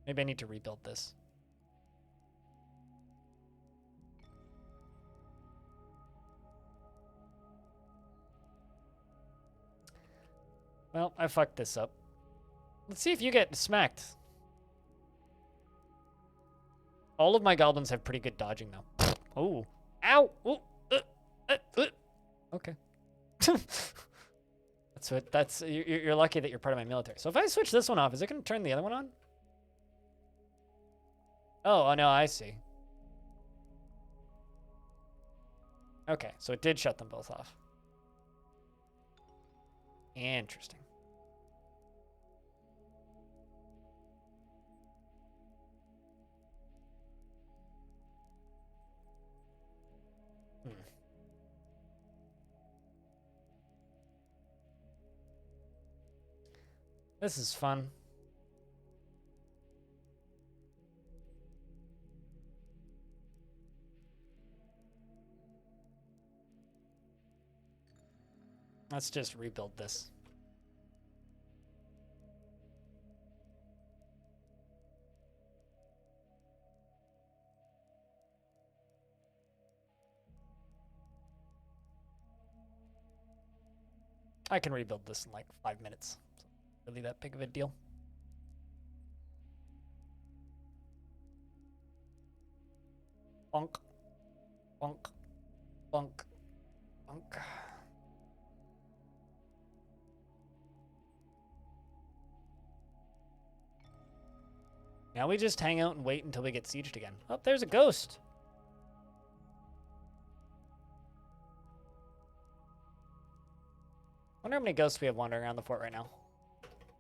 Maybe I need to rebuild this. Well, I fucked this up. Let's see if you get smacked. All of my goblins have pretty good dodging, though. Oh. Ow! Ooh. Okay. You're lucky that you're part of my military. So if I switch this one off, is it going to turn the other one on? Oh, no, I see. Okay, so it did shut them both off. Interesting. This is fun. Let's just rebuild this. I can rebuild this in like 5 minutes. So really that big of a deal. Bonk. Bonk. Bonk. Bonk. Now we just hang out and wait until we get sieged again. Oh, there's a ghost. I wonder how many ghosts we have wandering around the fort right now.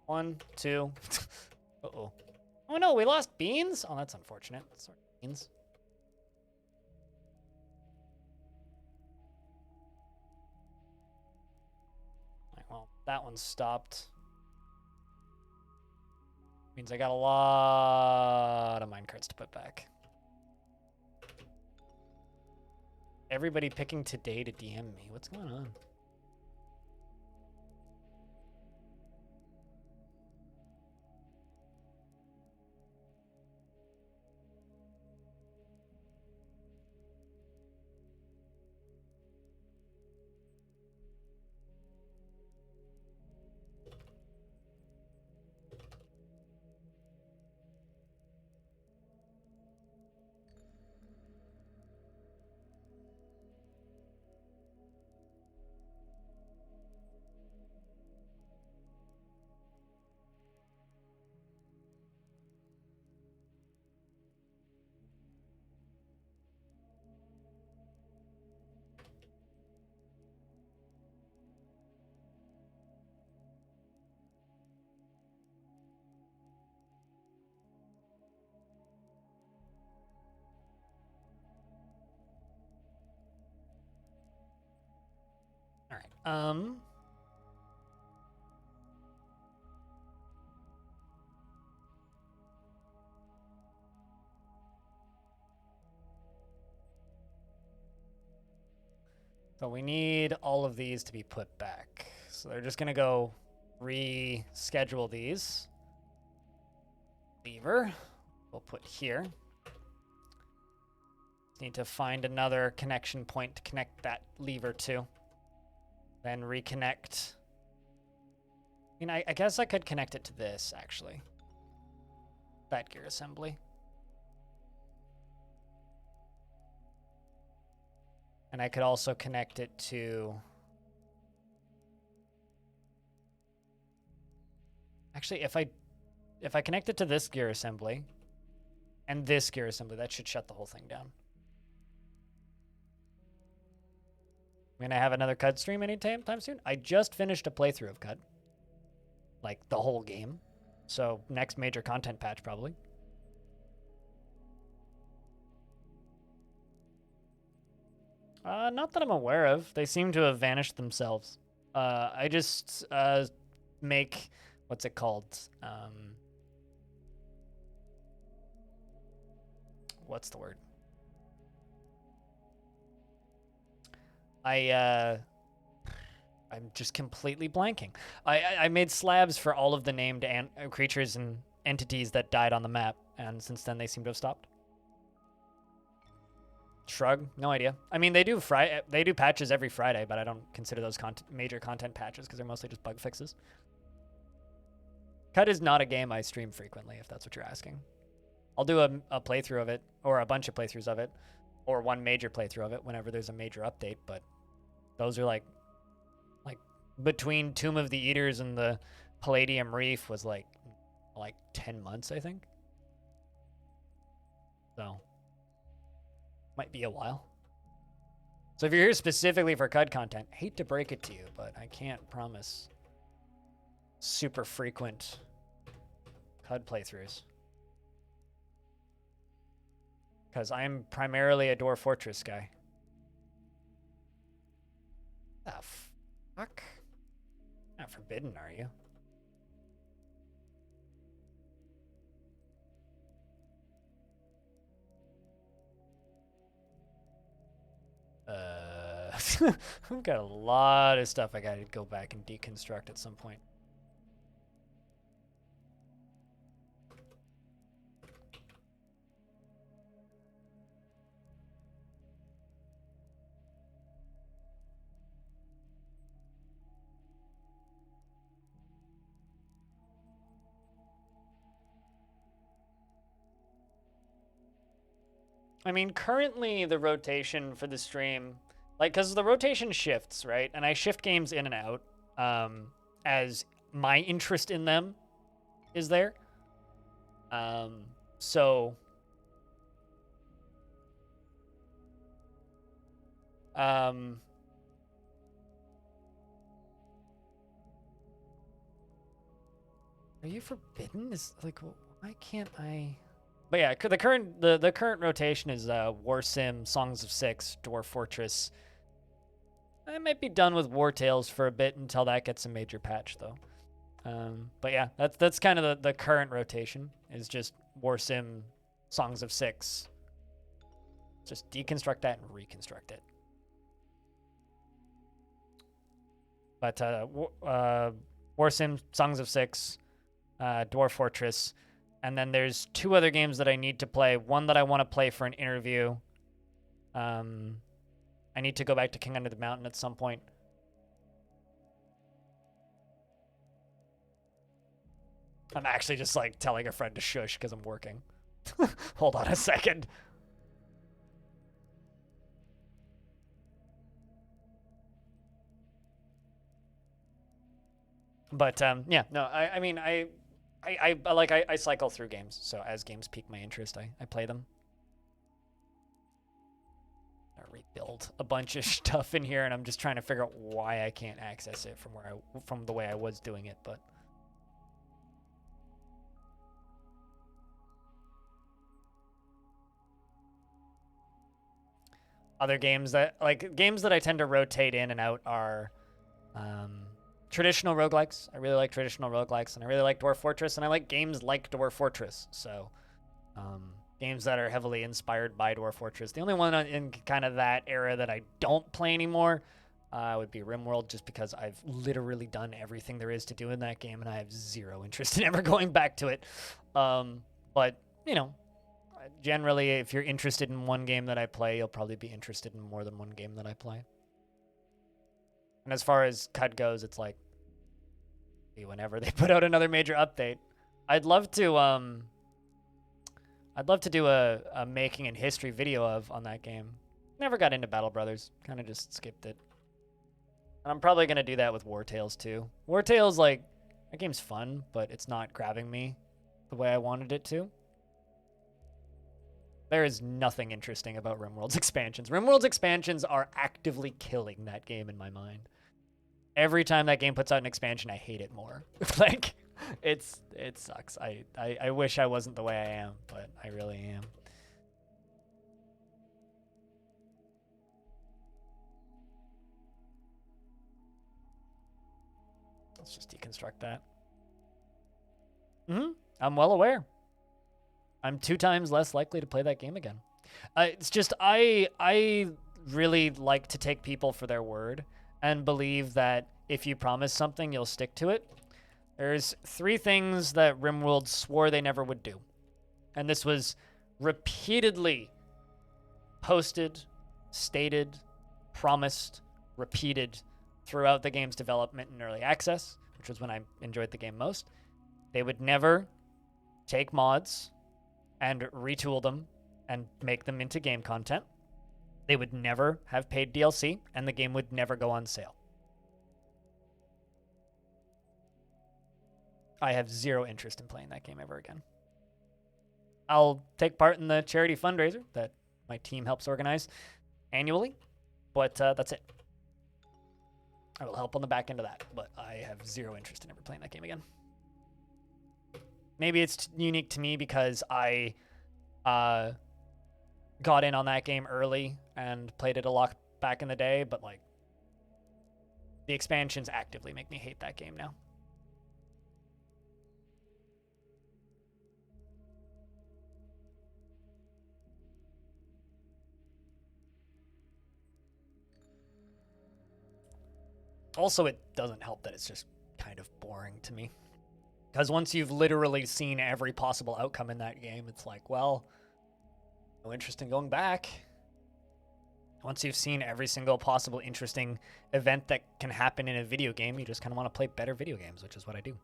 1, 2. Uh-oh. Oh no, we lost beans? Oh, that's unfortunate. Sorry, beans. Alright, well, that one stopped. Means I got a lot of minecarts to put back. Everybody picking today to DM me. What's going on? right. So we need all of these to be put back. So they're just going to go reschedule these. Lever, we'll put here. Need to find another connection point to connect that lever to. Then reconnect. I mean, I guess I could connect it to this, actually. That gear assembly. And I could also connect it to... Actually, if I connect it to this gear assembly and this gear assembly, that should shut the whole thing down. I'm going to have another CUD stream anytime soon. I just finished a playthrough of CUD. Like, the whole game. So, next major content patch, probably. Not that I'm aware of. They seem to have vanished themselves. I just make... What's it called? What's the word? I'm just completely blanking. I made slabs for all of the named creatures and entities that died on the map, and since then they seem to have stopped. Shrug, no idea. I mean, they do patches every Friday, but I don't consider those major content patches because they're mostly just bug fixes. CUD is not a game I stream frequently, if that's what you're asking. I'll do a playthrough of it, or a bunch of playthroughs of it, or one major playthrough of it whenever there's a major update, but those are like between Tomb of the Eaters and the Palladium Reef was like 10 months, I think. So, might be a while. So if you're here specifically for CUD content, hate to break it to you, but I can't promise super frequent CUD playthroughs. Because I'm primarily a Dwarf Fortress guy. The fuck? Not forbidden, are you? I've got a lot of stuff I gotta go back and deconstruct at some point. I mean, currently the rotation for the stream, like, because the rotation shifts, right? And I shift games in and out as my interest in them is there. So... Are you forbidden? Is like, why can't I... But yeah, the current rotation is War Sim, Songs of Six, Dwarf Fortress. I might be done with War Tales for a bit until that gets a major patch, though. But yeah, that's kind of the current rotation, is just War Sim, Songs of Six. Just deconstruct that and reconstruct it. But War Sim, Songs of Six, Dwarf Fortress, and then there's two other games that I need to play. One that I want to play for an interview. I need to go back to King Under the Mountain at some point. I'm actually just like telling a friend to shush because I'm working. Hold on a second. But yeah, no, I mean, I cycle through games, so as games pique my interest, I play them. I rebuild a bunch of stuff in here, and I'm just trying to figure out why I can't access it from the way I was doing it, but... Other games that I tend to rotate in and out are Traditional roguelikes. I really like traditional roguelikes, and I really like Dwarf Fortress, and I like games like Dwarf Fortress. So, games that are heavily inspired by Dwarf Fortress. The only one in kind of that era that I don't play anymore would be RimWorld, just because I've literally done everything there is to do in that game, and I have zero interest in ever going back to it. But, you know, generally, if you're interested in one game that I play, you'll probably be interested in more than one game that I play. And as far as CUD goes, it's like, whenever they put out another major update, I'd love to do a making and history video on that game. Never got into Battle Brothers, kind of just skipped it. And I'm probably gonna do that with War Tales too. War Tales, like, that game's fun, but it's not grabbing me the way I wanted it to. There is nothing interesting about RimWorld's expansions. RimWorld's expansions are actively killing that game in my mind. Every time that game puts out an expansion, I hate it more. Like, it sucks. I wish I wasn't the way I am, but I really am. Let's just deconstruct that. I'm well aware. I'm 2 times less likely to play that game again. It's just, I really like to take people for their word and believe that if you promise something, you'll stick to it. There's 3 things that RimWorld swore they never would do. And this was repeatedly posted, stated, promised, repeated throughout the game's development and early access, which was when I enjoyed the game most. They would never take mods and retool them and make them into game content. They would never have paid DLC, and the game would never go on sale. I have 0 interest in playing that game ever again. I'll take part in the charity fundraiser that my team helps organize annually, but that's it. I will help on the back end of that, but I have 0 interest in ever playing that game again. Maybe it's unique to me because I got in on that game early and played it a lot back in the day, but like, the expansions actively make me hate that game now. Also, it doesn't help that it's just kind of boring to me. Because once you've literally seen every possible outcome in that game, it's like, well, no interest in going back. Once you've seen every single possible interesting event that can happen in a video game, you just kind of want to play better video games, which is what I do.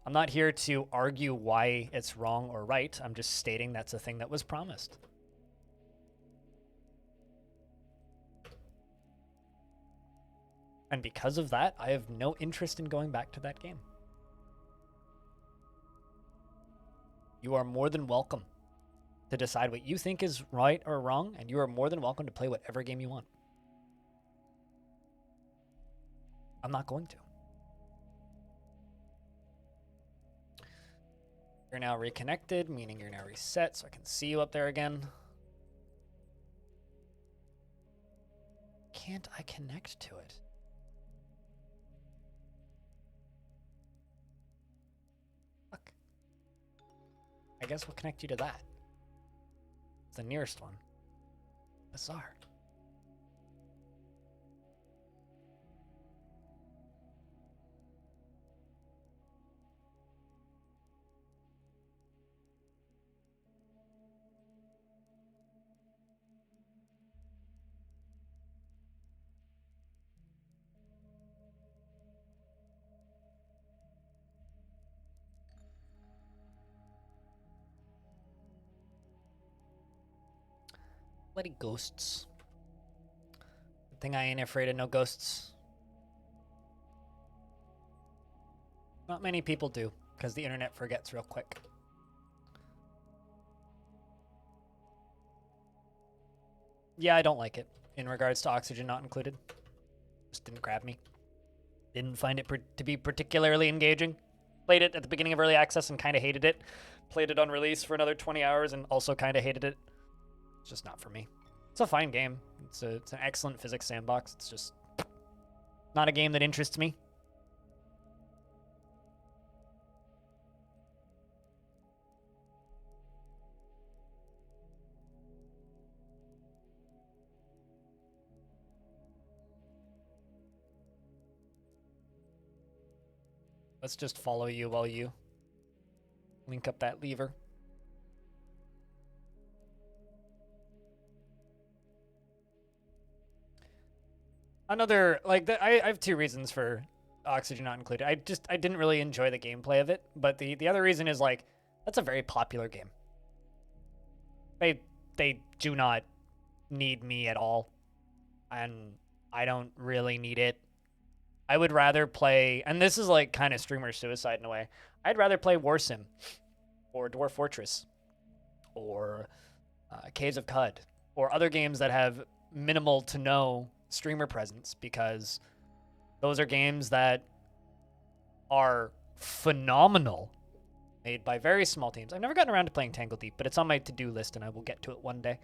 I'm not here to argue why it's wrong or right. I'm just stating that's a thing that was promised. And because of that, I have no interest in going back to that game. You are more than welcome to decide what you think is right or wrong, and you are more than welcome to play whatever game you want. I'm not going to. You're now reconnected, meaning you're now reset, so I can see you up there again. Can't I connect to it? Fuck. I guess we'll connect you to that. It's the nearest one. Bizarre. Bloody ghosts. Good thing I ain't afraid of no ghosts. Not many people do, because the internet forgets real quick. Yeah, I don't like it. In regards to oxygen not included. Just didn't grab me. Didn't find it to be particularly engaging. Played it at the beginning of early access and kind of hated it. Played it on release for another 20 hours and also kind of hated it. It's just not for me. It's a fine game. It's an excellent physics sandbox. It's just not a game that interests me. Let's just follow you while you link up that lever. Another, like, I have two reasons for Oxygen not included. I didn't really enjoy the gameplay of it, but the other reason is, like, that's a very popular game. They do not need me at all, and I don't really need it. I would rather play, and this is like kind of streamer suicide in a way. I'd rather play War Sim, or Dwarf Fortress, or Caves of Cud, or other games that have minimal to no streamer presence, because those are games that are phenomenal, made by very small teams. I've never gotten around to playing Tangle Deep, but it's on my to-do list, and I will get to it one day.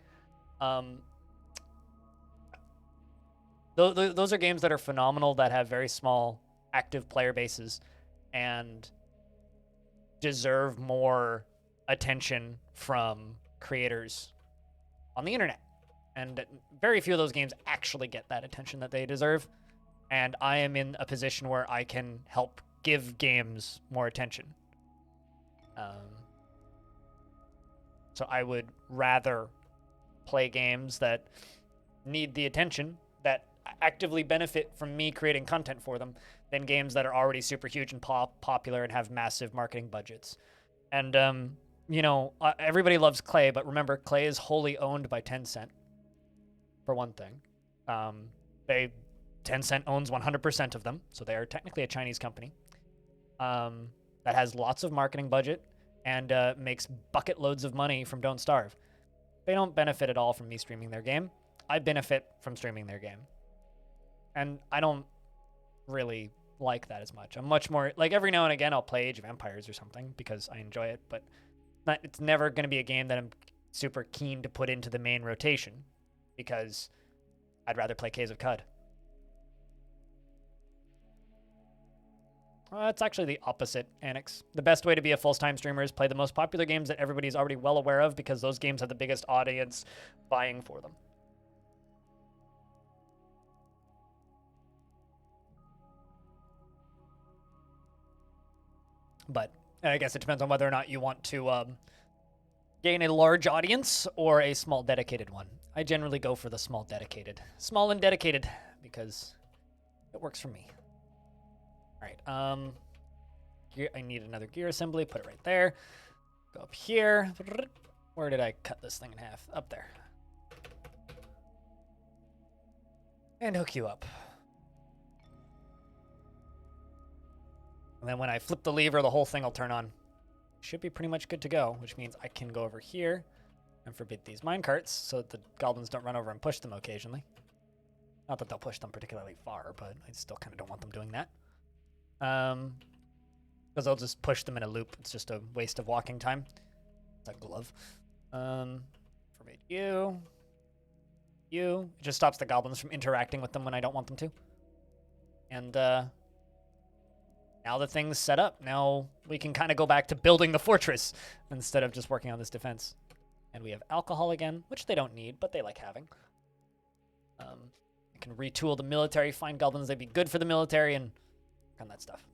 Those are games that are phenomenal, that have very small active player bases, and deserve more attention from creators on the internet. And very few of those games actually get that attention that they deserve. And I am in a position where I can help give games more attention. So I would rather play games that need the attention, that actively benefit from me creating content for them, than games that are already super huge and popular and have massive marketing budgets. And, you know, everybody loves Clay, but remember, Clay is wholly owned by Tencent, for one thing. Tencent owns 100% of them, so they are technically a Chinese company that has lots of marketing budget and makes bucket loads of money from Don't Starve. They don't benefit at all from me streaming their game. I benefit from streaming their game. And I don't really like that as much. I'm much more, like, every now and again I'll play Age of Empires or something because I enjoy it, but it's never going to be a game that I'm super keen to put into the main rotation, because I'd rather play Caves of Cud. It's actually the opposite, Annex. The best way to be a full-time streamer is play the most popular games that everybody's already well aware of, because those games have the biggest audience buying for them. But I guess it depends on whether or not you want to gain a large audience or a small dedicated one. I generally go for the small dedicated. Small and dedicated, because it works for me. All right, I need another gear assembly. Put it right there. Go up here. Where did I cut this thing in half? Up there. And hook you up. And then when I flip the lever, the whole thing will turn on. Should be pretty much good to go, which means I can go over here and forbid these minecarts so that the goblins don't run over and push them occasionally. Not that they'll push them particularly far, but I still kind of don't want them doing that. Because they'll just push them in a loop. It's just a waste of walking time. It's a glove. Forbid you. You. It just stops the goblins from interacting with them when I don't want them to. And, now the thing's set up. Now we can kind of go back to building the fortress instead of just working on this defense. And we have alcohol again, which they don't need, but they like having. I can retool the military, find goblins that'd be good for the military, and work on that stuff.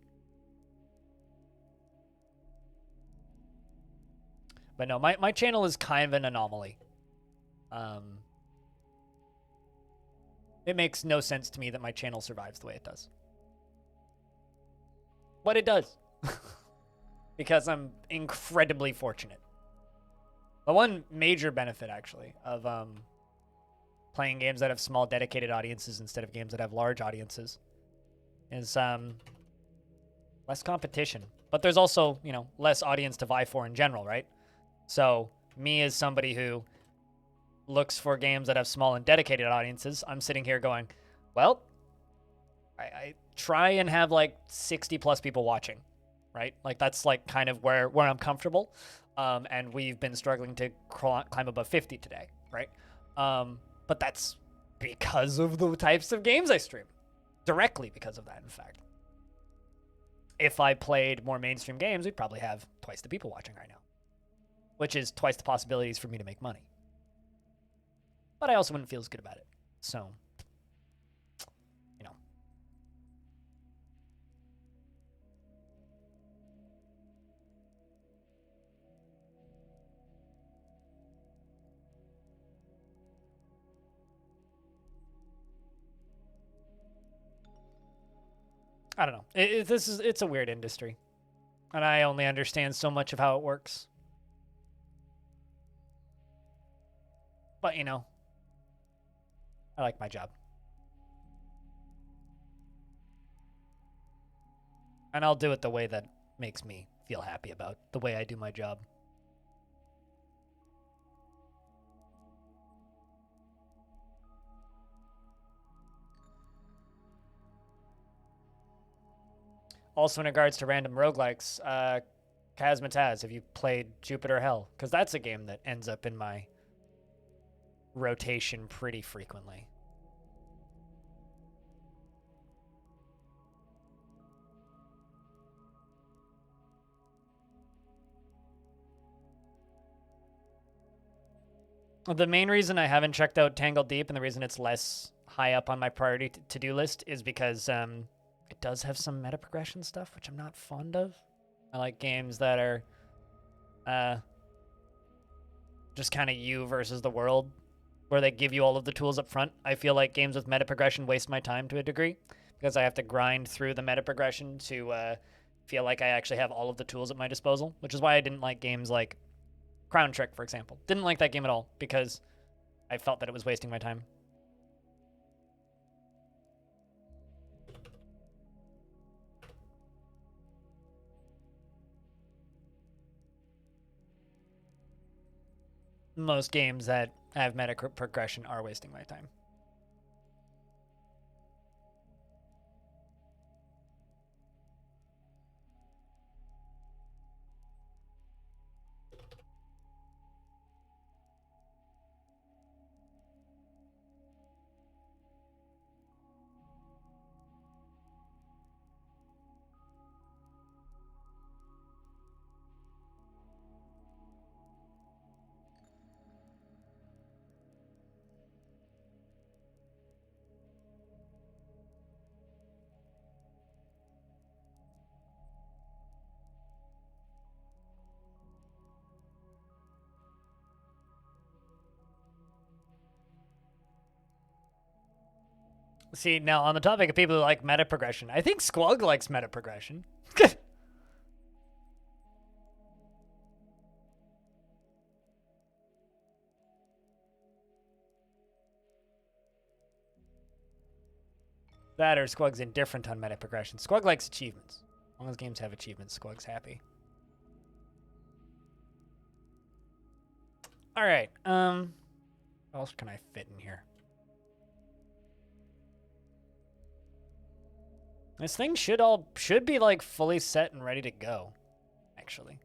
But no, my channel is kind of an anomaly. It makes no sense to me that my channel survives the way it does. But it does. Because I'm incredibly fortunate. The one major benefit, actually, of playing games that have small dedicated audiences instead of games that have large audiences is less competition. But there's also, you know, less audience to vie for in general, right? So me as somebody who looks for games that have small and dedicated audiences, I'm sitting here going, well, I try and have like 60 plus people watching, right? Like that's like kind of where I'm comfortable. And we've been struggling to climb above 50 today, right? But that's because of the types of games I stream. Directly because of that, in fact. If I played more mainstream games, we'd probably have twice the people watching right now, which is twice the possibilities for me to make money. But I also wouldn't feel as good about it. So, you know. I don't know. It's a weird industry. And I only understand so much of how it works. But, you know, I like my job. And I'll do it the way that makes me feel happy about the way I do my job. Also, in regards to random roguelikes, Kazmataz, have you played Jupiter Hell? Because that's a game that ends up in my rotation pretty frequently. The main reason I haven't checked out Tangled Deep and the reason it's less high up on my priority to-do list is because it does have some meta progression stuff, which I'm not fond of. I like games that are just kind of you versus the world, where they give you all of the tools up front. I feel like games with meta progression waste my time to a degree because I have to grind through the meta progression to feel like I actually have all of the tools at my disposal, which is why I didn't like games like Crown Trick, for example. Didn't like that game at all because I felt that it was wasting my time. Most games that have meta progression are wasting my time. See, now on the topic of people who like meta progression, I think Squug likes meta progression. That or Squug's indifferent on meta progression. Squug likes achievements. As long as games have achievements, Squug's happy. All right. What else can I fit in here? This thing should be like fully set and ready to go, actually.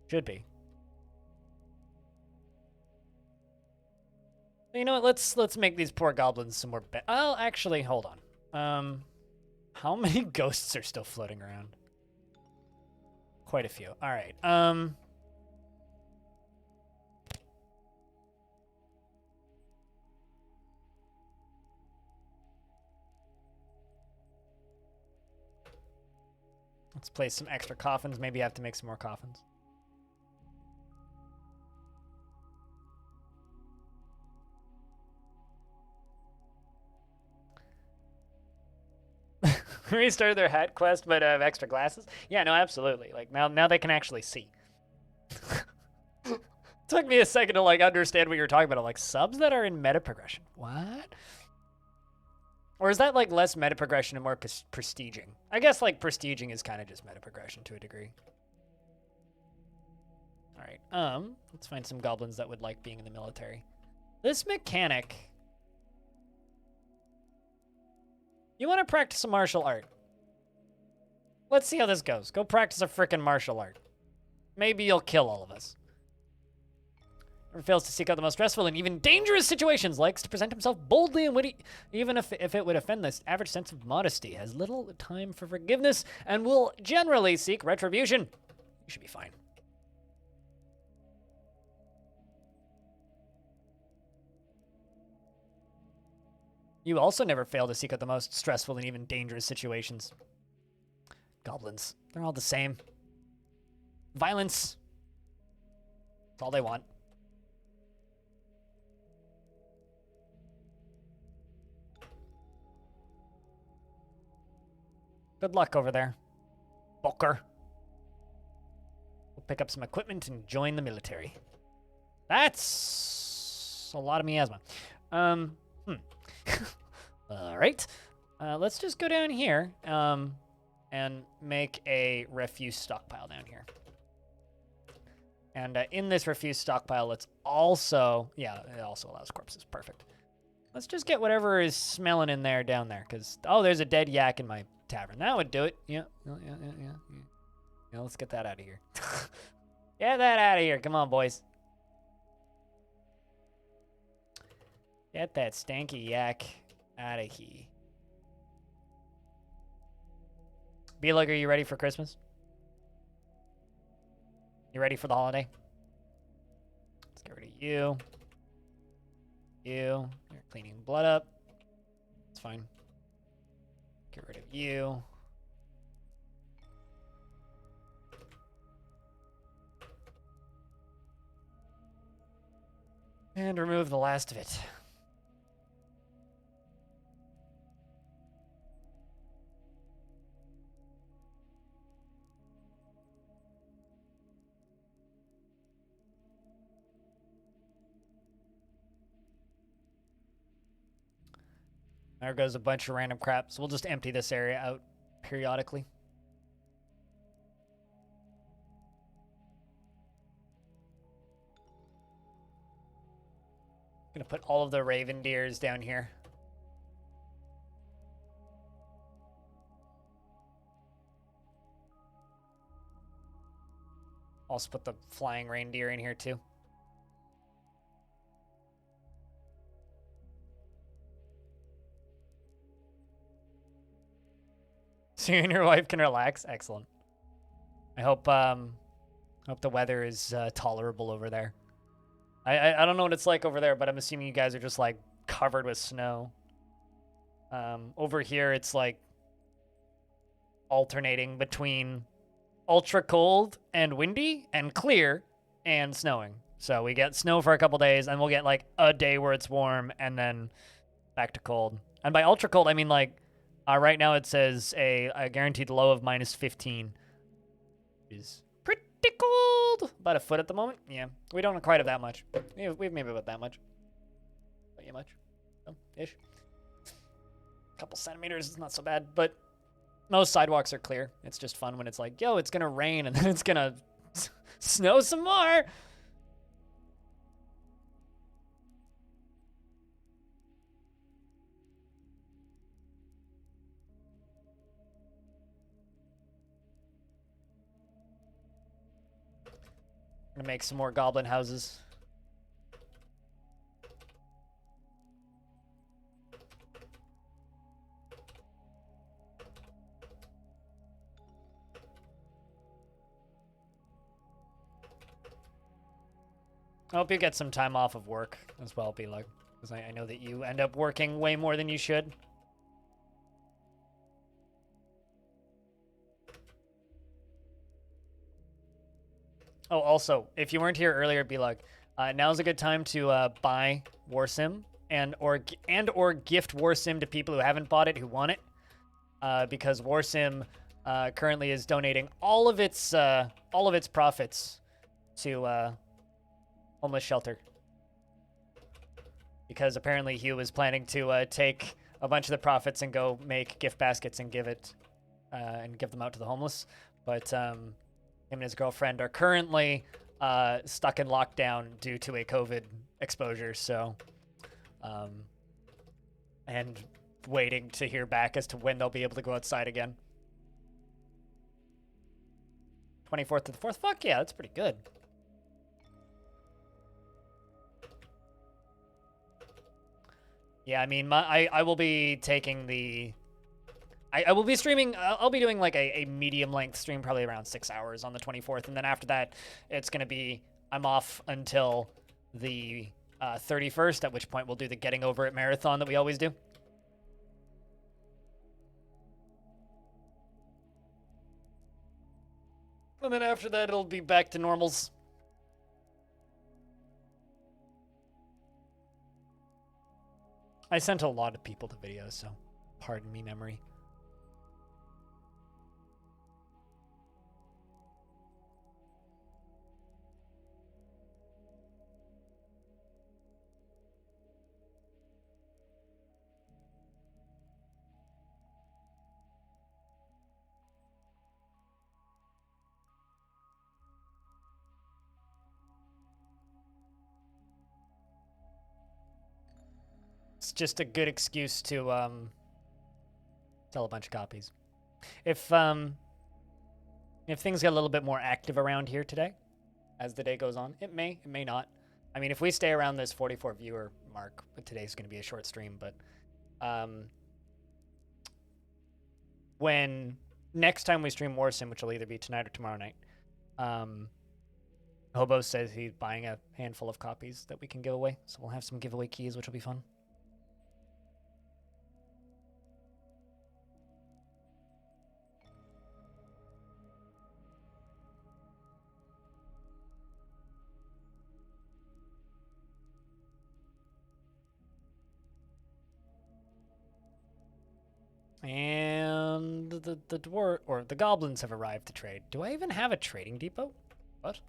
Should be. You know what? Let's make these poor goblins some more. Well, actually, hold on. How many ghosts are still floating around? Quite a few. All right. Let's place some extra coffins. Maybe I have to make some more coffins. Restarted their hat quest, but have extra glasses. Yeah, no, absolutely. Like now they can actually see. Took me a second to like understand what you're talking about. I'm like, subs that are in meta progression. What? Or is that like less meta progression and more prestiging? I guess like prestiging is kind of just meta progression to a degree. All right. Let's find some goblins that would like being in the military. This mechanic. You want to practice a martial art. Let's see how this goes. Go practice a frickin' martial art. Maybe you'll kill all of us. Never fails to seek out the most stressful and even dangerous situations. Likes to present himself boldly and witty, even if it would offend this average sense of modesty. Has little time for forgiveness and will generally seek retribution. You should be fine. You also never fail to seek out the most stressful and even dangerous situations. Goblins. They're all the same. Violence. That's all they want. Good luck over there, Booker. We'll pick up some equipment and join the military. That's a lot of miasma. All right. Let's just go down here and make a refuse stockpile down here. And in this refuse stockpile, let's also... Yeah, it also allows corpses. Perfect. Let's just get whatever is smelling in there down there. Because, oh, there's a dead yak in my tavern. That would do it. Yeah. Yeah, let's get that out of here. Get that out of here. Come on, boys. Get that stanky yak out of here. B-Lug, are you ready for Christmas? You ready for the holiday? Let's get rid of you. You're cleaning blood up. It's fine. Get rid of you. And remove the last of it. There goes a bunch of random crap, so we'll just empty this area out periodically. Gonna put all of the raven deers down here. Also put the flying reindeer in here too. So you and your wife can relax. Excellent. I hope the weather is tolerable over there. I don't know what it's like over there, but I'm assuming you guys are just like covered with snow. Over here it's like alternating between ultra cold and windy and clear and snowing. So we get snow for a couple days and we'll get like a day where it's warm and then back to cold. And by ultra cold, I mean like right now it says a guaranteed low of -15. Is pretty cold. About a foot at the moment. Yeah, we don't quite have that much. We've maybe about that much. Not yet much. So, ish. A couple centimeters is not so bad, but most sidewalks are clear. It's just fun when it's like, yo, it's gonna rain and then it's gonna snow some more. Gonna make some more goblin houses. I hope you get some time off of work as well, B-Lug, because I know that you end up working way more than you should. Oh, also, if you weren't here earlier, B-Lug, now's a good time to buy Warsim and or gift Warsim to people who haven't bought it who want it, because Warsim currently is donating all of its profits to homeless shelter, because apparently Hugh was planning to take a bunch of the profits and go make gift baskets and give them out to the homeless, but him and his girlfriend are currently stuck in lockdown due to a COVID exposure, so and waiting to hear back as to when they'll be able to go outside again. 24th to the 4th? Fuck yeah, that's pretty good. Yeah, I mean, I will be taking the... I will be streaming... I'll be doing like a medium-length stream, probably around 6 hours on the 24th, and then after that, it's going to be... I'm off until the 31st, at which point we'll do the Getting Over It marathon that we always do. And then after that, it'll be back to normals. I sent a lot of people the videos, so pardon me, memory. It's just a good excuse to sell a bunch of copies. If things get a little bit more active around here today, as the day goes on, it may not. I mean, if we stay around this 44 viewer mark, today's going to be a short stream, but when next time we stream Warsim, which will either be tonight or tomorrow night, Hobo says he's buying a handful of copies that we can give away, so we'll have some giveaway keys, which will be fun. And the dwarf or the goblins have arrived to trade. Do I even have a trading depot? What?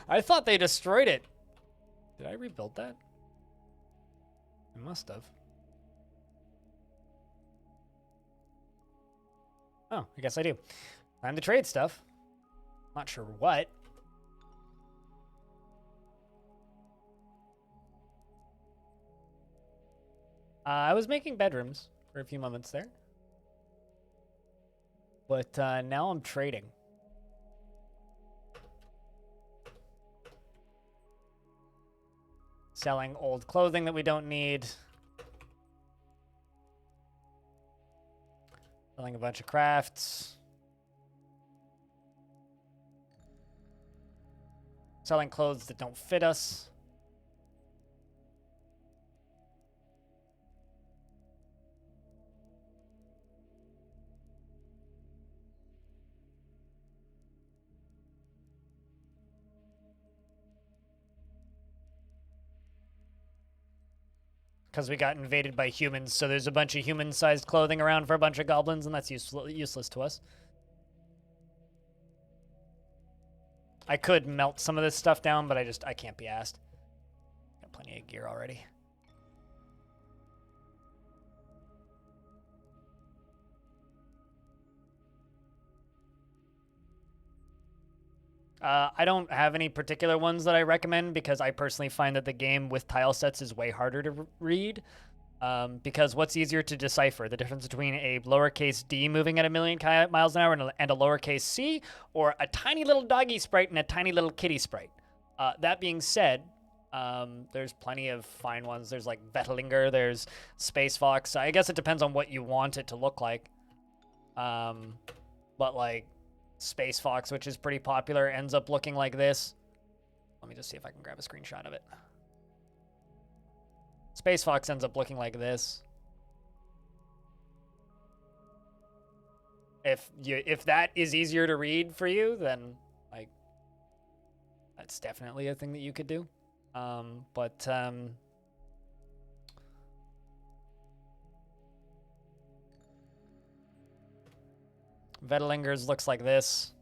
I thought they destroyed it. Did I rebuild that? I must have. Oh, I guess I do. Time to trade stuff. Not sure what. I was making bedrooms for a few moments there. But now I'm trading. Selling old clothing that we don't need. Selling a bunch of crafts. Selling clothes that don't fit us. Because we got invaded by humans, so there's a bunch of human-sized clothing around for a bunch of goblins, and that's useless to us. I could melt some of this stuff down, but I can't be asked. Got plenty of gear already. I don't have any particular ones that I recommend because I personally find that the game with tile sets is way harder to read. Because what's easier to decipher? The difference between a lowercase d moving at 1,000,000 miles an hour and a lowercase c, or a tiny little doggy sprite and a tiny little kitty sprite. That being said, there's plenty of fine ones. There's like Vettlinger, there's Space Fox. I guess it depends on what you want it to look like. But like Space Fox, which is pretty popular, ends up looking like this. Let me just see if I can grab a screenshot of it. Space Fox ends up looking like this. If that is easier to read for you, then like that's definitely a thing that you could do. Vettlingers looks like this.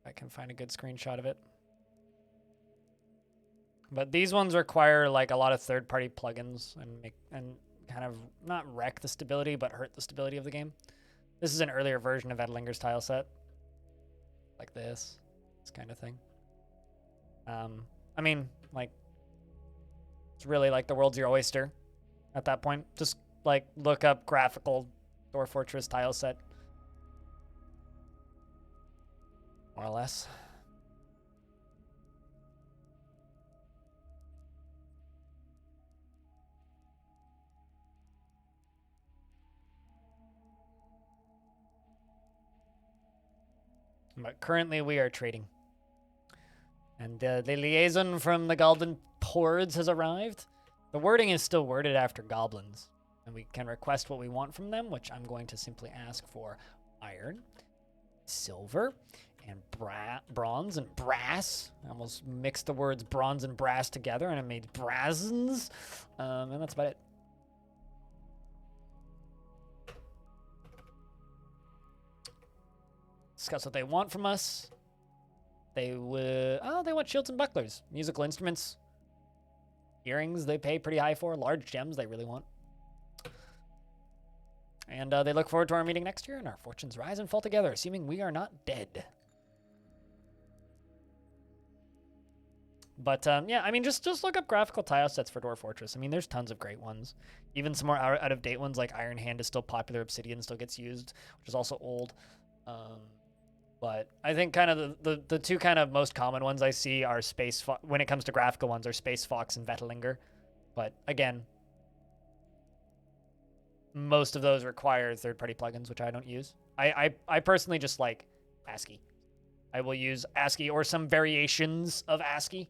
I can find a good screenshot of it. But these ones require like a lot of third-party plugins and kind of not wreck the stability, but hurt the stability of the game. This is an earlier version of Vettlinger's tile set. Like this kind of thing. I mean, like, it's really like the world's your oyster at that point. Just like look up graphical Dwarf Fortress tile set. More or less. But currently we are trading. And the liaison from the Goblin Hordes has arrived. The wording is still worded after goblins. And we can request what we want from them, which I'm going to simply ask for iron, silver, and bronze and brass. I almost mixed the words bronze and brass together and I made brazzens. And that's about it. Discuss what they want from us. They want shields and bucklers, musical instruments, earrings they pay pretty high for, large gems they really want. And they look forward to our meeting next year, and our fortunes rise and fall together, assuming we are not dead. But yeah, I mean, just look up graphical tile sets for Dwarf Fortress. I mean, there's tons of great ones. Even some more out-of-date ones, like Iron Hand is still popular, Obsidian still gets used, which is also old. But I think kind of the two kind of most common ones I see are when it comes to graphical ones, are Space Fox and Vetelinger. But again, most of those require third-party plugins, which I don't use. I personally just like ASCII. I will use ASCII or some variations of ASCII,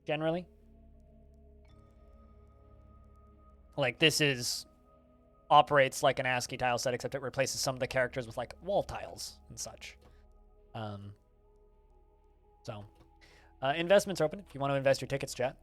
generally. Like this operates like an ASCII tile set, except it replaces some of the characters with like wall tiles and such. Investments are open if you want to invest your tickets, chat.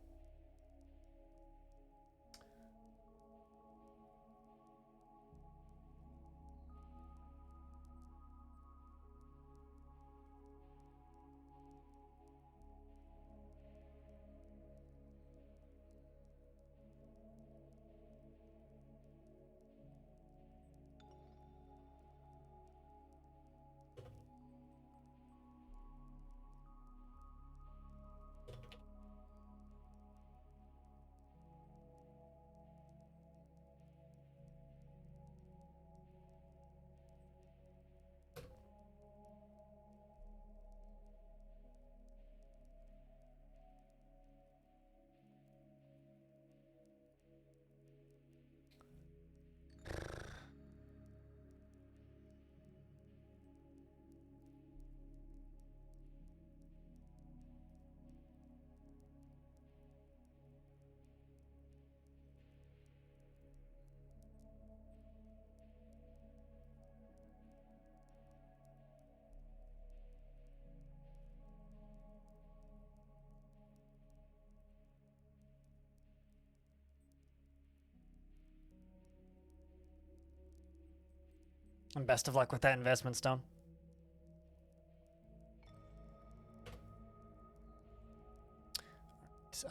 And best of luck with that investment, Stone.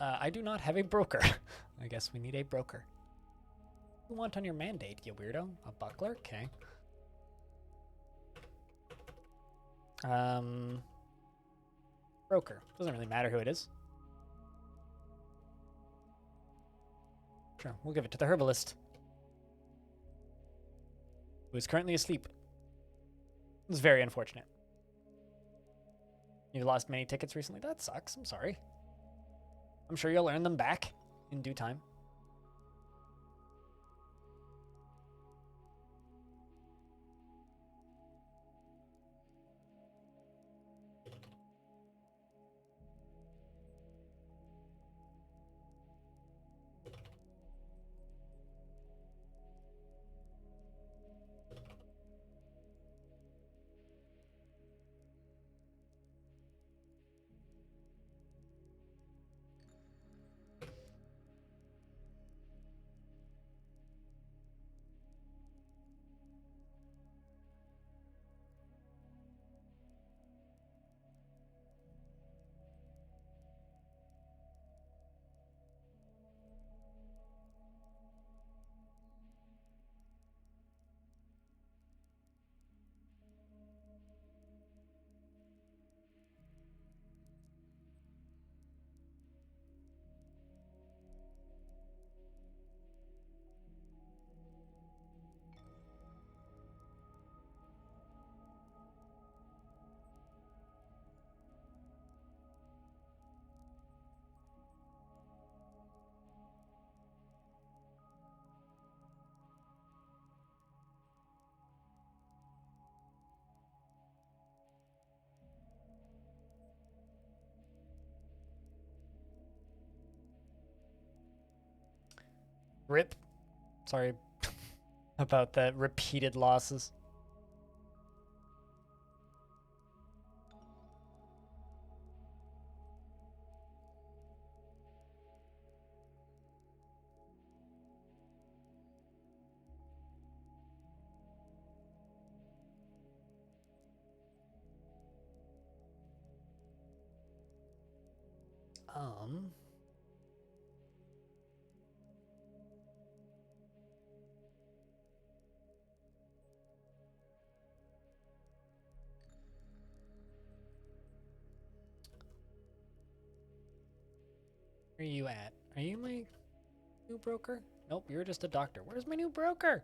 I do not have a broker. I guess we need a broker. What do you want on your mandate, you weirdo? A buckler? Okay. Broker. Doesn't really matter who it is. Sure, we'll give it to the herbalist, who is currently asleep. It's very unfortunate. You've lost many tickets recently? That sucks. I'm sorry. I'm sure you'll earn them back in due time. Rip. Sorry about the repeated losses. Where are you at? Are you my new broker? Nope, you're just a doctor. Where's my new broker?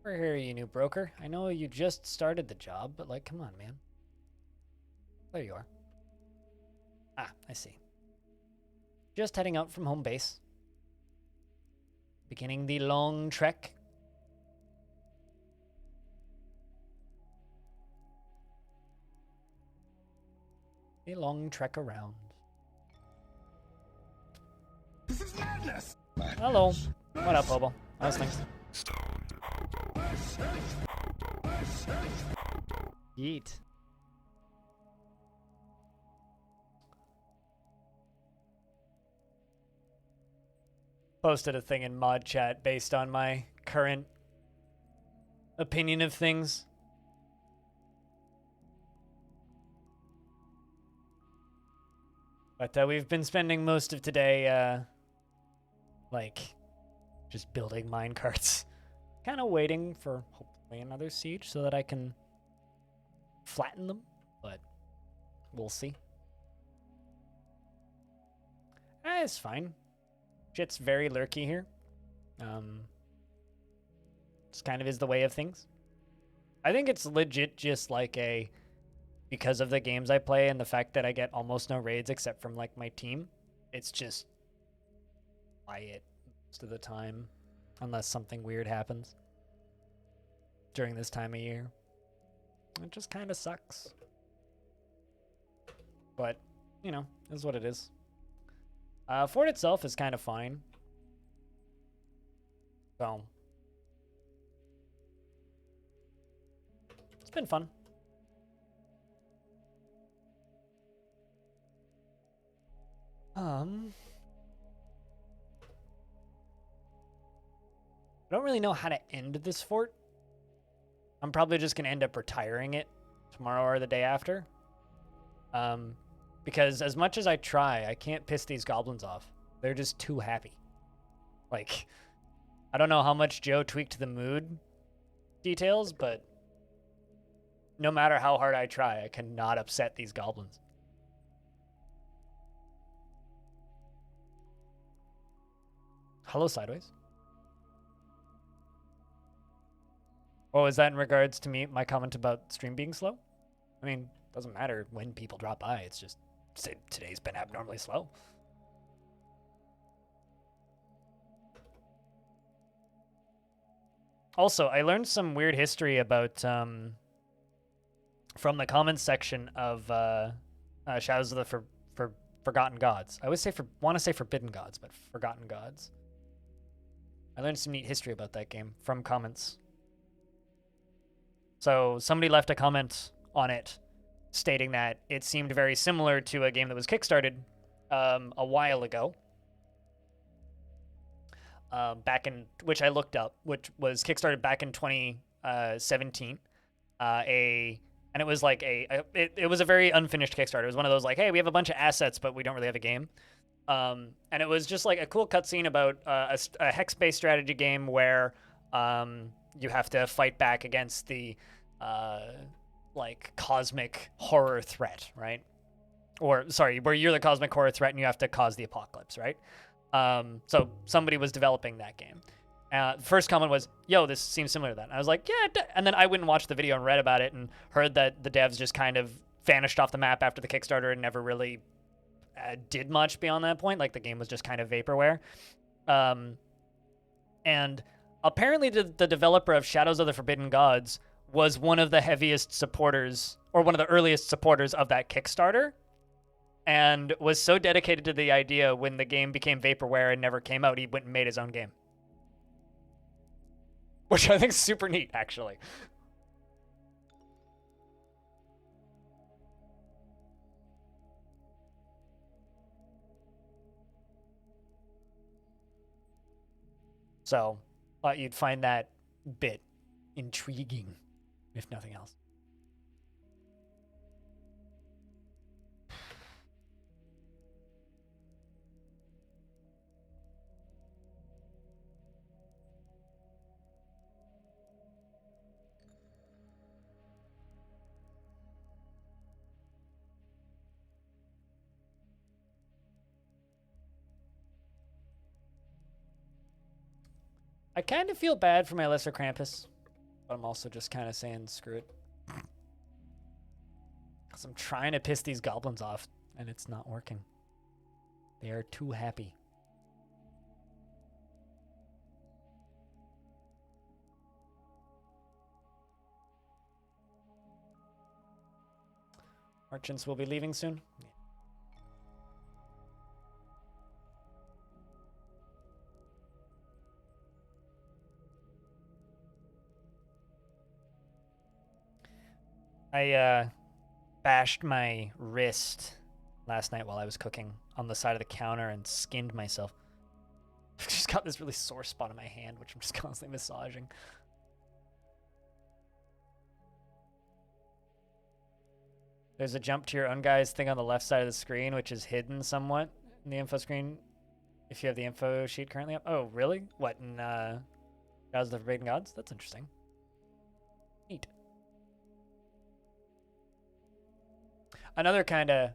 Where are you, new broker? I know you just started the job, but like, come on, man. There you are. Ah, I see. Just heading out from home base. Beginning the long trek. A long trek around. This is madness! Hello. What up, Hobo? How's things? Yeet. Posted a thing in mod chat based on my current opinion of things. But we've been spending most of today, like, just building minecarts. Kind of waiting for hopefully another siege so that I can flatten them, but we'll see. It's fine. Shit's very lurky here. Just kind of is the way of things. I think it's legit just like a... Because of the games I play and the fact that I get almost no raids except from, like, my team, it's just quiet most of the time, unless something weird happens during this time of year. It just kind of sucks. But, you know, is what it is. Fort itself is kind of fine. So, it's been fun. I don't really know how to end this fort. I'm probably just going to end up retiring it tomorrow or the day after. Because as much as I try, I can't piss these goblins off. They're just too happy. Like, I don't know how much Joe tweaked the mood details, but no matter how hard I try, I cannot upset these goblins. Hello, Sideways. Oh, is that in regards to my comment about stream being slow? I mean, doesn't matter when people drop by. It's just today's been abnormally slow. Also, I learned some weird history about from the comments section of Shadows of the Forgotten Gods. I always want to say Forbidden Gods, but Forgotten Gods. I learned some neat history about that game from comments. So somebody left a comment on it stating that it seemed very similar to a game that was kickstarted a while ago. Which I looked up, which was kickstarted back in 2017. And it was like it was a very unfinished Kickstarter. It was one of those like, hey, we have a bunch of assets, but we don't really have a game. And it was just like a cool cutscene about a hex-based strategy game where you have to fight back against the like cosmic horror threat, right? Or sorry, where you're the cosmic horror threat and you have to cause the apocalypse, right? So somebody was developing that game. First comment was, yo, this seems similar to that. And I was like, yeah. And then I went and watched the video and read about it and heard that the devs just kind of vanished off the map after the Kickstarter and never really did much beyond that point. Like the game was just kind of vaporware. And apparently the developer of Shadows of the Forbidden Gods was one of the heaviest supporters or one of the earliest supporters of that Kickstarter. and was so dedicated to the idea when the game became vaporware and never came out, he went and made his own game. Which I think is super neat, actually. So, thought you'd find that bit intriguing, if nothing else. I kind of feel bad for my lesser Krampus, but I'm also just kind of saying screw it. Because I'm trying to piss these goblins off, and it's not working. They are too happy. Merchants will be leaving soon. Yeah. I bashed my wrist last night while I was cooking on the side of the counter and skinned myself. I've just got this really sore spot on my hand, which I'm just constantly massaging. There's a jump to your own guy's thing on the left side of the screen, which is hidden somewhat in the info screen if you have the info sheet currently up. Oh, really? What, in Gods of the Forbidden Gods? That's interesting. Neat. Another kind of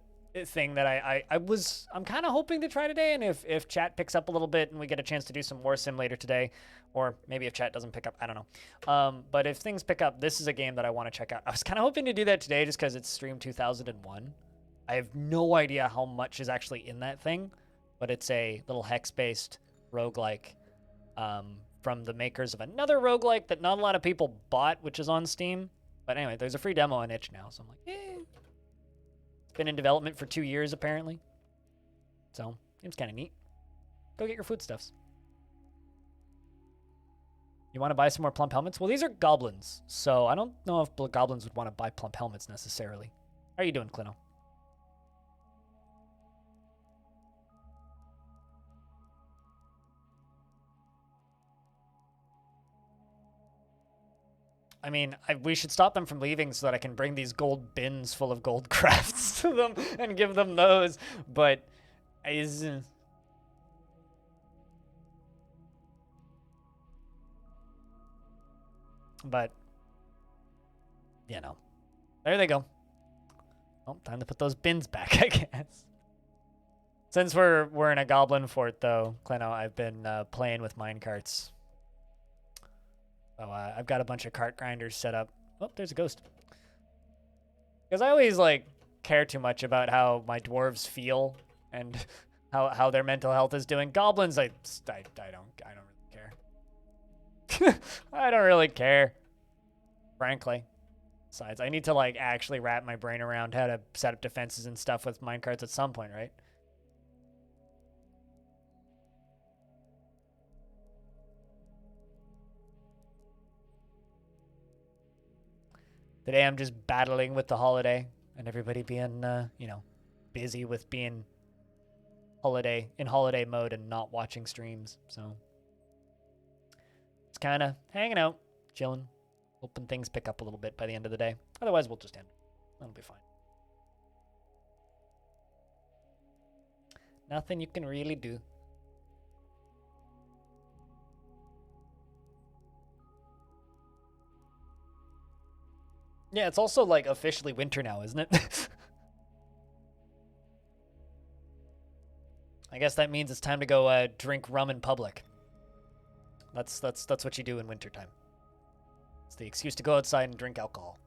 thing that I'm kind of hoping to try today, and if chat picks up a little bit and we get a chance to do some War Sim later today, or maybe if chat doesn't pick up, I don't know. But if things pick up, this is a game that I want to check out. I was kind of hoping to do that today just because it's Stream 2001. I have no idea how much is actually in that thing, but it's a little hex-based roguelike from the makers of another roguelike that not a lot of people bought, which is on Steam. But anyway, there's a free demo on itch now, so I'm like, It's been in development for 2 years, apparently. So, it's kind of neat. Go get your foodstuffs. You want to buy some more plump helmets? Well, these are goblins, so I don't know if goblins would want to buy plump helmets necessarily. How are you doing, Clino? I mean, we should stop them from leaving so that I can bring these gold bins full of gold crafts to them and give them those. But But, you know, there they go. Well, time to put those bins back, I guess. Since we're in a goblin fort, though, Clino, I've been playing with minecarts. So I've got a bunch of cart grinders set up. Oh, there's a ghost. Because I always, like, care too much about how my dwarves feel and how their mental health is doing. Goblins, I don't really care. I don't really care, frankly. Besides, I need to, like, actually wrap my brain around how to set up defenses and stuff with minecarts at some point, right? Today I'm just battling with the holiday and everybody being, you know, busy with being in holiday mode and not watching streams. So it's kind of hanging out, chilling, hoping things pick up a little bit by the end of the day. Otherwise, we'll just end. That'll be fine. Nothing you can really do. Yeah, it's also, like, officially winter now, isn't it? I guess that means it's time to go drink rum in public. That's what you do in wintertime. It's the excuse to go outside and drink alcohol.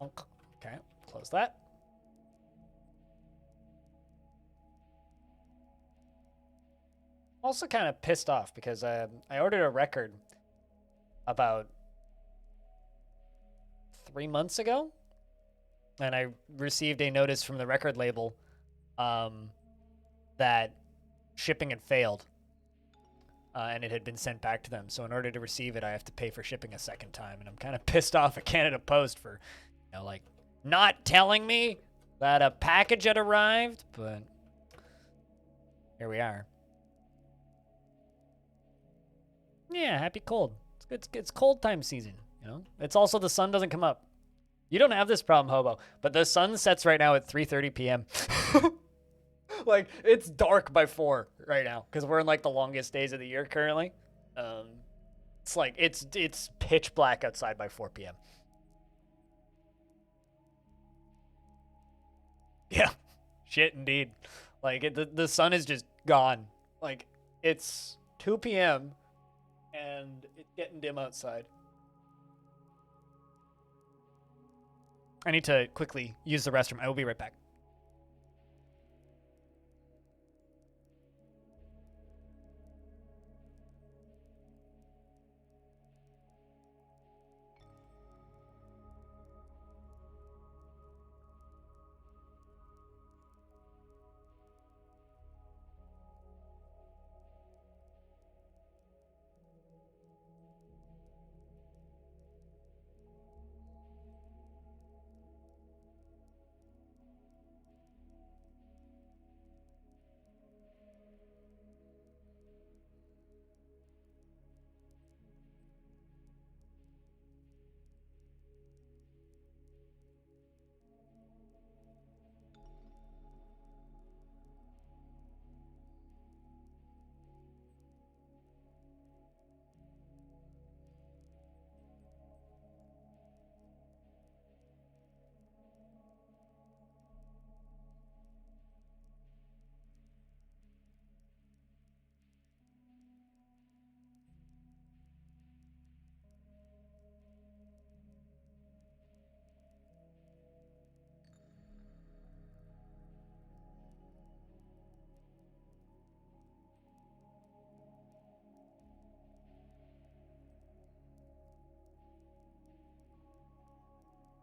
Okay, close that. Also kind of pissed off because I ordered a record about 3 months ago, and I received a notice from the record label that shipping had failed, and it had been sent back to them. So in order to receive it, I have to pay for shipping a second time, and I'm kind of pissed off at Canada Post for, like, not telling me that a package had arrived, but here we are. Yeah, happy cold. It's cold time season, It's also the sun doesn't come up. You don't have this problem, Hobo, but the sun sets right now at 3:30 p.m. Like, it's dark by 4 right now because we're in, like, the longest days of the year currently. It's like, it's pitch black outside by 4 p.m. Yeah, shit indeed. Like, the sun is just gone. Like, it's 2 p.m. and it's getting dim outside. I need to quickly use the restroom. I will be right back.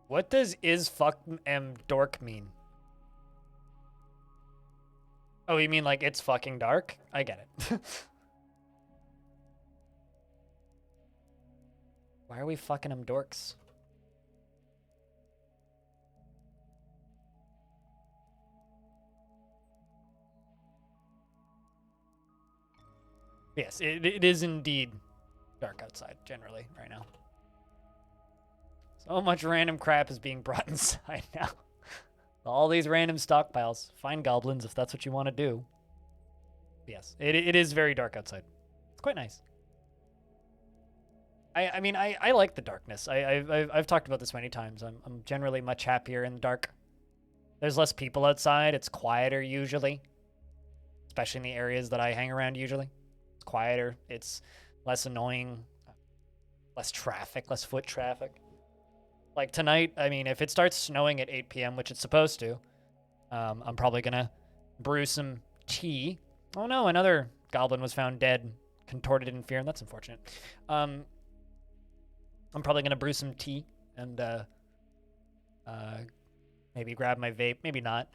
What does is fuck am dork mean? Oh, you mean like it's fucking dark? I get it. Why are we fucking them dorks? Yes, it is indeed dark outside generally right now. So much random crap is being brought inside now. All these random stockpiles. Find goblins if that's what you want to do. Yes, it is very dark outside. It's quite nice. I mean, I like the darkness. I've talked about this many times. I'm generally much happier in the dark. There's less people outside. It's quieter usually, especially in the areas that I hang around usually. It's quieter. It's less annoying. Less traffic, less foot traffic. Like tonight, I mean, if it starts snowing at 8 p.m., which it's supposed to, I'm probably going to brew some tea. Oh no, another goblin was found dead, contorted in fear, and that's unfortunate. I'm probably going to brew some tea and maybe grab my vape, maybe not.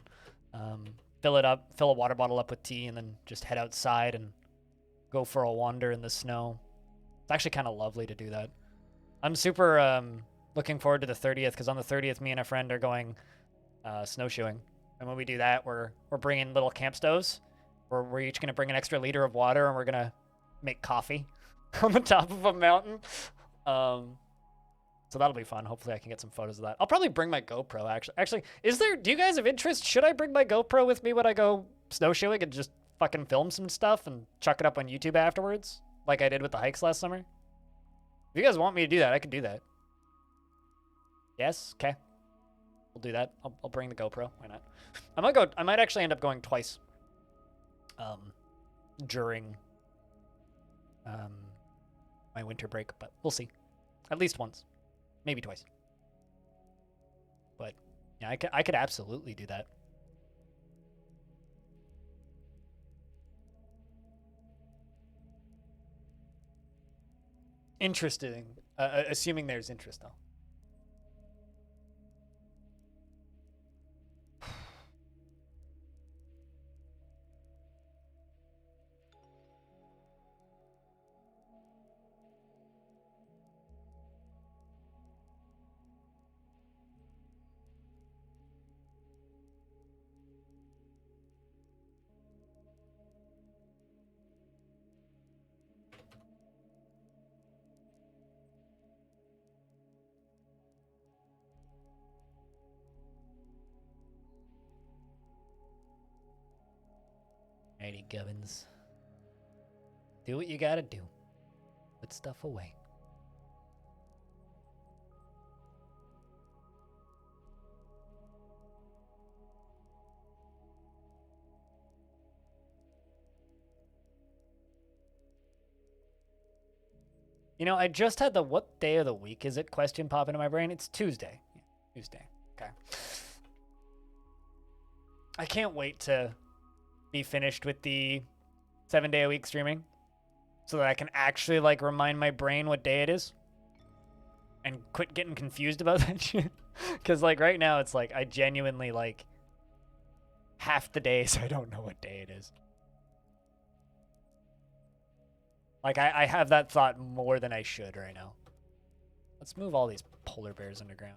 Fill a water bottle up with tea, and then just head outside and go for a wander in the snow. It's actually kind of lovely to do that. I'm super looking forward to the 30th, because on the 30th, me and a friend are going snowshoeing. And when we do that, we're bringing little camp stoves. We're each going to bring an extra liter of water, and we're going to make coffee on the top of a mountain. So that'll be fun. Hopefully I can get some photos of that. I'll probably bring my GoPro, actually. Actually, do you guys have interest? Should I bring my GoPro with me when I go snowshoeing and just fucking film some stuff and chuck it up on YouTube afterwards? Like I did with the hikes last summer? If you guys want me to do that, I can do that. Yes? Okay. We'll do that. I'll bring the GoPro. Why not? I might actually end up going twice. During my winter break, but we'll see. At least once. Maybe twice. But yeah, I could absolutely do that. Interesting. Assuming there's interest, though. Alrighty, Gubbins. Do what you gotta do. Put stuff away. You know, I just had the what day of the week is it question pop into my brain. It's Tuesday. Yeah, Tuesday. Okay. I can't wait to be finished with the 7-day-a-week streaming so that I can actually, like, remind my brain what day it is and quit getting confused about that shit. Because, like, right now it's like I genuinely, like, half the days I don't know what day it is. Like, I have that thought more than I should right now. Let's move all these polar bears underground.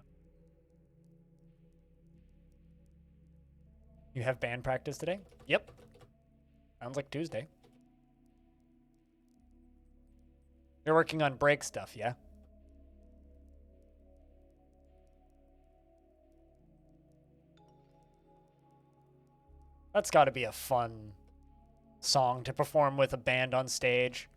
You have band practice today? Yep. Sounds like Tuesday. You're working on break stuff, yeah? That's got to be a fun song to perform with a band on stage.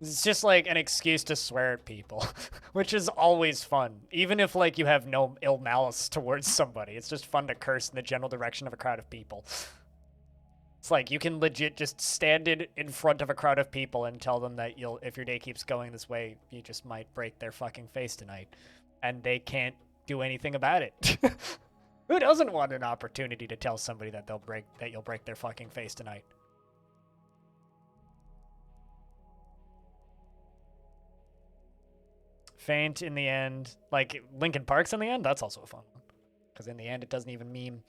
It's just like an excuse to swear at people, which is always fun. Even if like you have no ill malice towards somebody, it's just fun to curse in the general direction of a crowd of people. It's like you can legit just stand in front of a crowd of people and tell them that if your day keeps going this way, you just might break their fucking face tonight, and they can't do anything about it. Who doesn't want an opportunity to tell somebody that you'll break their fucking face tonight? Faint in the end, like Linkin Park's in the end. That's also a fun one, because in the end it doesn't even mean.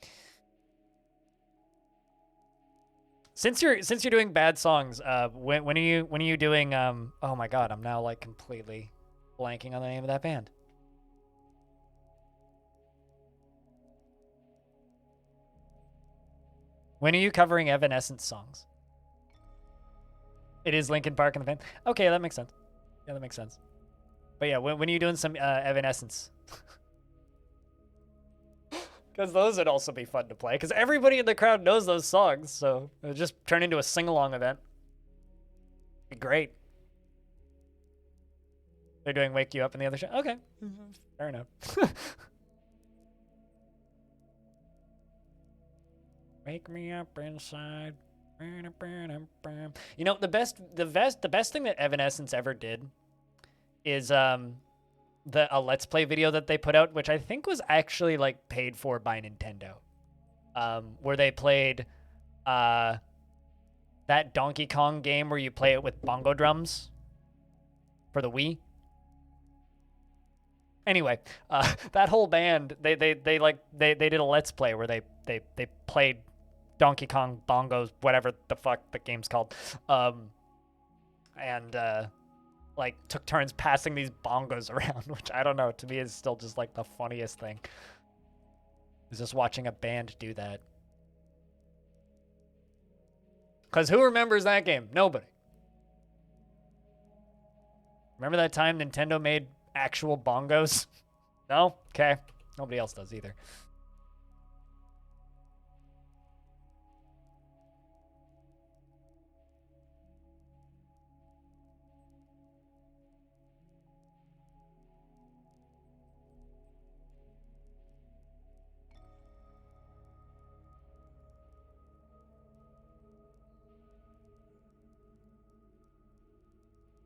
Since you're doing bad songs, when are you doing oh my god, I'm now like completely blanking on the name of that band. When are you covering Evanescence songs? It is Linkin Park in the band. Okay, that makes sense. Yeah, that makes sense. But yeah, when are you doing some Evanescence? Because those would also be fun to play. Because everybody in the crowd knows those songs, so it would just turn into a sing-along event. Be great. They're doing Wake You Up in the other show? Okay. Fair enough. Wake me up inside. You know, the best thing that Evanescence ever did is a Let's Play video that they put out, which I think was actually like paid for by Nintendo, where they played that Donkey Kong game where you play it with bongo drums for the Wii. Anyway, that whole band they did a Let's Play where they played Donkey Kong bongos, whatever the fuck the game's called, and like took turns passing these bongos around, which I don't know, to me is still just like the funniest thing. Is just watching a band do that. Because who remembers that game? Nobody. Remember that time Nintendo made actual bongos? No? Okay. Nobody else does either.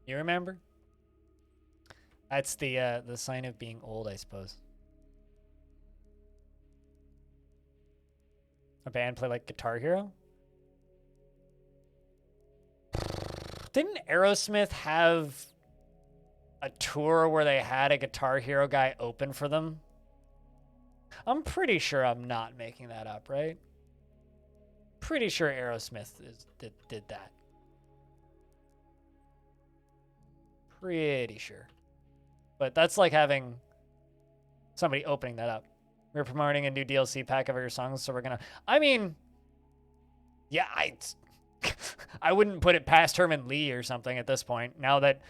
You remember? That's the sign of being old, I suppose. A band play like Guitar Hero? Didn't Aerosmith have a tour where they had a Guitar Hero guy open for them? I'm pretty sure I'm not making that up, right? Pretty sure Aerosmith did that. Pretty sure. But that's like having somebody opening that up. We're promoting a new DLC pack of your songs, so we're gonna... I mean... Yeah, I wouldn't put it past Herman Lee or something at this point. Now that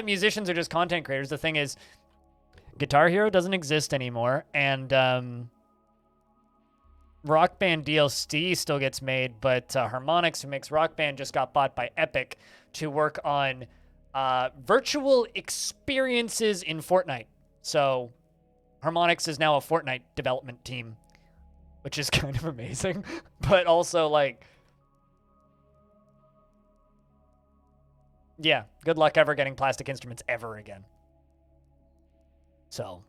musicians are just content creators, the thing is, Guitar Hero doesn't exist anymore, and Rock Band DLC still gets made, but Harmonix, who makes Rock Band, just got bought by Epic to work on virtual experiences in Fortnite. So Harmonix is now a Fortnite development team, which is kind of amazing, but also like, yeah, good luck ever getting Plastic Instruments ever again. So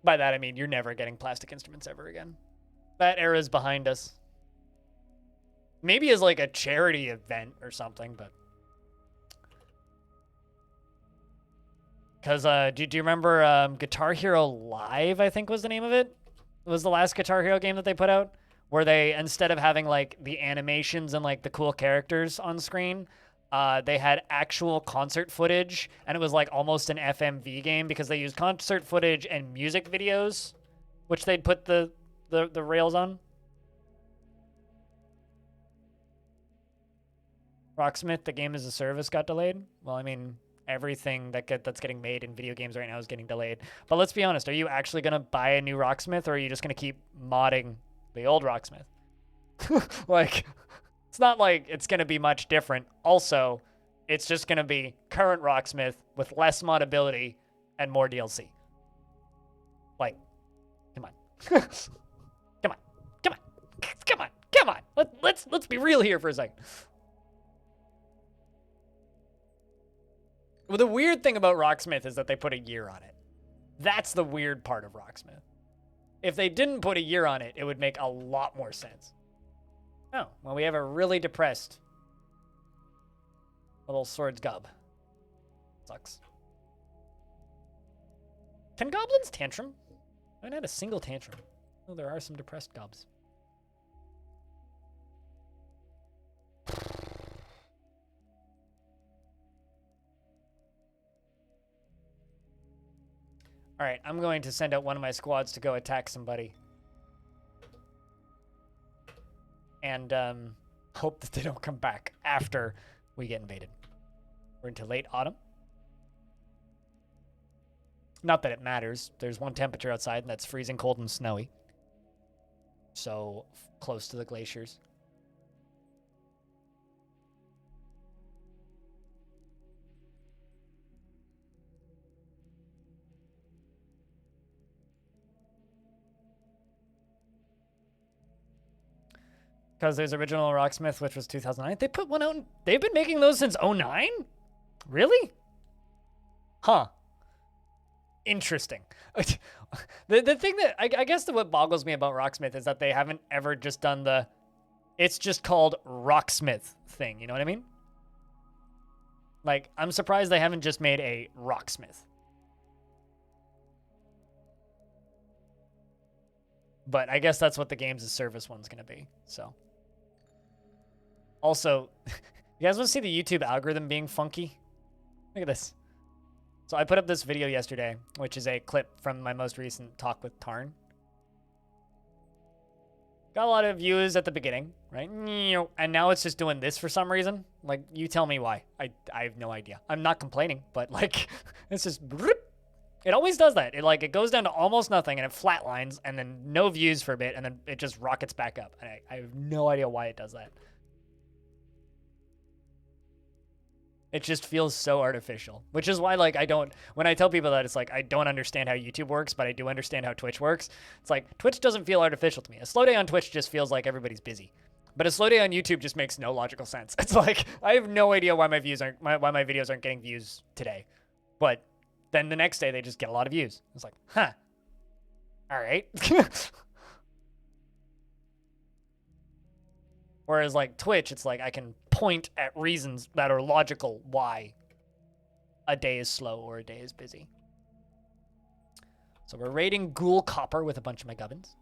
by that, I mean, you're never getting Plastic Instruments ever again. That era is behind us. Maybe as like a charity event or something, but. Because do you remember Guitar Hero Live, I think was the name of it? It was the last Guitar Hero game that they put out, where they, instead of having like the animations and like the cool characters on screen, they had actual concert footage, and it was like almost an FMV game because they used concert footage and music videos, which they'd put the rails on. Rocksmith, the game as a service, got delayed. Well, I mean, everything that's getting made in video games right now is getting delayed. But let's be honest, are you actually going to buy a new Rocksmith, or are you just going to keep modding the old Rocksmith? Like, it's not like it's going to be much different. Also, it's just going to be current Rocksmith with less modability and more DLC. Like, come on. Come on. Come on. Come on. Come on. Let's be real here for a second. Well, the weird thing about Rocksmith is that they put a year on it. That's the weird part of Rocksmith. If they didn't put a year on it, it would make a lot more sense. Oh, well, we have a really depressed little swords gob. Sucks. Can goblins tantrum? I haven't had a single tantrum. Oh, there are some depressed gobs. All right, I'm going to send out one of my squads to go attack somebody. And hope that they don't come back after we get invaded. We're into late autumn. Not that it matters. There's one temperature outside, and that's freezing cold and snowy. So close to the glaciers. Because there's original Rocksmith, which was 2009. They put one out. They've been making those since 2009? Really? Huh. Interesting. The thing that, I guess what boggles me about Rocksmith is that they haven't ever just done the, it's just called Rocksmith thing. You know what I mean? Like, I'm surprised they haven't just made a Rocksmith. But I guess that's what the games as service one's going to be, so. Also, you guys want to see the YouTube algorithm being funky? Look at this. So I put up this video yesterday, which is a clip from my most recent talk with Tarn. Got a lot of views at the beginning, right? And now it's just doing this for some reason. Like, you tell me why. I have no idea. I'm not complaining, but like, it's just... It always does that. It goes down to almost nothing, and it flatlines, and then no views for a bit, and then it just rockets back up. And I have no idea why it does that. It just feels so artificial, which is why, like, when I tell people that, it's like, I don't understand how YouTube works, but I do understand how Twitch works. It's like, Twitch doesn't feel artificial to me. A slow day on Twitch just feels like everybody's busy. But a slow day on YouTube just makes no logical sense. It's like, I have no idea why my videos aren't getting views today. But then the next day, they just get a lot of views. It's like, huh. All right. Whereas, like, Twitch, it's like I can point at reasons that are logical why a day is slow or a day is busy. So we're raiding Ghoul Copper with a bunch of my gubbins.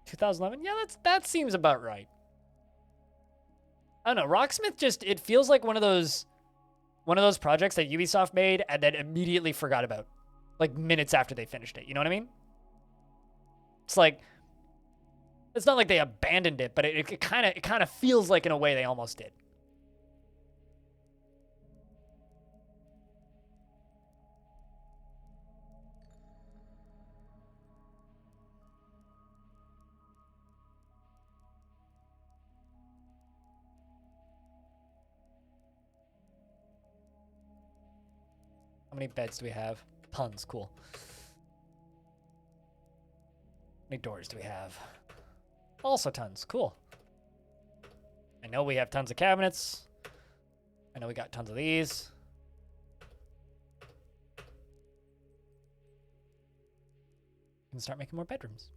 2011? Yeah, that seems about right. I don't know. Rocksmith just, it feels like one of those projects that Ubisoft made and then immediately forgot about, like, minutes after they finished it. You know what I mean? It's like, it's not like they abandoned it, but it kind of feels like in a way they almost did. many beds do we have? Tons. Cool. How many doors do we have? Also tons. Cool. I know we have tons of cabinets. I know we got tons of these. We can start making more bedrooms.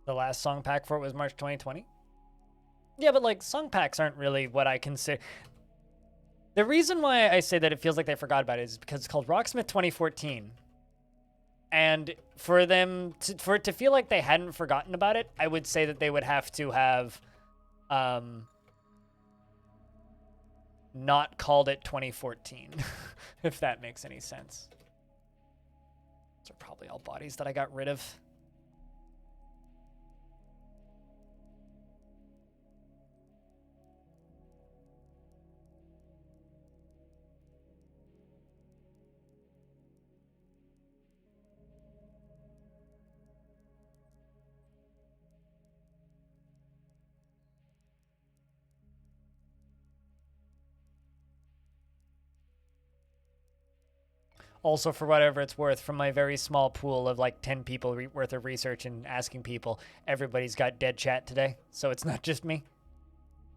The last song pack for it was March 2020. Yeah, but like song packs aren't really what I consider. The reason why I say that it feels like they forgot about it is because it's called Rocksmith 2014. And for it to feel like they hadn't forgotten about it, I would say that they would have to have not called it 2014, if that makes any sense. Those are probably all bodies that I got rid of. Also, for whatever it's worth, from my very small pool of like 10 people worth of research and asking people, everybody's got dead chat today. So it's not just me.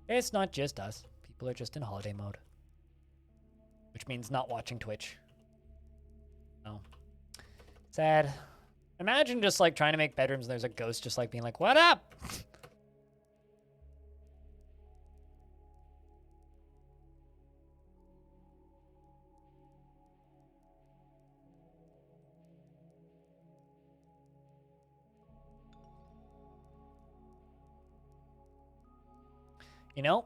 It's not just us. People are just in holiday mode. Which means not watching Twitch. Oh. Sad. Imagine just like trying to make bedrooms and there's a ghost just like being like, what up? You know?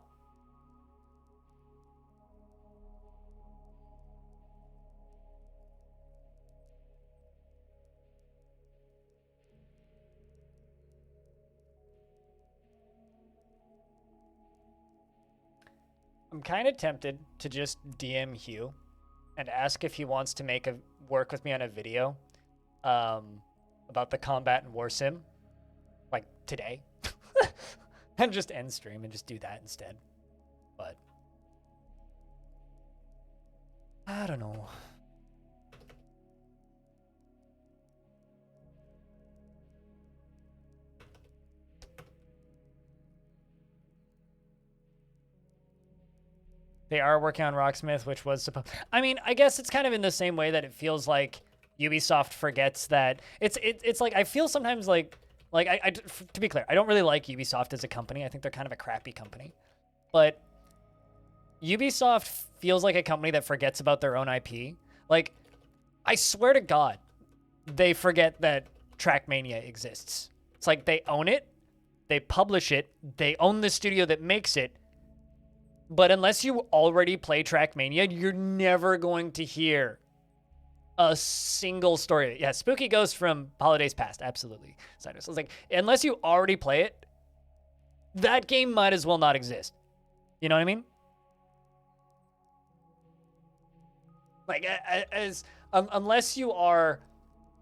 I'm kind of tempted to just DM Hugh and ask if he wants to work with me on a video about the combat and war sim, like today. And just end stream and just do that instead. But I don't know. They are working on Rocksmith, which was supposed. I mean, I guess it's kind of in the same way that it feels like Ubisoft forgets that it's like I feel sometimes like to be clear, I don't really like Ubisoft as a company. I think they're kind of a crappy company. But Ubisoft feels like a company that forgets about their own IP. Like, I swear to God, they forget that Trackmania exists. It's like they own it, they publish it, they own the studio that makes it. But unless you already play Trackmania, you're never going to hear a single story. Yeah, Spooky Ghost from Holidays Past, absolutely. So it's like, unless you already play it, that game might as well not exist. You know what I mean? Like, unless you are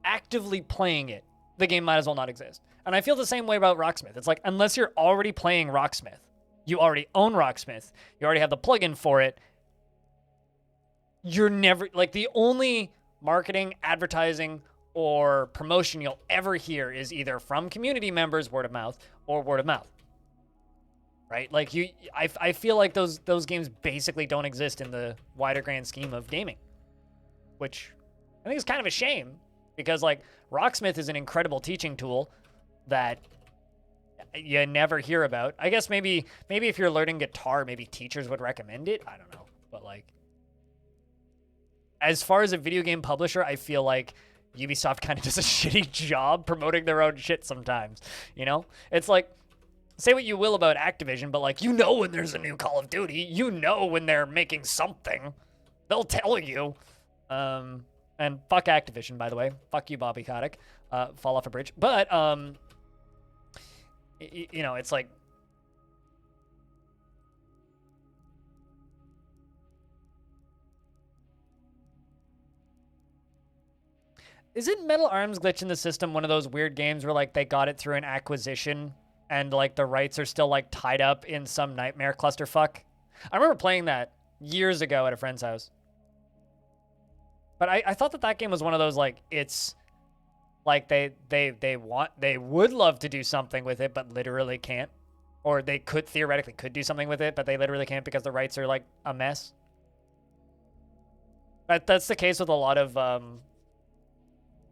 actively playing it, the game might as well not exist. And I feel the same way about Rocksmith. It's like, unless you're already playing Rocksmith, you already own Rocksmith, you already have the plugin for it, you're never, like, the only marketing, advertising, or promotion you'll ever hear is either from community members, word of mouth, or word of mouth. Right? Like, I feel like those games basically don't exist in the wider grand scheme of gaming. Which I think is kind of a shame, because, like, Rocksmith is an incredible teaching tool that you never hear about. I guess maybe if you're learning guitar, maybe teachers would recommend it. I don't know. But, like, as far as a video game publisher, I feel like Ubisoft kind of does a shitty job promoting their own shit sometimes. You know, it's like, say what you will about Activision, but like, you know when there's a new Call of Duty, you know when they're making something, they'll tell you. And fuck Activision, by the way. Fuck you, Bobby Kotick. Fall off a bridge. But you know, it's like, isn't Metal Arms Glitch in the System one of those weird games where like they got it through an acquisition and like the rights are still like tied up in some nightmare clusterfuck? I remember playing that years ago at a friend's house. But I thought that game was one of those like, it's like they would love to do something with it but literally can't, or they could theoretically do something with it but they literally can't because the rights are like a mess. That's the case with a lot of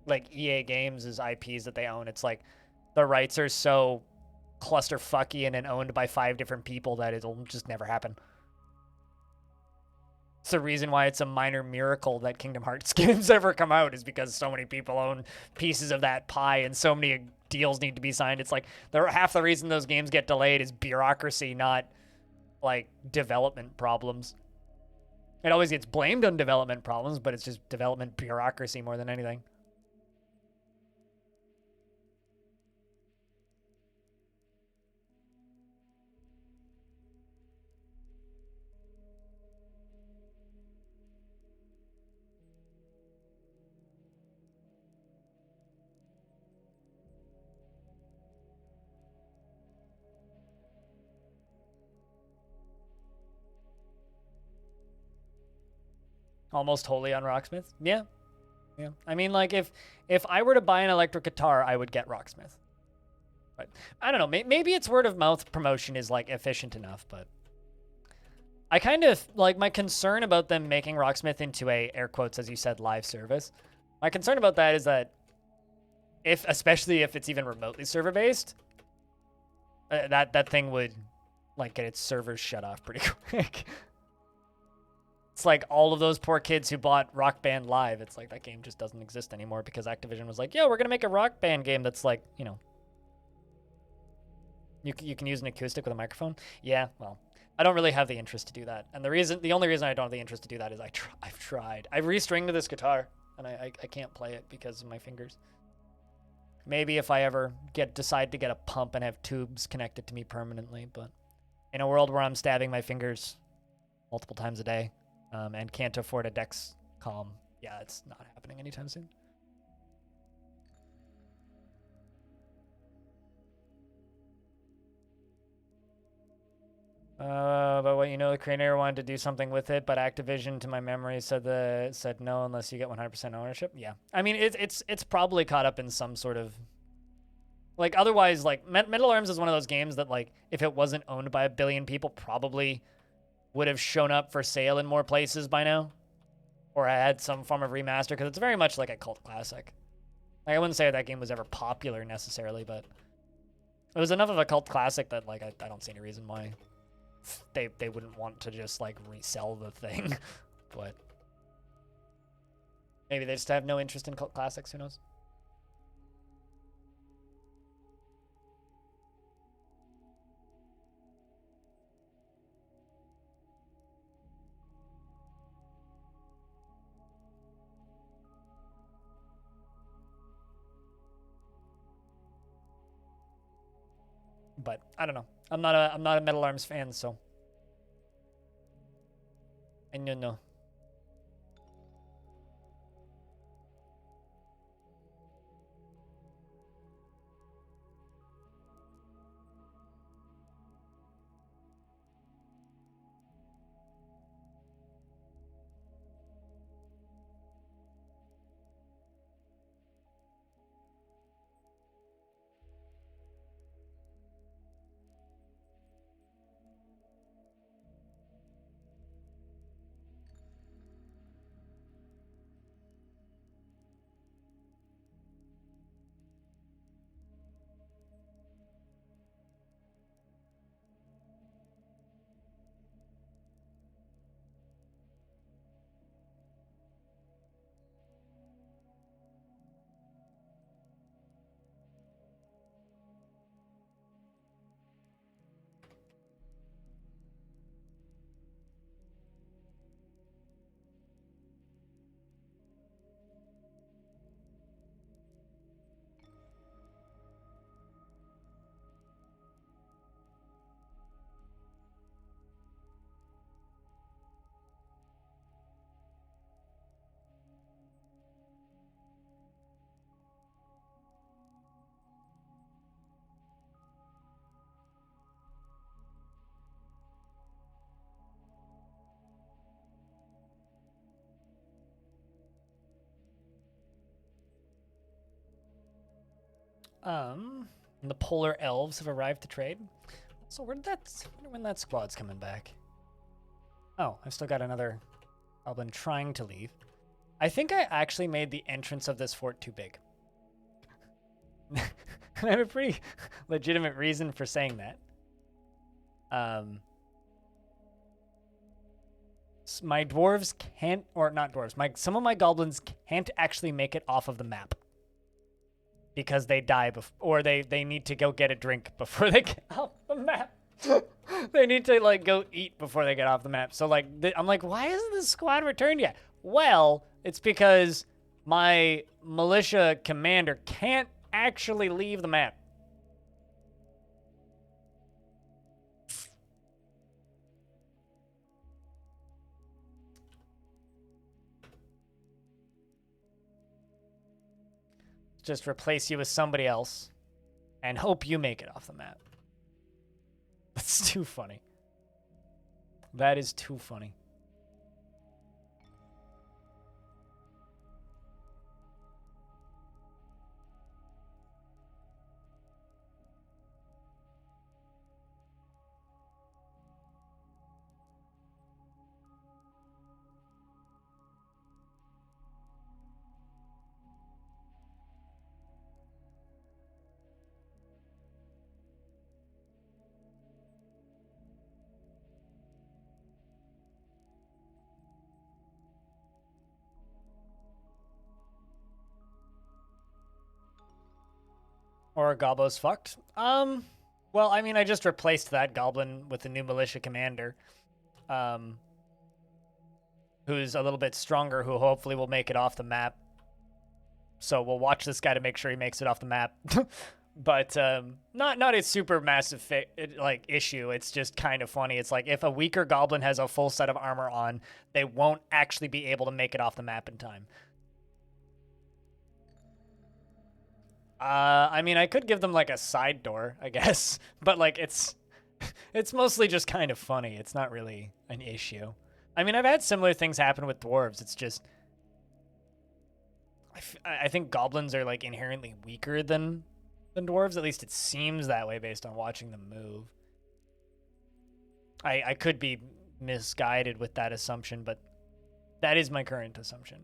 like EA games is IPs that they own. It's like the rights are so clusterfucky and owned by 5 different people that it'll just never happen. It's the reason why it's a minor miracle that Kingdom Hearts games ever come out, is because so many people own pieces of that pie and so many deals need to be signed. It's like half the reason those games get delayed is bureaucracy, not like development problems. It always gets blamed on development problems, but it's just development bureaucracy more than anything. Almost wholly on Rocksmith. Yeah. Yeah. I mean, like, if I were to buy an electric guitar, I would get Rocksmith. But I don't know. Maybe its word of mouth promotion is like efficient enough, but I kind of like, my concern about them making Rocksmith into a, air quotes as you said, live service. My concern about that is that especially if it's even remotely server based, that thing would like get its servers shut off pretty quick. It's like all of those poor kids who bought Rock Band Live. It's like that game just doesn't exist anymore because Activision was like, "Yo, we're gonna make a Rock Band game that's like, you know, you can use an acoustic with a microphone." Yeah, well, I don't really have the interest to do that, and the only reason I don't have the interest to do that is I've tried. I've restringed this guitar, and I can't play it because of my fingers. Maybe if I ever decide to get a pump and have tubes connected to me permanently, but in a world where I'm stabbing my fingers multiple times a day, and can't afford a Dexcom, yeah, it's not happening anytime soon. But what, you know, the creator wanted to do something with it, but Activision, to my memory, said no unless you get 100% ownership. Yeah, I mean it's probably caught up in some sort of like, otherwise, like Metal Arms is one of those games that like if it wasn't owned by a billion people, probably would have shown up for sale in more places by now, or had some form of remaster, because it's very much like a cult classic. Like, I wouldn't say that game was ever popular necessarily, but it was enough of a cult classic that like I don't see any reason why they wouldn't want to just like resell the thing. But maybe they just have no interest in cult classics, who knows. But I don't know. I'm not a Metal Arms fan, so I don't know. The polar elves have arrived to trade. So wonder when that squad's coming back. Oh, I've still got another goblin trying to leave. I think I actually made the entrance of this fort too big. I have a pretty legitimate reason for saying that. My dwarves can't, or not dwarves, some of my goblins can't actually make it off of the map. Because they die, or they need to go get a drink before they get off the map. They need to, like, go eat before they get off the map. So, like, I'm like, why isn't this squad returned yet? Well, it's because my militia commander can't actually leave the map. Just replace you with somebody else and hope you make it off the map. That's too funny. That is too funny. Or Gobbo's fucked. Well, I mean, I just replaced that goblin with a new militia commander. Who's a little bit stronger, who hopefully will make it off the map. So we'll watch this guy to make sure he makes it off the map. But not a super massive issue. It's just kind of funny. It's like if a weaker goblin has a full set of armor on, they won't actually be able to make it off the map in time. I mean, I could give them like a side door, I guess, but like it's mostly just kind of funny. It's not really an issue. I mean, I've had similar things happen with dwarves. It's just I think goblins are like inherently weaker than dwarves. At least it seems that way based on watching them move. I could be misguided with that assumption, but that is my current assumption.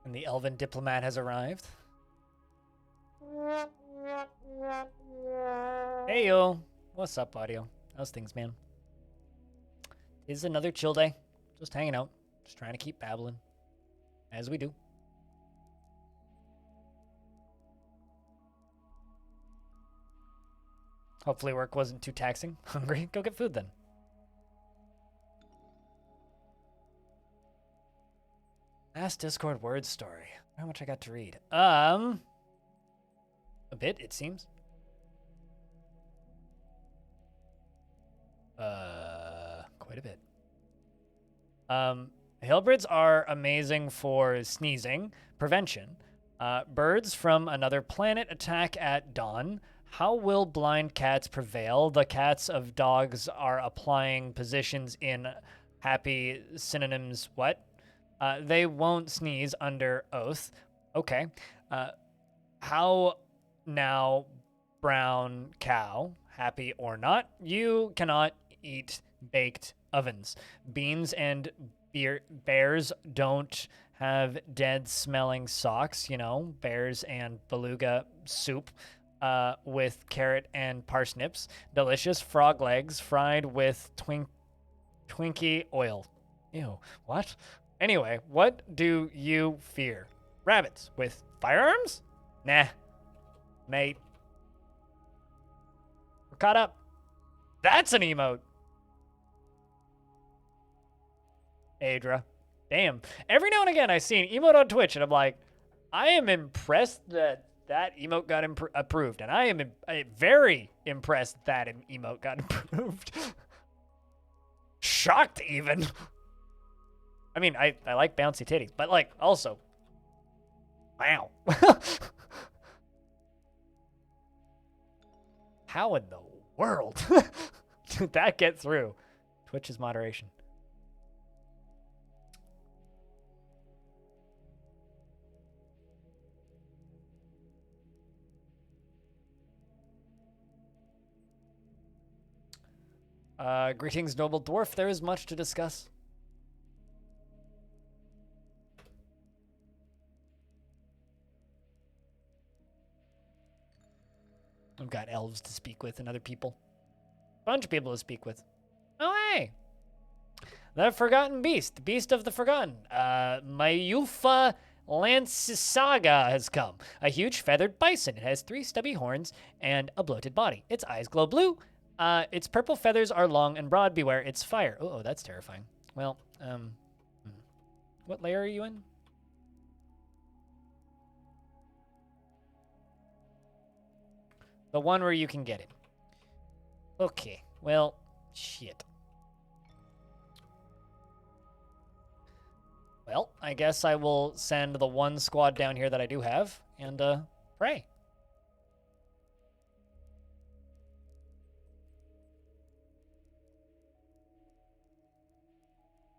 And the elven diplomat has arrived. Hey yo, what's up, audio? How's things, man? It's another chill day. Just hanging out, just trying to keep babbling, as we do. Hopefully work wasn't too taxing. Hungry? Go get food then. Last Discord word story. How much I got to read? A bit, it seems. Quite a bit. Hillbirds are amazing for sneezing prevention. Birds from another planet attack at dawn. How will blind cats prevail? The cats of dogs are applying positions in happy synonyms. What? They won't sneeze under oath. Okay. How now, brown cow, happy or not, you cannot eat baked ovens. Beans and bears don't have dead smelling socks, you know, bears and beluga soup with carrot and parsnips. Delicious frog legs fried with Twinkie oil. Ew, what? Anyway, what do you fear? Rabbits with firearms? Nah, mate. We're caught up. That's an emote. Adra. Damn. Every now and again I see an emote on Twitch and I'm like, I am impressed that that emote got approved. And I am very impressed that an emote got approved. Shocked even. I mean, I like bouncy titties, but like also, Wow. How in the world did that get through? Twitch's moderation. Greetings, noble dwarf. There is much to discuss. I've got elves to speak with and other people. Bunch of people to speak with. Oh, hey! The Forgotten Beast. The Beast of the Forgotten. Mayufa Lancesaga has come. A huge feathered bison. It has 3 stubby horns and a bloated body. Its eyes glow blue. Its purple feathers are long and broad. Beware its fire. Oh, that's terrifying. Well, what layer are you in? The one where you can get it. Okay, well, shit. Well, I guess I will send the one squad down here that I do have and pray.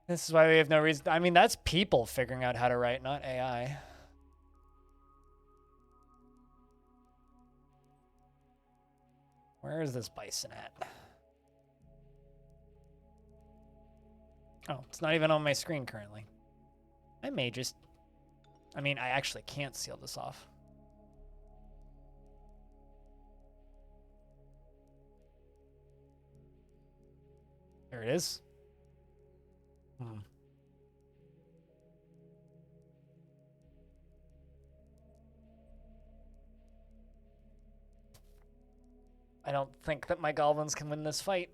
This is why we have no reason. I mean, that's people figuring out how to write, not AI. Where is this bison at? Oh, it's not even on my screen currently. I may just... I mean, I actually can't seal this off. There it is. I don't think that my goblins can win this fight.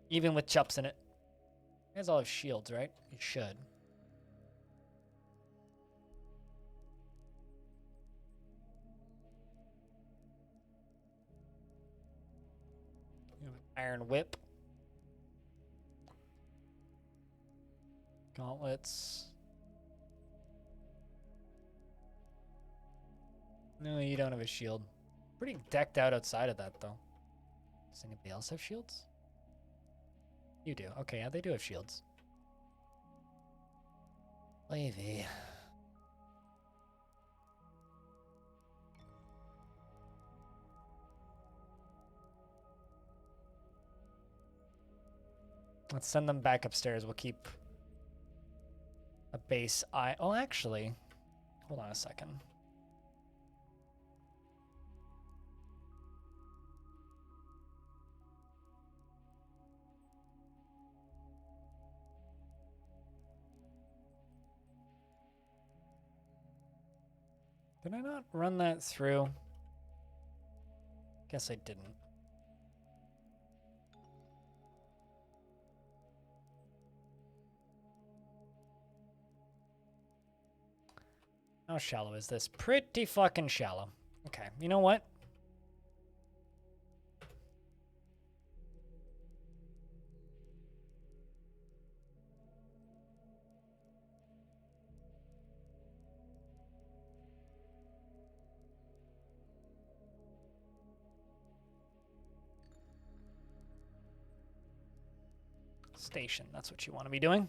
Even with Chups in it. You guys all have shields, right? You should. You have an iron whip. Gauntlets. No, you don't have a shield. Pretty decked out outside of that, though. Does anybody else have shields? You do. Okay, yeah, they do have shields. Wavy. Let's send them back upstairs. We'll keep a base eye. Oh, actually, hold on a second. Did I not run that through? Guess I didn't. How shallow is this? Pretty fucking shallow. Okay, you know what? Station, that's what you want to be doing.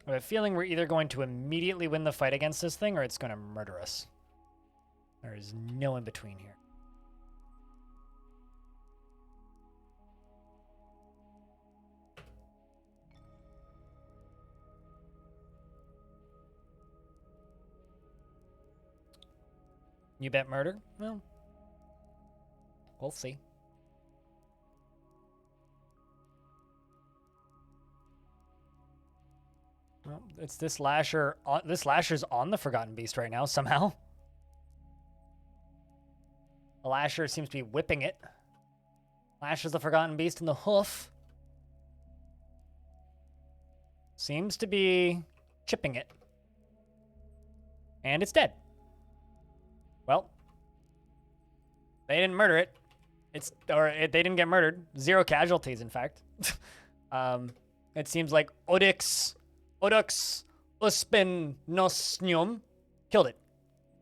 I have a feeling we're either going to immediately win the fight against this thing or it's going to murder us. There is no in between here. You bet murder? Well, we'll see. Well, it's this lasher. This lasher's on the Forgotten Beast right now somehow. The lasher seems to be whipping it. Lashes the Forgotten Beast in the hoof. seems to be chipping it. And it's dead. Well, they didn't murder it. They didn't get murdered. 0 casualties, in fact. It seems like Odyx Uspennosnium killed it.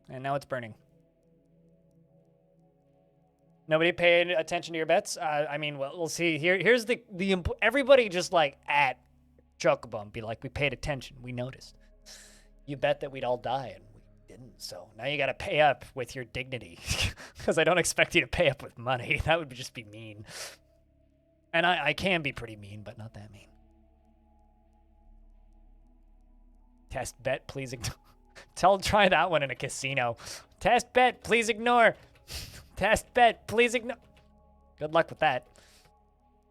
And now it's burning. Nobody paid attention to your bets? I mean, well, we'll see. Here's the everybody just like at Chocobum be like, we paid attention. We noticed. You bet that we'd all die, and we didn't. So now you got to pay up with your dignity. Because I don't expect you to pay up with money. That would just be mean. And I can be pretty mean, but not that mean. Test bet, please ignore. Try that one in a casino. Test bet, please ignore. Test bet, please ignore. Good luck with that.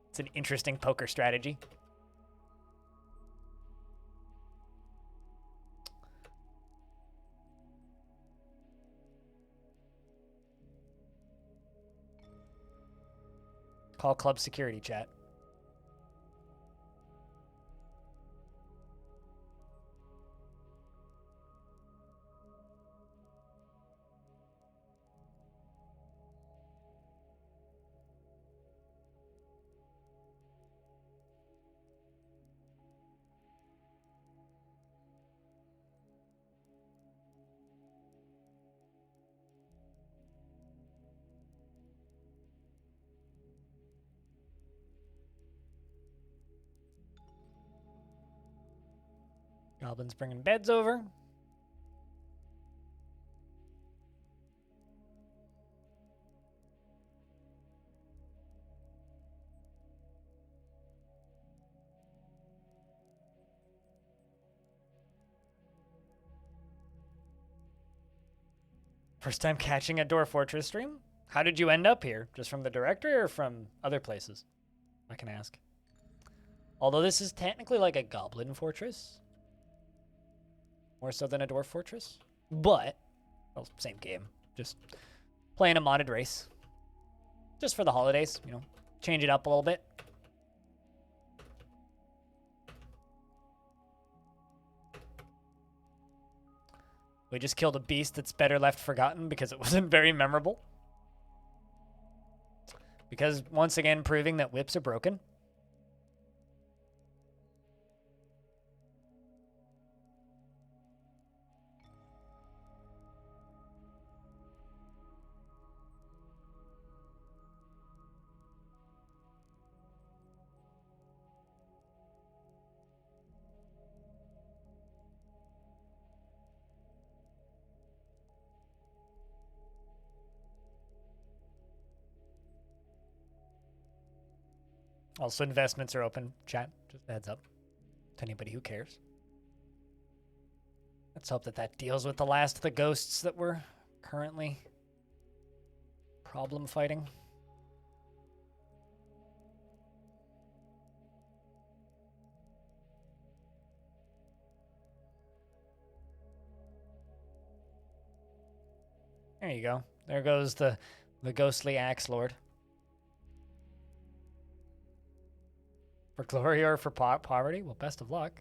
It's an interesting poker strategy. Call club security, chat. Goblins bringing beds over. First time catching a Dwarf Fortress stream? How did you end up here? Just from the directory or from other places? I can ask. Although this is technically like a Goblin Fortress. More so than a Dwarf Fortress. But, well, same game. Just playing a modded race. Just for the holidays, you know. Change it up a little bit. We just killed a beast that's better left forgotten because it wasn't very memorable. Because, once again, proving that whips are broken. Also, investments are open, chat. Just a heads up to anybody who cares. Let's hope that that deals with the last of the ghosts that we're currently problem fighting. There you go. There goes the ghostly axe lord. For glory or for poverty? Well, best of luck.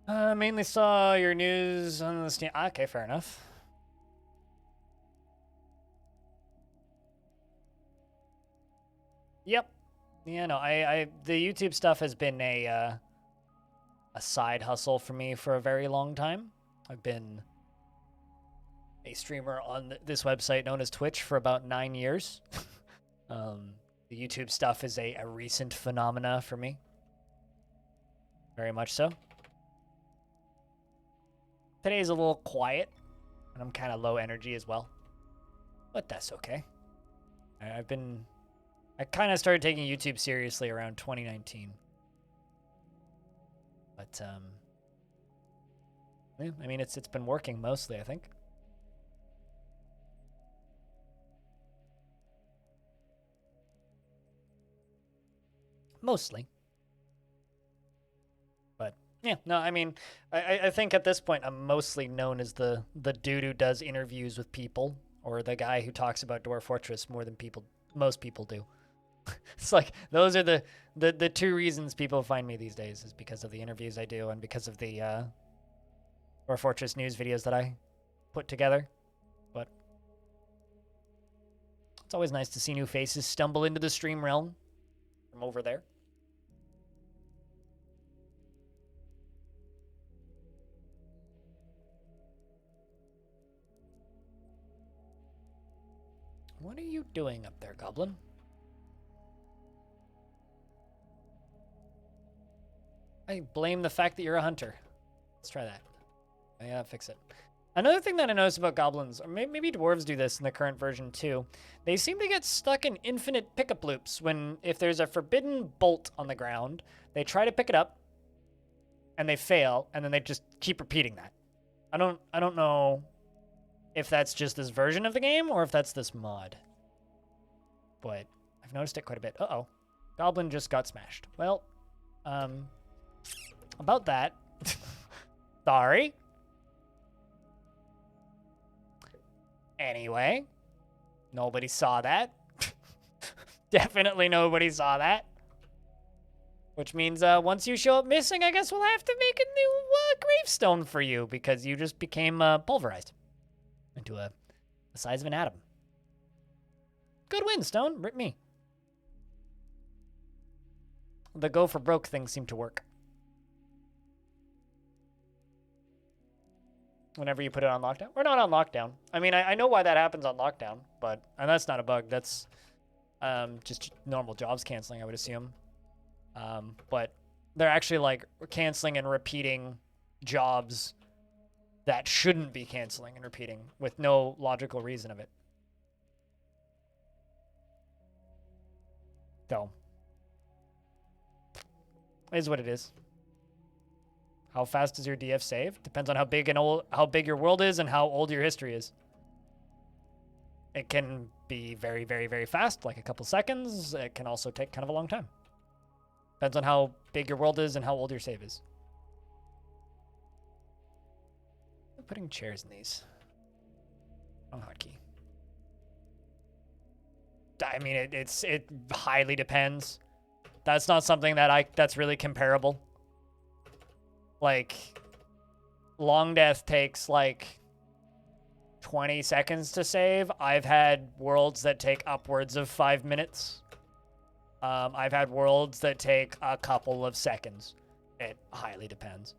Mainly saw your news on the Steam. Okay, fair enough. Yep. Yeah, no, the YouTube stuff has been a side hustle for me for a very long time. I've been a streamer on this website known as Twitch for about 9 years. The YouTube stuff is a recent phenomena for me. Very much so. Today's a little quiet, and I'm kind of low energy as well. But that's okay. I kind of started taking YouTube seriously around 2019. But, yeah, I mean, it's been working mostly, I think. Mostly. But Yeah, no, I mean, I think at this point I'm mostly known as the dude who does interviews with people, or the guy who talks about Dwarf Fortress more than most people do. It's like those are the two reasons people find me these days, is because of the interviews I do and because of the Dwarf Fortress news videos that I put together. But it's always nice to see new faces stumble into the stream realm from over there. What are you doing up there, Goblin? I blame the fact that you're a hunter. Let's try that. Yeah, fix it. Another thing that I noticed about goblins, or maybe dwarves do this in the current version too, they seem to get stuck in infinite pickup loops if there's a forbidden bolt on the ground, they try to pick it up, and they fail, and then they just keep repeating that. I don't know if that's just this version of the game or if that's this mod. But I've noticed it quite a bit. Uh-oh. Goblin just got smashed. Well, about that. Sorry. Anyway, nobody saw that. Definitely nobody saw that. Which means once you show up missing, I guess we'll have to make a new gravestone for you, because you just became pulverized into the size of an atom. Good win, Stone. Rip me. The go for broke thing seemed to work. Whenever you put it on lockdown. We're not on lockdown. I mean, I know why that happens on lockdown, and that's not a bug. That's just normal jobs canceling, I would assume. But they're actually like canceling and repeating jobs that shouldn't be canceling and repeating with no logical reason of it. So, it is what it is. How fast does your DF save? Depends on how big your world is and how old your history is. It can be very, very, very fast, like a couple seconds. It can also take kind of a long time. Depends on how big your world is and how old your save is. I'm putting chairs in these. Wrong hotkey. I mean, it highly depends. That's not something that's really comparable. Like, long death takes like 20 seconds to save. I've had worlds that take upwards of 5 minutes. I've had worlds that take a couple of seconds. It highly depends.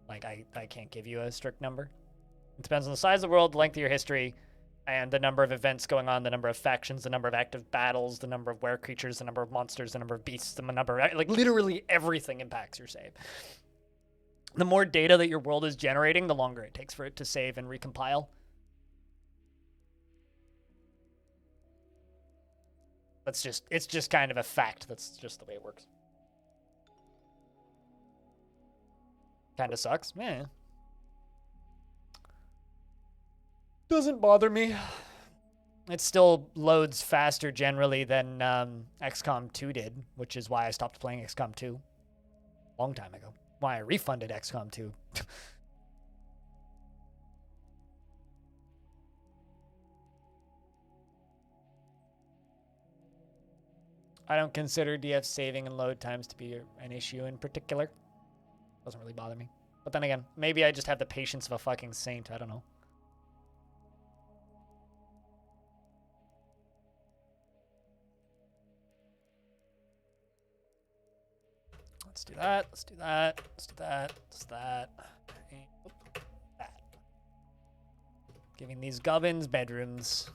Like, I can't give you a strict number. It depends on the size of the world, the length of your history, and the number of events going on, the number of factions, the number of active battles, the number of were creatures, the number of monsters, the number of beasts, the number of, like, literally everything impacts your save. The more data that your world is generating, the longer it takes for it to save and recompile. It's just kind of a fact. That's just the way it works. Kind of sucks. Man. Doesn't bother me. It still loads faster generally than XCOM 2 did, which is why I stopped playing XCOM 2 a long time ago. Why I refunded XCOM 2. I don't consider DF saving and load times to be an issue in particular. Doesn't really bother me. But then again, maybe I just have the patience of a fucking saint. I don't know. Let's do that. Let's do that. Let's do that. Let's do that. And that. Giving these gubbins bedrooms.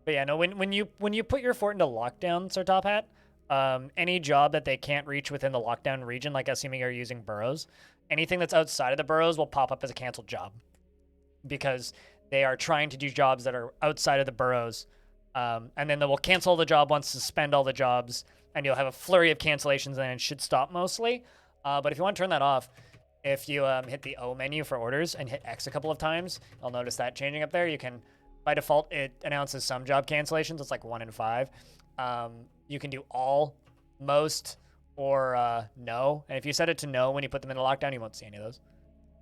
But yeah, no. When you put your fort into lockdown, Sir Top Hat, any job that they can't reach within the lockdown region, like assuming you're using burrows, anything that's outside of the burrows will pop up as a canceled job, because they are trying to do jobs that are outside of the burrows, and then they will cancel the job once, suspend all the jobs, and you'll have a flurry of cancellations, and it should stop mostly. But if you want to turn that off, if you hit the O menu for orders and hit X a couple of times, you'll notice that changing up there. You can, by default, it announces some job cancellations. It's like 1 in 5. You can do all, most, or no. And if you set it to no when you put them into lockdown, you won't see any of those.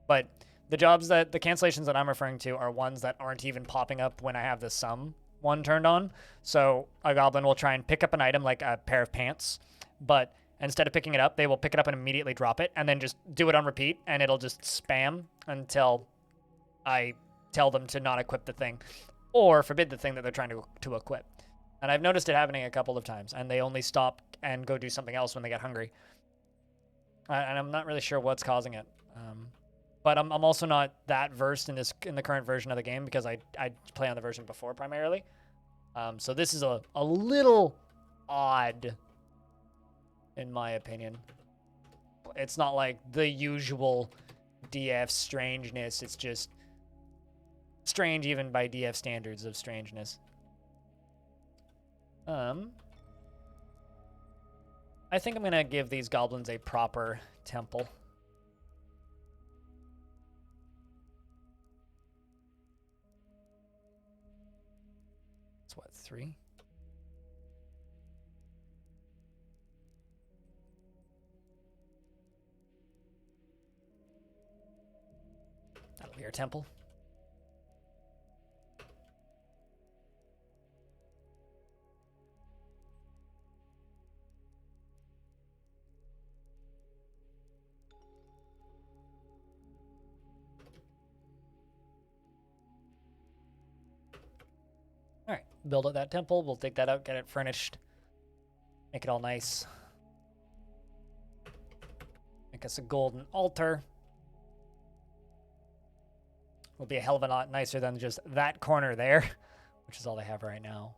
But the cancellations that I'm referring to are ones that aren't even popping up when I have the sum one turned on. So a goblin will try and pick up an item like a pair of pants, but instead of picking it up, they will pick it up and immediately drop it and then just do it on repeat, and it'll just spam until I tell them to not equip the thing or forbid the thing that they're trying to equip. And I've noticed it happening a couple of times, and they only stop and go do something else when they get hungry. And I'm not really sure what's causing it. But I'm also not that versed in the current version of the game because I play on the version before primarily. So this is a little odd, in my opinion. It's not like the usual DF strangeness. It's just strange even by DF standards of strangeness. I think I'm gonna give these goblins a proper temple. It's what, 3? That'll be our temple. All right, build up that temple. We'll take that out, get it furnished, make it all nice. Make us a golden altar. Will be a hell of a lot nicer than just that corner there, which is all they have right now.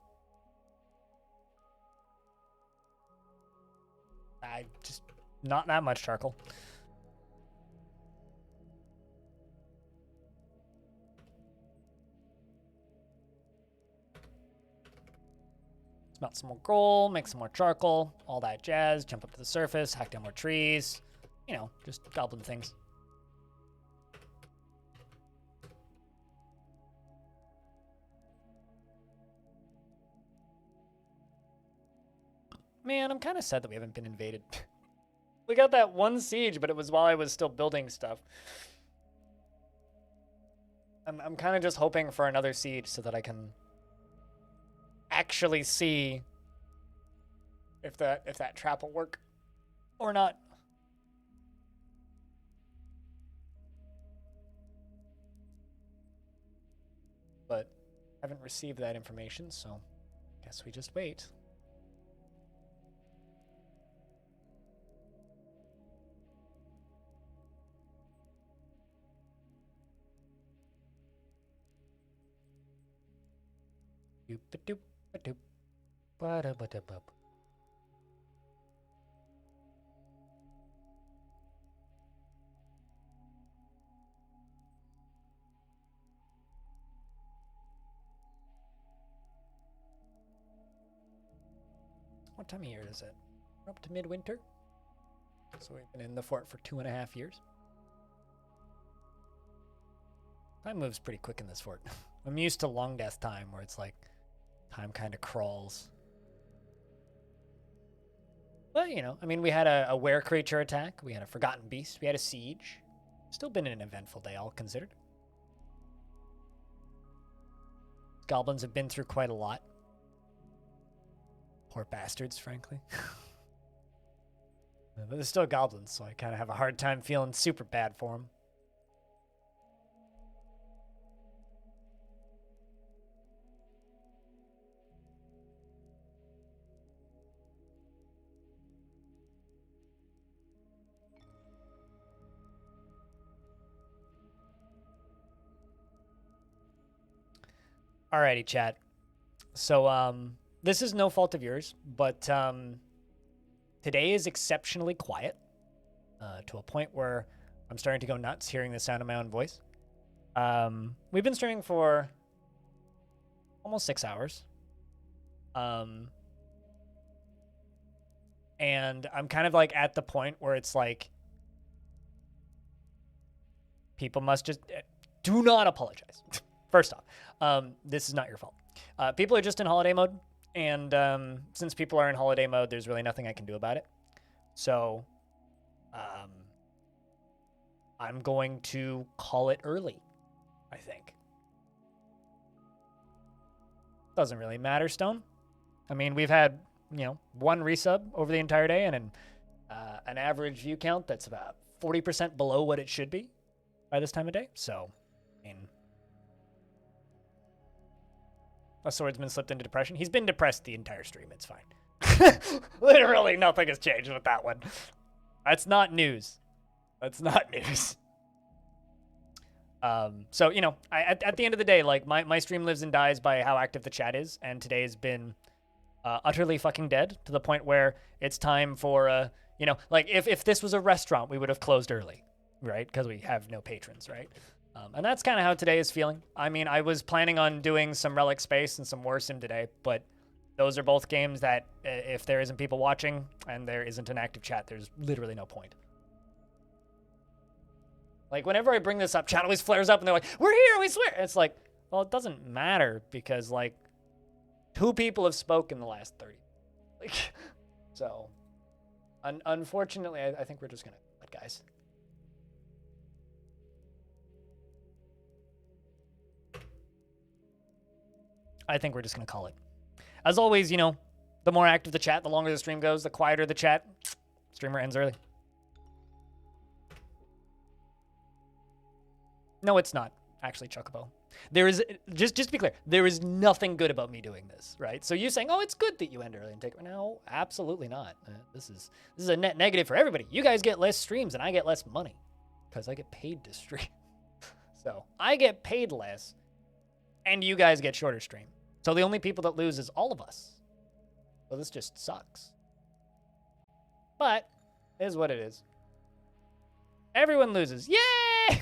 Just not that much charcoal. Smelt some more coal, make some more charcoal, all that jazz, jump up to the surface, hack down more trees. You know, just goblin things. Man, I'm kind of sad that we haven't been invaded. We got that one siege, but it was while I was still building stuff. I'm kind of just hoping for another siege so that I can actually see if that trap will work or not. But I haven't received that information, so guess we just wait. Doop-a-doop-a-doop. Ba-da-ba-da-bub. What time of year is it? We're up to midwinter. So we've been in the fort for 2.5 years. Time moves pretty quick in this fort. I'm used to long death time where it's like time kind of crawls. Well, you know, I mean, we had a were creature attack. We had a forgotten beast. We had a siege. Still been an eventful day, all considered. Goblins have been through quite a lot. Poor bastards, frankly. But they're still goblins, so I kind of have a hard time feeling super bad for them. Alrighty, chat. So, this is no fault of yours, but today is exceptionally quiet to a point where I'm starting to go nuts hearing the sound of my own voice. We've been streaming for almost 6 hours. And I'm kind of like at the point where it's like, people must just do not apologize. First off, this is not your fault. People are just in holiday mode. And since people are in holiday mode, there's really nothing I can do about it. So I'm going to call it early, I think. Doesn't really matter, Stone. I mean, we've had, one resub over the entire day and an average view count that's about 40% below what it should be by this time of day. So, I mean, a swordsman slipped into depression. He's been depressed the entire stream. It's fine. Literally nothing has changed with that one. That's not news. That's not news. So, at the end of the day, like, my stream lives and dies by how active the chat is, and today has been utterly fucking dead to the point where it's time for, like, if this was a restaurant, we would have closed early, right? Because we have no patrons, right? And that's kind of how today is feeling. I mean, I was planning on doing some Relic Space and some War Sim today, but those are both games that if there isn't people watching and there isn't an active chat, there's literally no point. Like, whenever I bring this up, chat always flares up and they're like, we're here, we swear. It's like, well, it doesn't matter because, like, 2 people have spoken the last 30. Like, so, unfortunately, I think we're just going to, guys. I think we're just going to call it. As always, the more active the chat, the longer the stream goes, the quieter the chat, streamer ends early. No, it's not, actually, Chocobo. There is, just to be clear, there is nothing good about me doing this, right? So you saying, oh, it's good that you end early and take it. No, absolutely not. This is a net negative for everybody. You guys get less streams and I get less money because I get paid to stream. So I get paid less and you guys get shorter stream. So the only people that lose is all of us. So this just sucks. But it is what it is. Everyone loses. Yay!